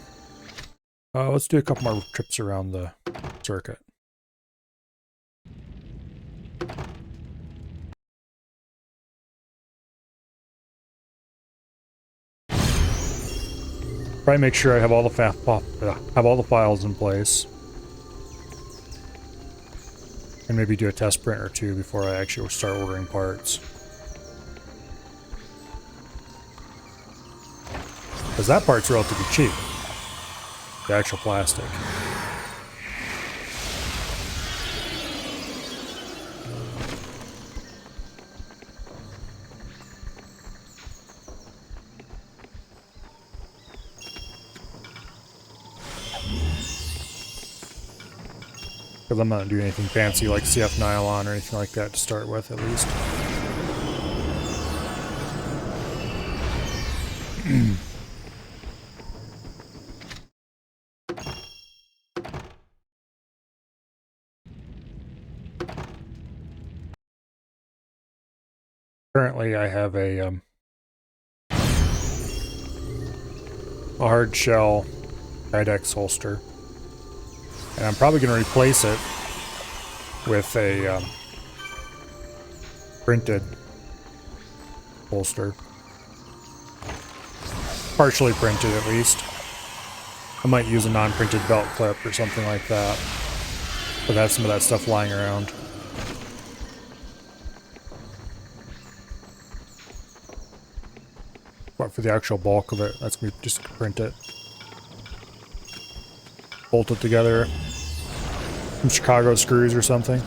Let's do a couple more trips around the circuit. Probably make sure I have all the files in place, and maybe do a test print or two before I actually start ordering parts. Because that part's relatively cheap. The actual plastic. Because I'm not doing anything fancy like CF nylon or anything like that to start with, at least. Currently, I have a hard shell Kydex holster, and I'm probably going to replace it with a printed holster, partially printed at least. I might use a non-printed belt clip or something like that, but I have some of that stuff lying around. But for the actual bulk of it, that's me just print it. Bolt it together. Some Chicago screws or something.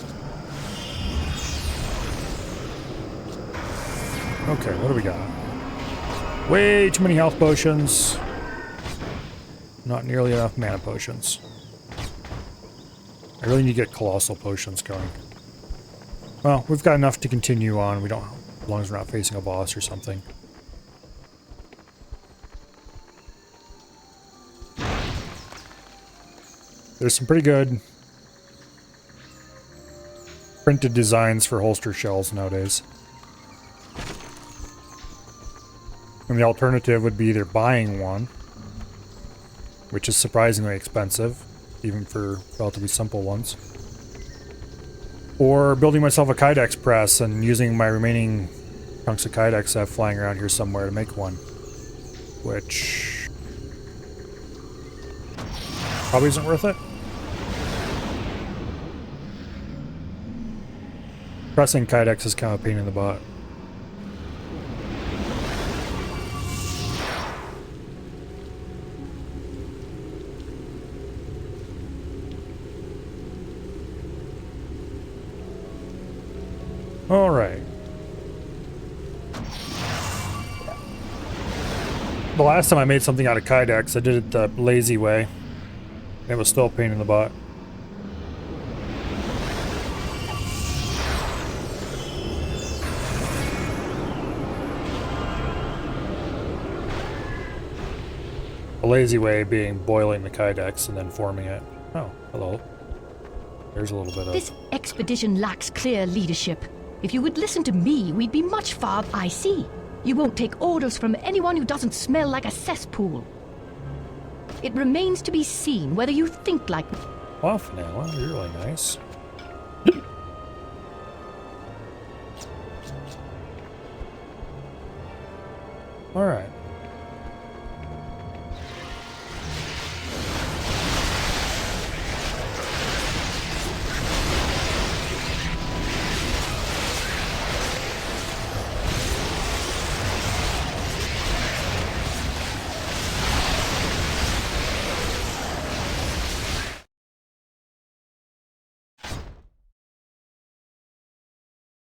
Okay, what do we got? Way too many health potions. Not nearly enough mana potions. I really need to get colossal potions going. Well, we've got enough to continue on. We don't, as long as we're not facing a boss or something. There's some pretty good printed designs for holster shells nowadays. And the alternative would be either buying one, which is surprisingly expensive, even for relatively simple ones, or building myself a Kydex press and using my remaining chunks of Kydex I have flying around here somewhere to make one, which probably isn't worth it. Pressing Kydex is kind of a pain in the butt. All right. The last time I made something out of Kydex, I did it the lazy way. It was still a pain in the butt. The lazy way being boiling the Kydex and then forming it. Oh, hello. There's a little bit of... This expedition lacks clear leadership. If you would listen to me, we'd be much farther. I see. You won't take orders from anyone who doesn't smell like a cesspool. It remains to be seen whether you think like... Wow, Fenella, you're really nice. Alright.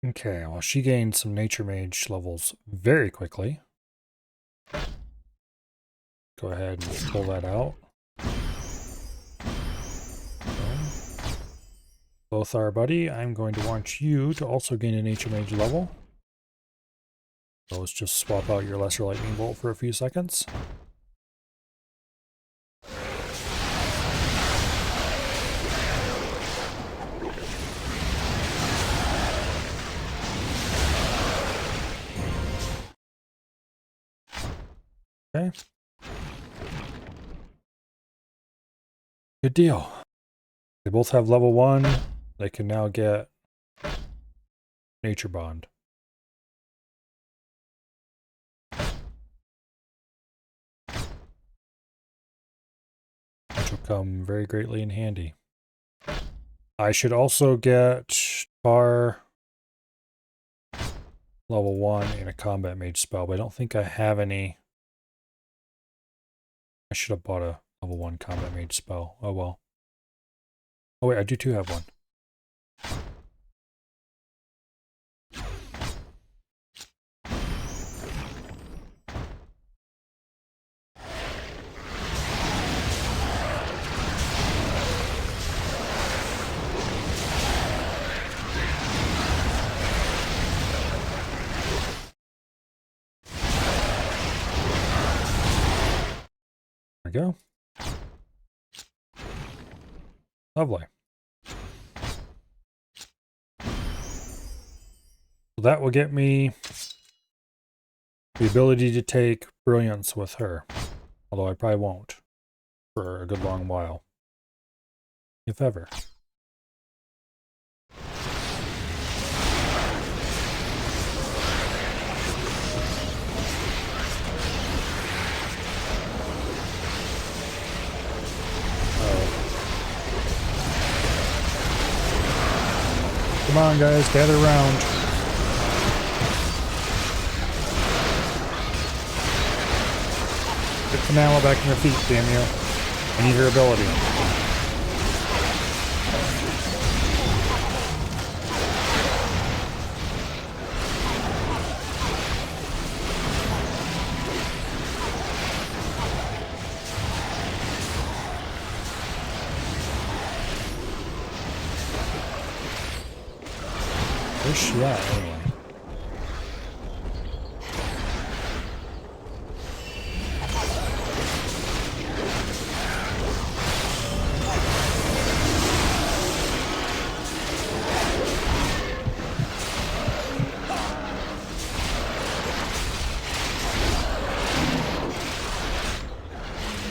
Okay, well, she gained some Nature Mage levels very quickly. Go ahead and pull that out. Okay. Lothar, buddy, I'm going to want you to also gain a Nature Mage level. So let's just swap out your Lesser Lightning Bolt for a few seconds. Okay. Good deal. They both have level 1. They can now get Nature Bond. Which will come very greatly in handy. I should also get Tar level 1 and a combat mage spell, but I don't think I have any. I should have bought a level 1 combat mage spell. Oh well. Oh wait, I do too have one. There we go. Lovely. So that will get me the ability to take Brilliance with her. Although I probably won't for a good long while. If ever. Come on, guys, gather around. Get Finale back on her feet, damn you. I need her ability. Where's she at, anyway?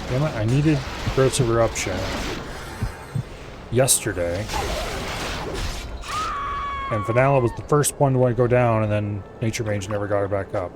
Damn it, I needed Growths of Eruption yesterday. And Finale was the first one to go down, and then Nature Mage never got her back up.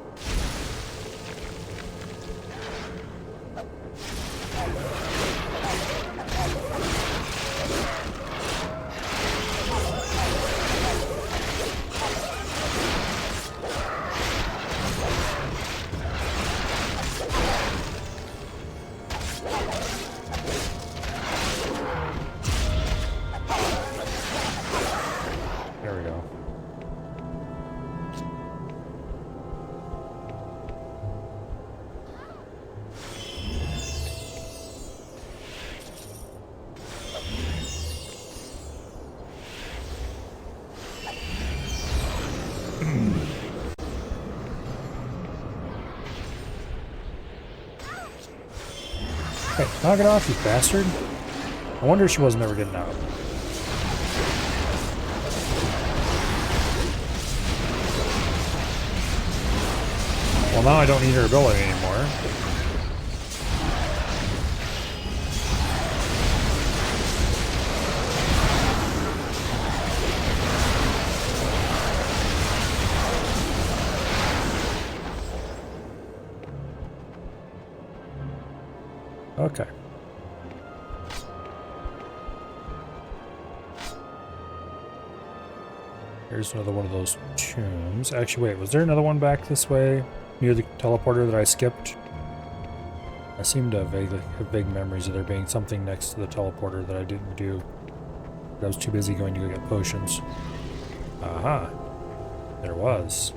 Hey, knock it off, you bastard. I wonder if she wasn't ever getting out. Well, now I don't need her ability anymore. Okay. Here's another one of those tombs. Actually, wait, was there another one back this way near the teleporter that I skipped? I seem to have vague memories of there being something next to the teleporter that I didn't do. I was too busy going to go get potions. Aha. There was.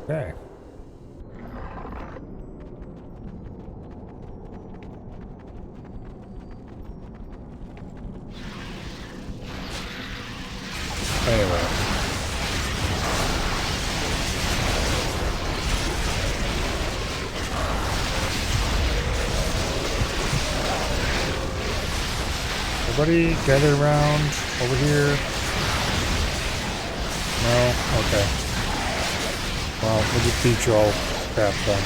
Okay. Anyway. Everybody gather around over here. No? Okay. Well, we'll just beat you all crap then.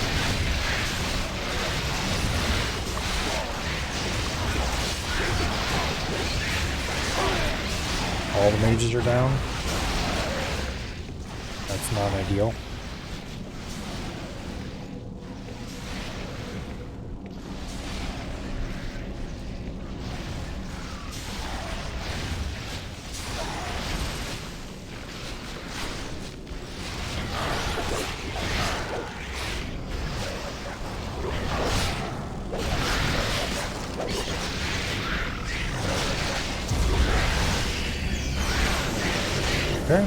All the mages are down. That's not ideal. Okay.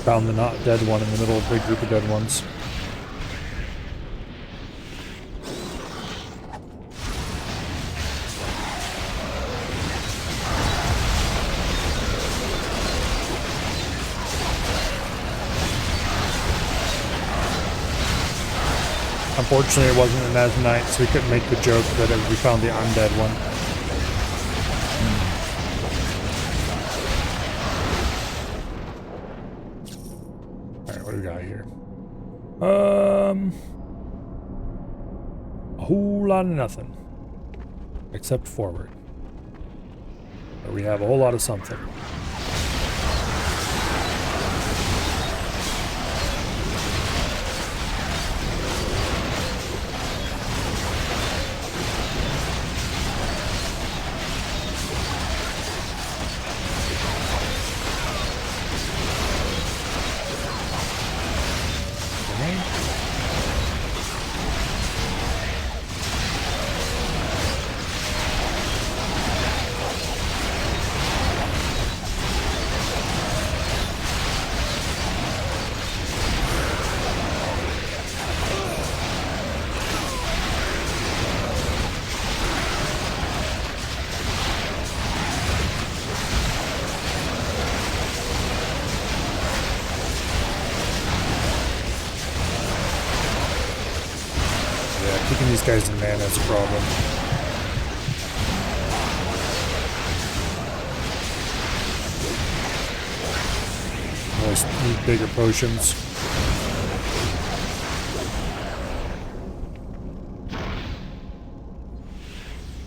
Found the not dead one in the middle of a big group of dead ones. Unfortunately, it wasn't an Asmonite, so we couldn't make the joke that we found the undead one. Alright, what do we got here? A whole lot of nothing. Except forward. But we have a whole lot of something. Keeping these guys in mana is a problem. Always need bigger potions.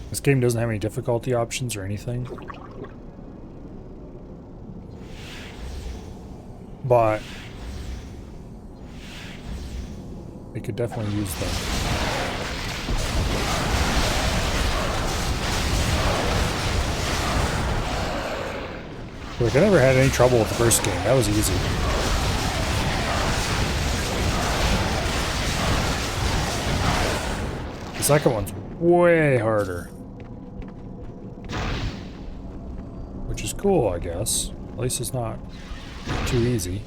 This game doesn't have any difficulty options or anything. But they could definitely use them. Look, I never had any trouble with the first game. That was easy. The second one's way harder. Which is cool, I guess. At least it's not too easy.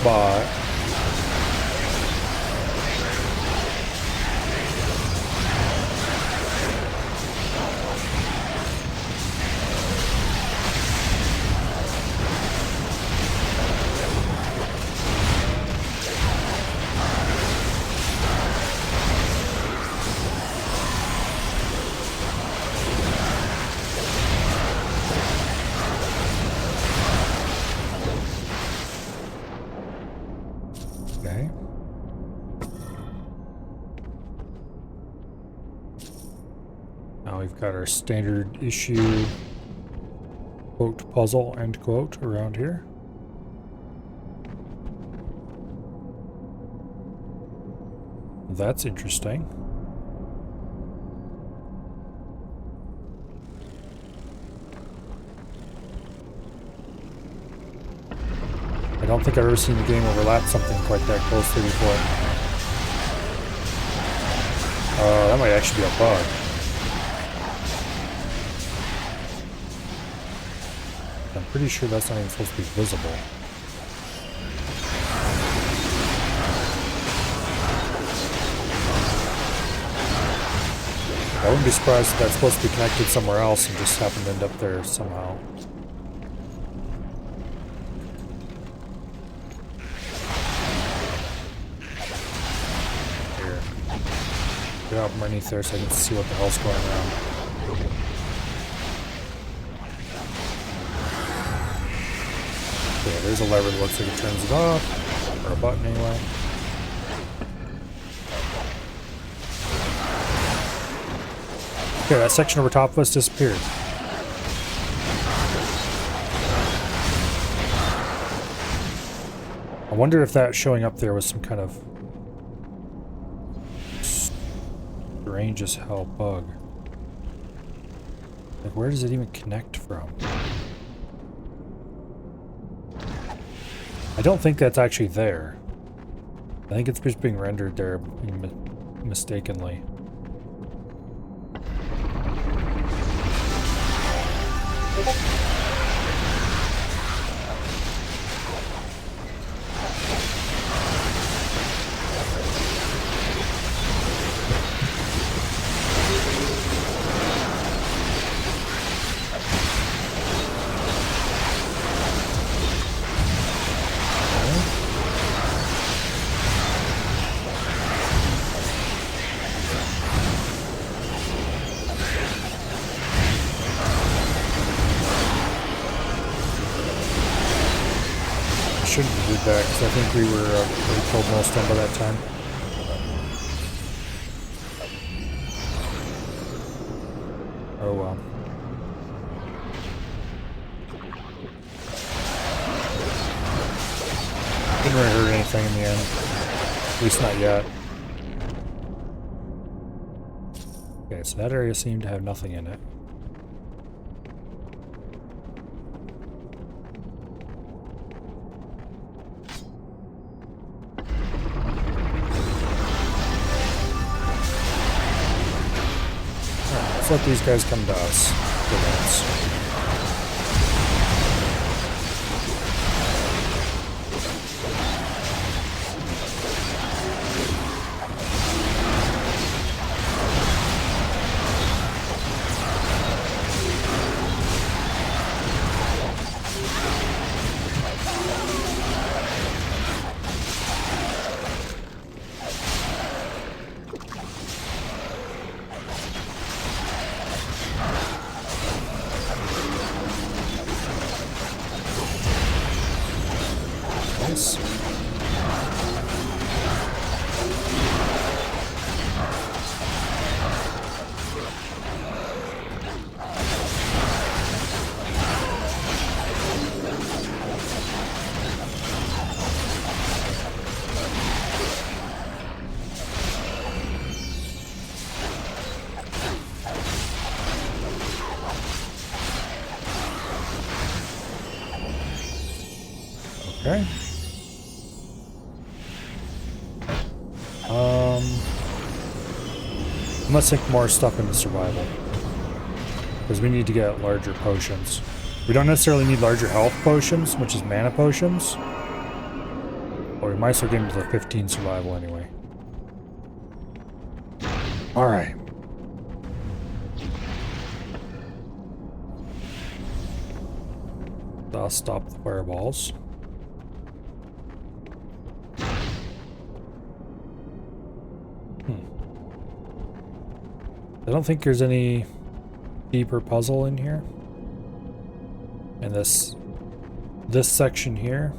But okay. Now we've got our standard issue quote puzzle end quote around here. That's interesting. I don't think I've ever seen the game overlap something quite that closely before. That might actually be a bug. I'm pretty sure that's not even supposed to be visible. I wouldn't be surprised if that's supposed to be connected somewhere else and just happened to end up there somehow. drop them underneath there so I can see what the hell's going around. Okay, there's a lever that looks like it turns it off. Or a button anyway. Okay, that section over top of us disappeared. I wonder if that showing up there was some kind of strange as hell bug. Like, where does it even connect from? I don't think that's actually there. I think it's just being rendered there mistakenly. Shouldn't have did that because I think we were already killed most of them by that time. Oh well. Didn't really hurt anything in the end. At least not yet. Okay, so that area seemed to have nothing in it. Let's let these guys come to us for once. Okay. I must think more stuff into survival. Because we need to get larger potions. We don't necessarily need larger health potions, which is mana potions. Or we might as well get into the 15 survival anyway. Alright. I'll stop the fireballs. I don't think there's any deeper puzzle in here. And this section here.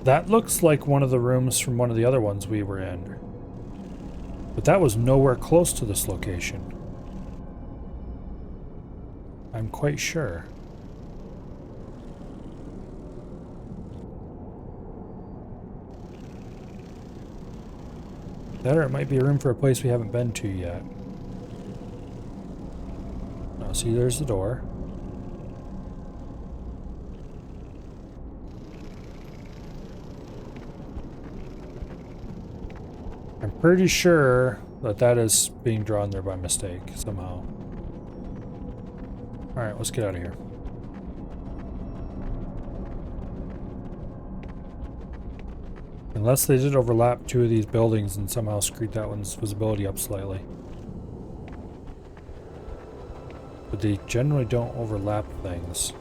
That looks like one of the rooms from one of the other ones we were in. But that was nowhere close to this location. I'm quite sure. That or it might be a room for a place we haven't been to yet. Oh, see, there's the door. I'm pretty sure that that is being drawn there by mistake somehow. Alright, let's get out of here. Unless they did overlap two of these buildings and somehow screwed that one's visibility up slightly. But they generally don't overlap things.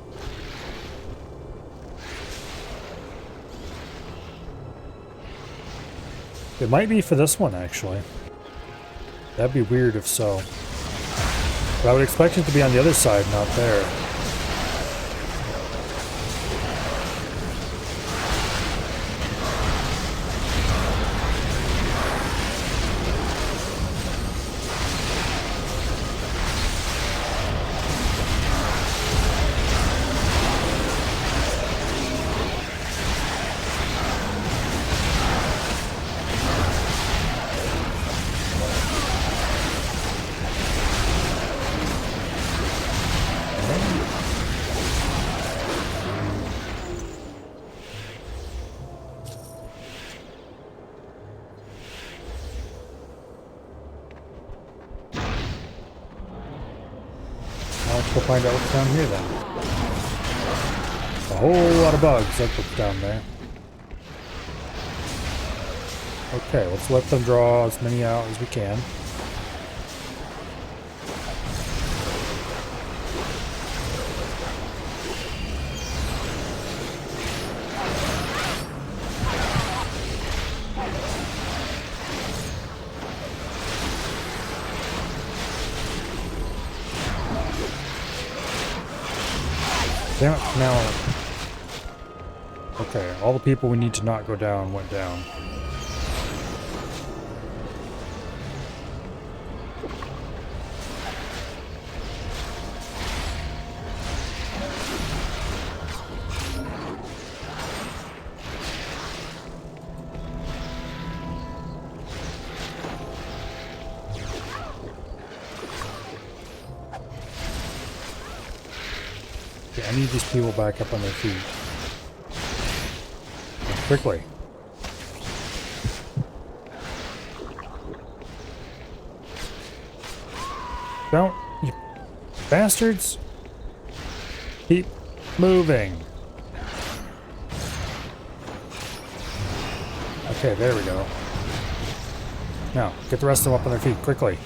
It might be for this one, actually. That'd be weird if so. But I would expect it to be on the other side, not there. Let's go find out what's down here then. A whole lot of bugs, that's what's down there. Okay, let's let them draw as many out as we can. Damn it, now. Okay, all the people we need to not go down went down. I need these people back up on their feet. Quickly. Don't, you bastards. Keep moving. Okay, there we go. Now, get the rest of them up on their feet, quickly.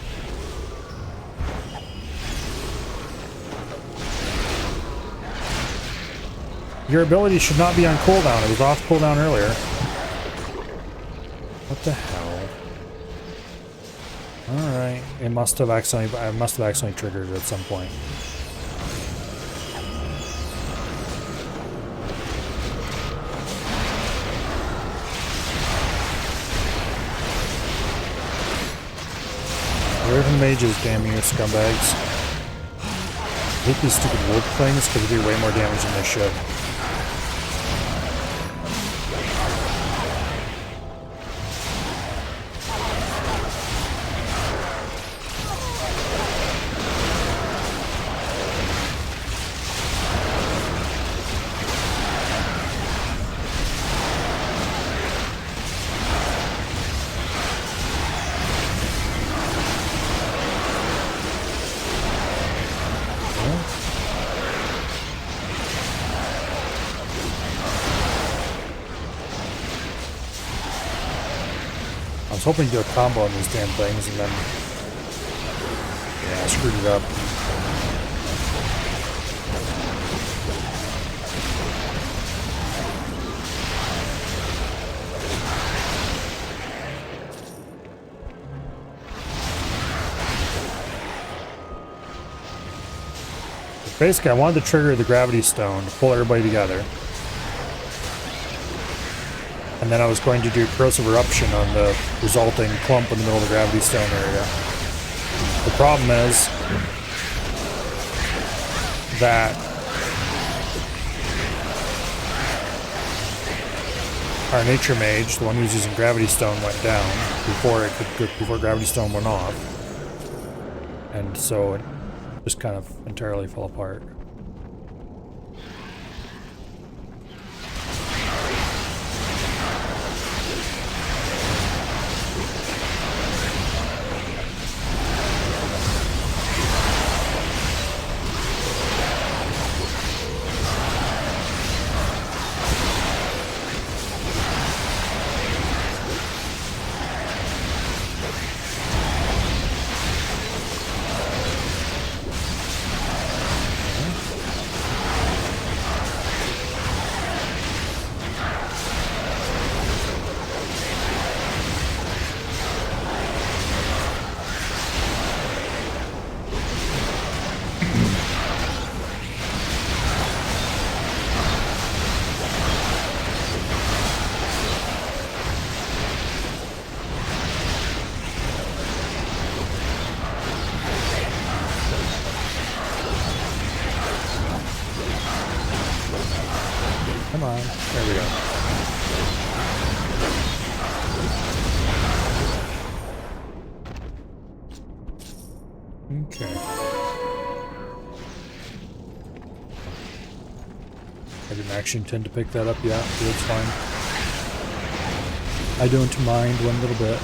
Your ability should not be on cooldown. It was off cooldown earlier. What the hell? Alright. I must have accidentally triggered it at some point. Where are the mages, damn you scumbags? I hate these stupid wolf things because they do way more damage than they should. I was hoping to do a combo on these damn things, and then yeah, I screwed it up. Basically, I wanted to trigger the gravity stone to pull everybody together. And then I was going to do corrosive eruption on the resulting clump in the middle of the gravity stone area. The problem is that our nature mage, the one who's using gravity stone, went down before gravity stone went off. And so it just kind of entirely fell apart. Okay. I didn't actually intend to pick that up yet, but it's fine. I don't mind one little bit.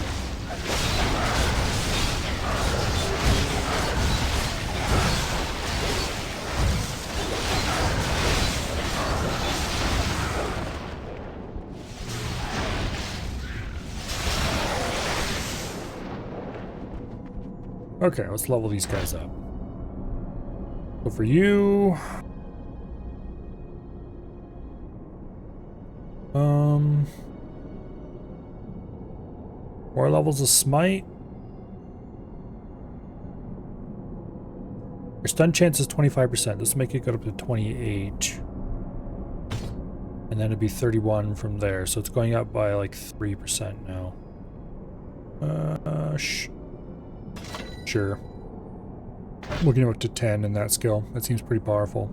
Okay, let's level these guys up. So for you... More levels of smite. Your stun chance is 25%. This will make it go up to 28. And then it'd be 31 from there. So it's going up by like 3% now. Sure. We're getting up to 10 in that skill. That seems pretty powerful.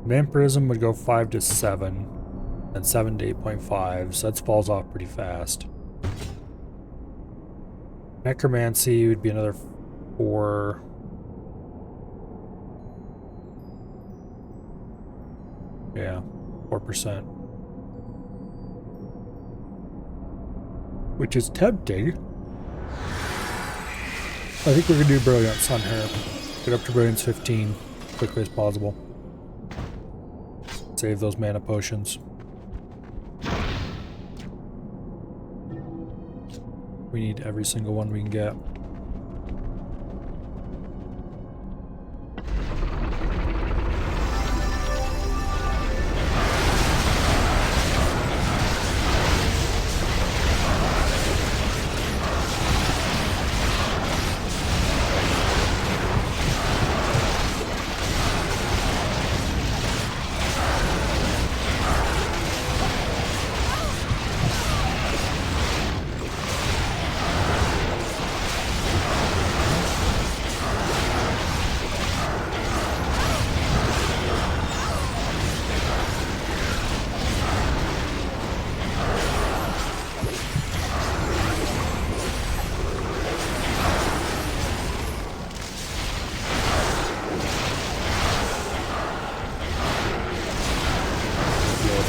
Vampirism would go 5 to 7. And 7 to 8.5, so that falls off pretty fast. Necromancy would be another 4. Yeah, 4%. Which is tempting. I think we're gonna do Brilliance on her. Get up to Brilliance 15 as quickly as possible. Save those mana potions. We need every single one we can get.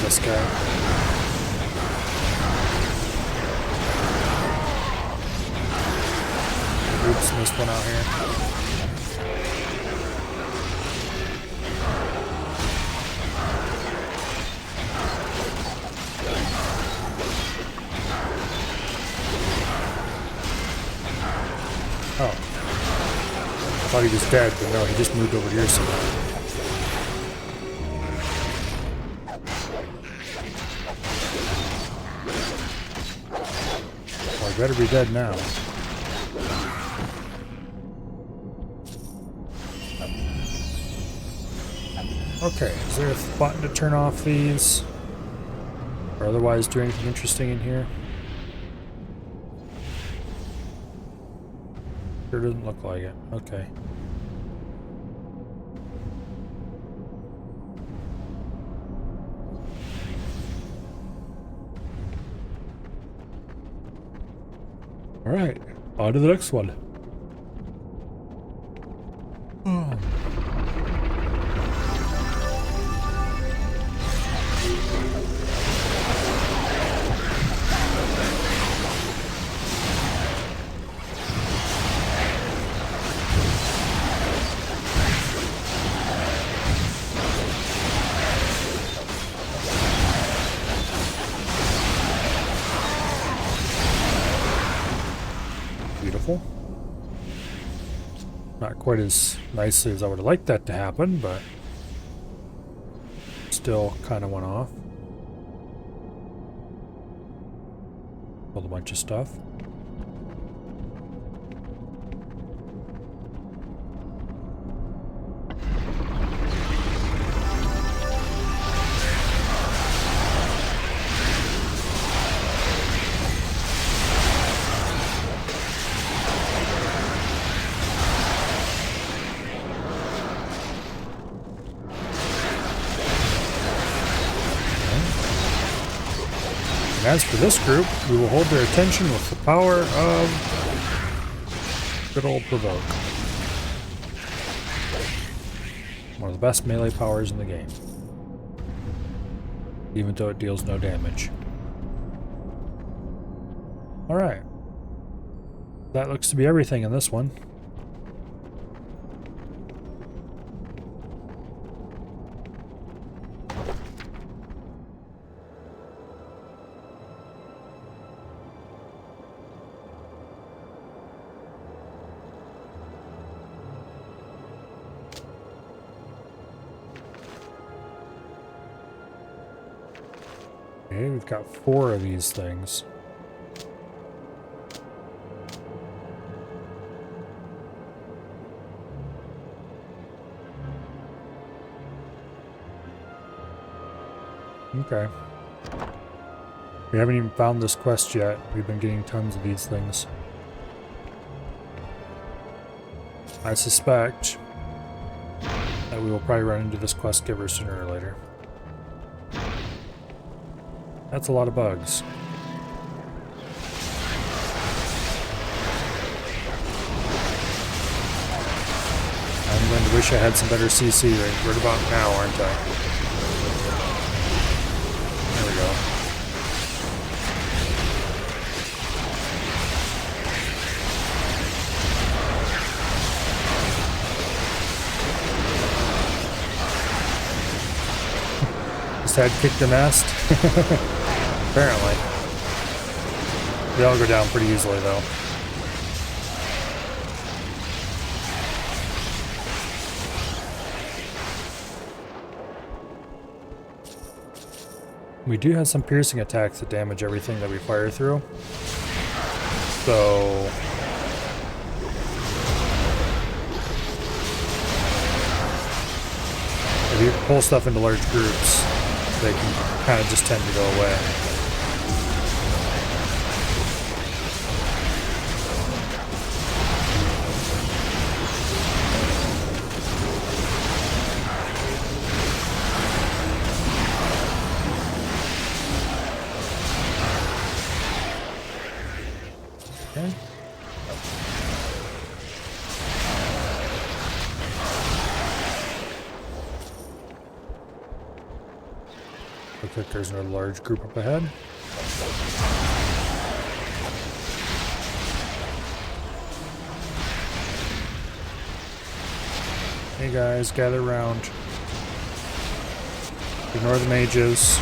This guy. Oops, missed one out here. Oh. I thought he was dead, but no, he just moved over here somehow. Better be dead now. Okay, is there a button to turn off these? Or otherwise do anything interesting in here? Sure doesn't look like it. Okay. Alright, on to the next one. Beautiful. Not quite as nicely as I would have liked that to happen, but still kind of went off. Pulled a bunch of stuff. And as for this group, we will hold their attention with the power of Good old Provoke. One of the best melee powers in the game. Even though it deals no damage. Alright. That looks to be everything in this one. Okay, we've got 4 of these things. Okay. We haven't even found this quest yet. We've been getting tons of these things. I suspect that we will probably run into this quest giver sooner or later. That's a lot of bugs. I'm going to wish I had some better CC right about now, aren't I? There we go. Just had to kick the nest. Apparently. They all go down pretty easily, though. We do have some piercing attacks that damage everything that we fire through. So... if you pull stuff into large groups, they can kind of just tend to go away. Okay. Looks like there's another large group up ahead. Hey guys, gather around. Ignore the mages.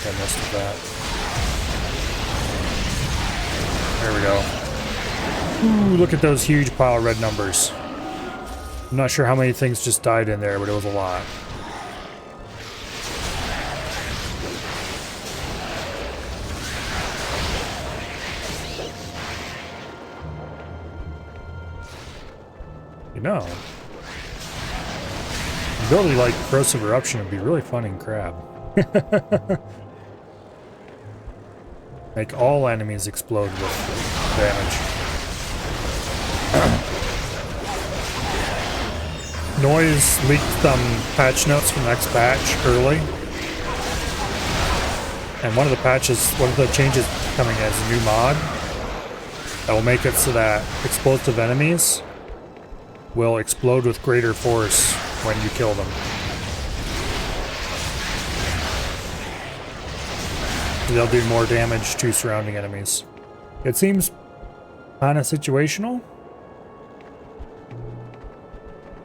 I missed that. There we go. Ooh, look at those huge pile of red numbers. I'm not sure how many things just died in there, but it was a lot. You know, an ability like Corrosive Eruption would be really fun in Crab. Make all enemies explode with damage. Noise leaked some patch notes from the next patch early. And one of the changes coming as a new mod that will make it so that explosive enemies will explode with greater force when you kill them. They'll do more damage to surrounding enemies. It seems kind of situational,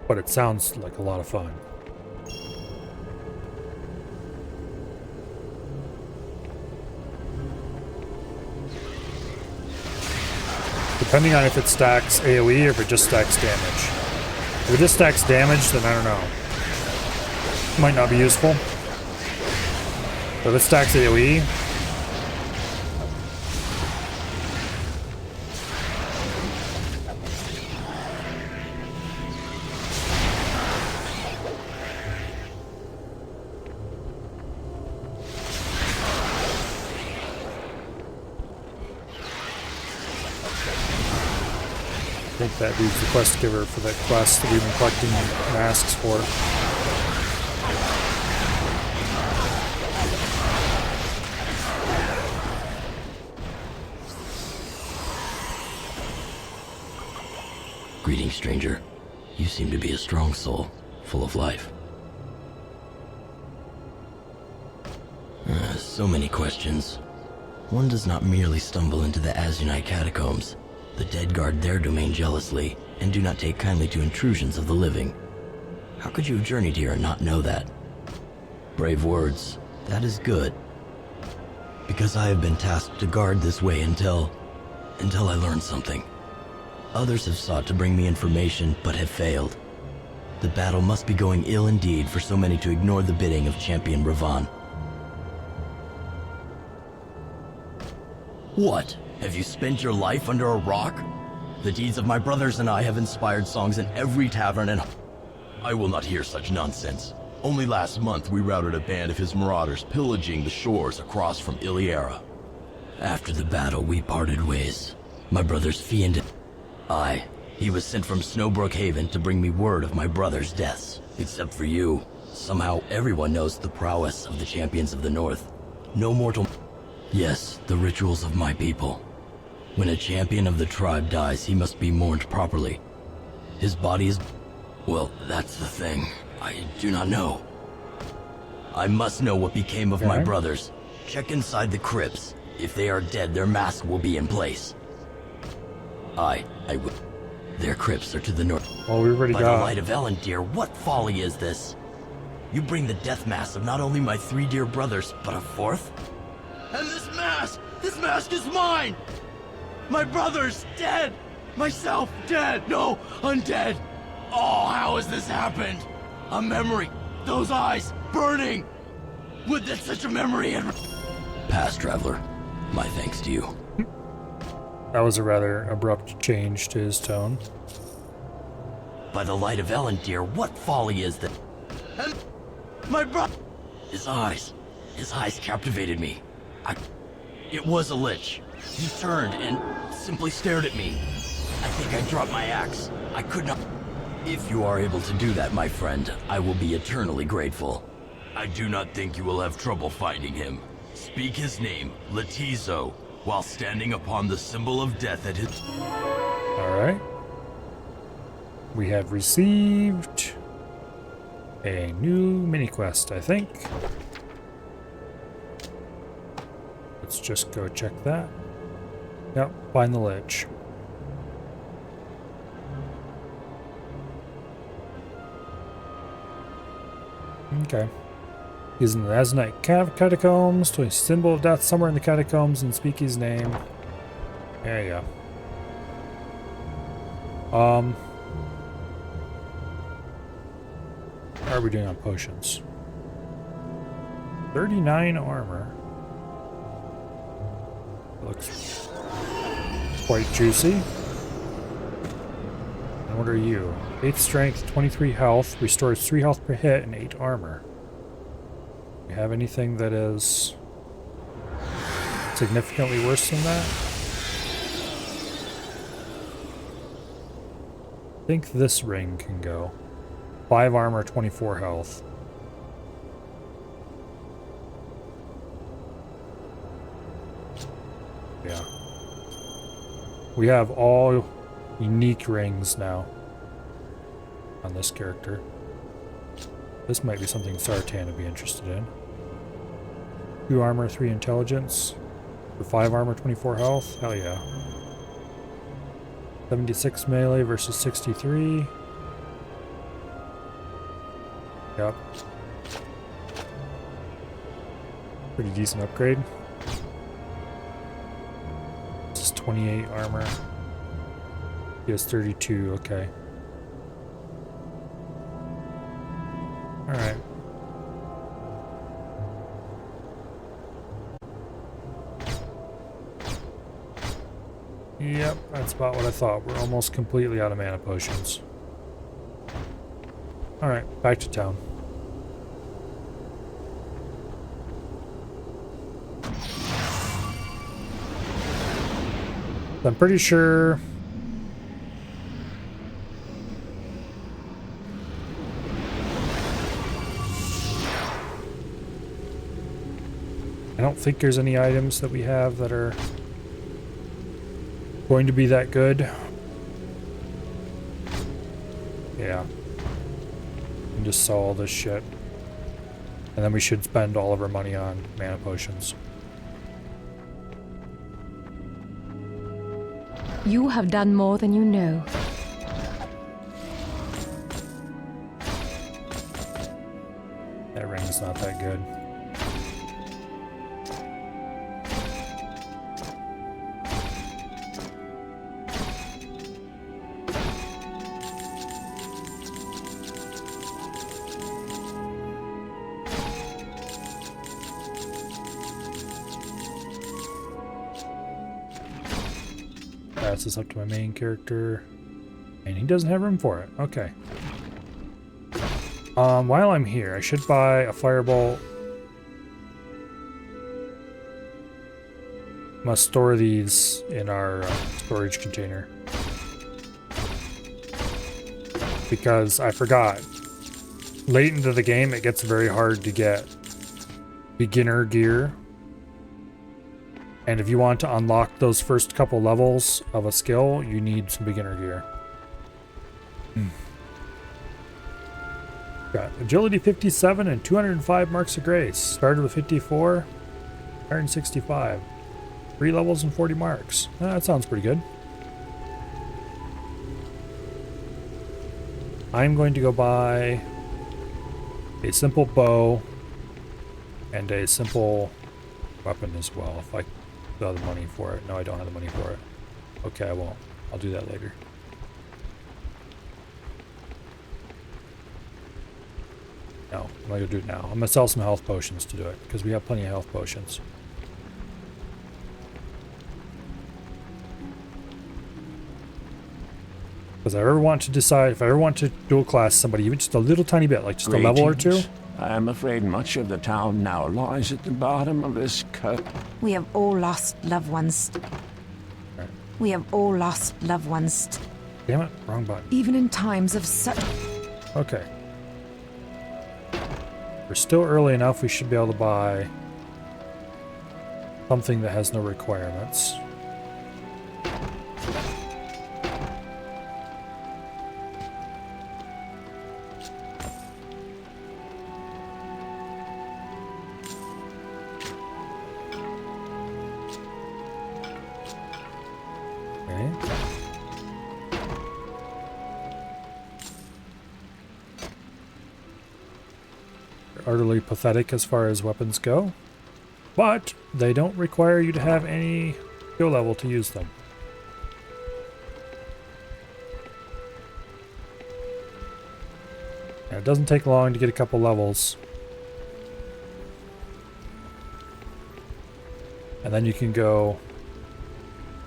but it sounds like a lot of fun. Depending on if it stacks AoE or if it just stacks damage. If it just stacks damage, then I don't know. Might not be useful. But if it stacks AoE, think that dude's the quest giver for that quest that we've been collecting masks for. Greetings, stranger. You seem to be a strong soul, full of life. So many questions. One does not merely stumble into the Azunite catacombs. The dead guard their domain jealously, and do not take kindly to intrusions of the living. How could you have journeyed here and not know that? Brave words. That is good. Because I have been tasked to guard this way until I learn something. Others have sought to bring me information, but have failed. The battle must be going ill indeed for so many to ignore the bidding of Champion Ravan. What? Have you spent your life under a rock? The deeds of my brothers and I have inspired songs in every tavern, and I will not hear such nonsense. Only last month we routed a band of his marauders pillaging the shores across from Iliera. After the battle, we parted ways. My brother's fiend... He was sent from Snowbrook Haven to bring me word of my brother's deaths. Except for you. Somehow everyone knows the prowess of the champions of the North. No mortal... Yes, the rituals of my people. When a champion of the tribe dies, he must be mourned properly. His body is... Well, that's the thing. I do not know. I must know what became of my brothers. Check inside the crypts. If they are dead, their mask will be in place. I will. Their crypts are to the north. Well, we already By got... the light of Elendil, what folly is this? You bring the death mask of not only my 3 dear brothers, but a 4th? And this mask is mine! My brother's dead! Myself dead! No, undead! Oh, how has this happened? A memory, those eyes, burning! Would that such a memory had... Past traveler, my thanks to you. That was a rather abrupt change to his tone. By the light of Elendil, what folly is that? And my brother... His eyes captivated me. It was a lich. He turned and simply stared at me. I think I dropped my axe. I could not... If you are able to do that, my friend, I will be eternally grateful. I do not think you will have trouble finding him. Speak his name, Latizo, while standing upon the symbol of death at his... Alright. We have received a new mini-quest, I think. Let's just go check that. Yep, find the lich. Okay. He's in the Azunite catacombs, to a symbol of death somewhere in the catacombs, and speak his name. There you go. How are we doing on potions? 39 armor. Looks quite juicy. And what are you? 8 strength, 23 health, restores 3 health per hit, and 8 armor. Do you have anything that is significantly worse than that? I think this ring can go. 5 armor, 24 health. Yeah. We have all unique rings now on this character. This might be something Sartan would be interested in. 2 armor, 3 intelligence. For 5 armor, 24 health. Hell yeah. 76 melee versus 63. Yep. Pretty decent upgrade. This is 28 armor. He has 32, okay. Alright. Yep, that's about what I thought. We're almost completely out of mana potions. Alright, back to town. I'm pretty sure think there's any items that we have that are going to be that good. Yeah. And just sell all this shit. And then we should spend all of our money on mana potions. You have done more than you know. That ring's not that good. Pass this up to my main character. And he doesn't have room for it. Okay. While I'm here, I should buy a firebolt. Must store these in our storage container. Because I forgot. Late into the game, it gets very hard to get beginner gear. And if you want to unlock those first couple levels of a skill, you need some beginner gear. Got agility 57 and 205 marks of grace. Started with 54, 165. 3 levels and 40 marks. That sounds pretty good. I'm going to go buy a simple bow and a simple weapon as well. If I have the money for it. No, I don't have the money for it. Okay, I won't. I'll do that later. No, I'm gonna go do it now. I'm gonna sell some health potions to do it, because we have plenty of health potions. Because if I ever want to decide, if I ever want to dual class somebody, even just a little tiny bit, like just a level or two. I am afraid much of the town now lies at the bottom of this cut. We have all lost loved ones. Right. We have all lost loved ones. Damn it, wrong button. Even in times of such... Okay. We're still early enough, we should be able to buy something that has no requirements. Utterly pathetic as far as weapons go, but they don't require you to have any skill level to use them. And it doesn't take long to get a couple levels, and then you can go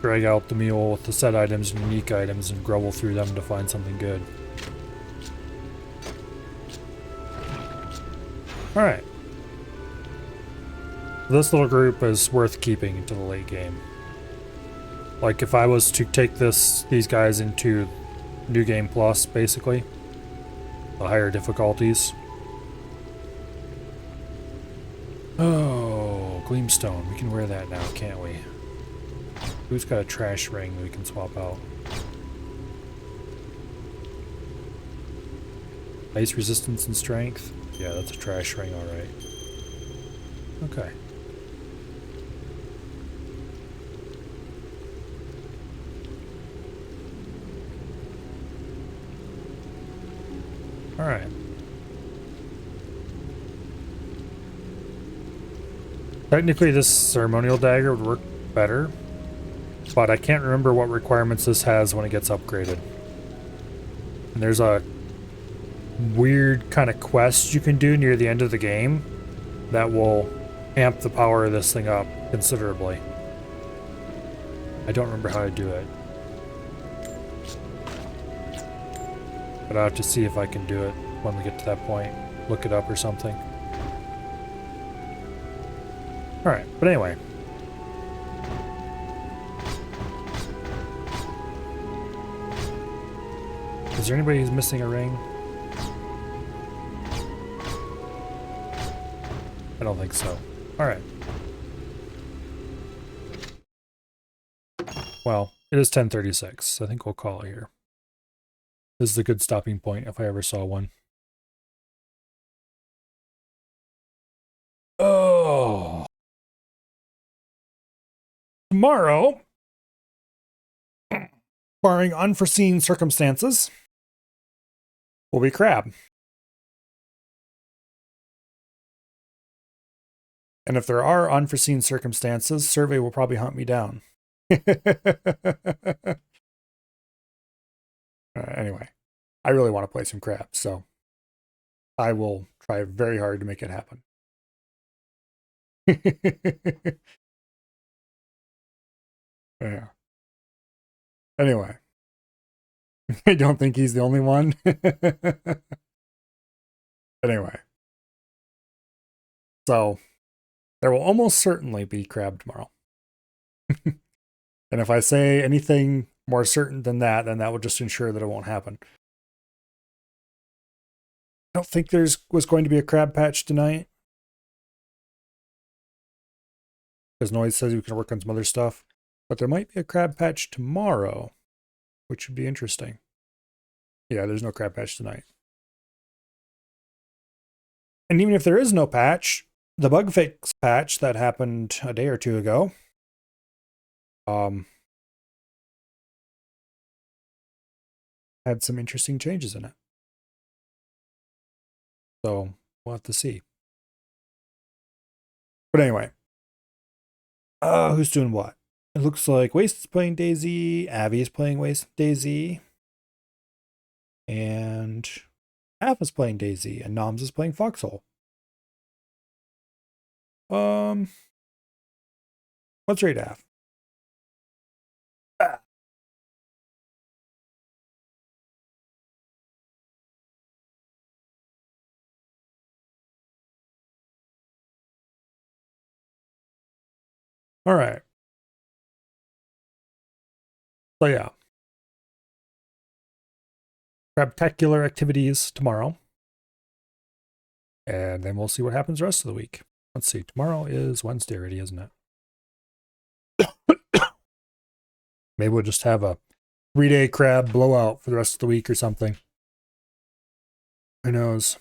drag out the mule with the set items and unique items and grovel through them to find something good. Alright. This little group is worth keeping into the late game. Like if I was to take these guys into New Game Plus, basically, the higher difficulties. Oh, Gleamstone. We can wear that now, can't we? Who's got a trash ring we can swap out? Ice resistance and strength. Yeah, that's a trash ring, alright. Okay. Alright. Technically this ceremonial dagger would work better, but I can't remember what requirements this has when it gets upgraded. And there's a weird kind of quest you can do near the end of the game that will amp the power of this thing up considerably. I don't remember how to do it, but I'll have to see if I can do it when we get to that point. Look it up or something. Alright, but anyway. Is there anybody who's missing a ring? I don't think so. Alright. Well, it is 10:36. I think we'll call it here. This is a good stopping point if I ever saw one. Oh. Tomorrow, barring unforeseen circumstances, will be crab. And if there are unforeseen circumstances, Survey will probably hunt me down. Anyway, I really want to play some crab, so I will try very hard to make it happen. Yeah. Anyway, I don't think he's the only one. Anyway, so there will almost certainly be crab tomorrow. And if I say anything more certain than that, then that will just ensure that it won't happen. I don't think was going to be a crab patch tonight. Because Noise says we can work on some other stuff. But there might be a crab patch tomorrow, which would be interesting. Yeah, there's no crab patch tonight. And even if there is no patch, the bug fix patch that happened a day or two ago, had some interesting changes in it. So we'll have to see. But anyway, who's doing what? It looks like Waste is playing Daisy, Abby is playing Daisy, and Half is playing Daisy, and Noms is playing Foxhole. What's rate Half? All right. So yeah. Crabtacular activities tomorrow. And then we'll see what happens the rest of the week. Let's see. Tomorrow is Wednesday already, isn't it? Maybe we'll just have a 3-day crab blowout for the rest of the week or something. Who knows?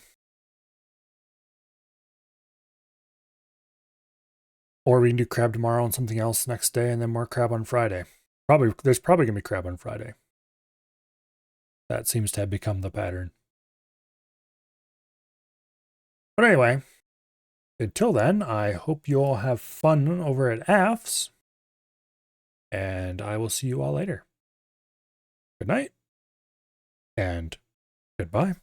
Or we can do crab tomorrow and something else next day, and then more crab on Friday. There's probably going to be crab on Friday. That seems to have become the pattern. But anyway, until then, I hope you all have fun over at AFS. And I will see you all later. Good night. And goodbye.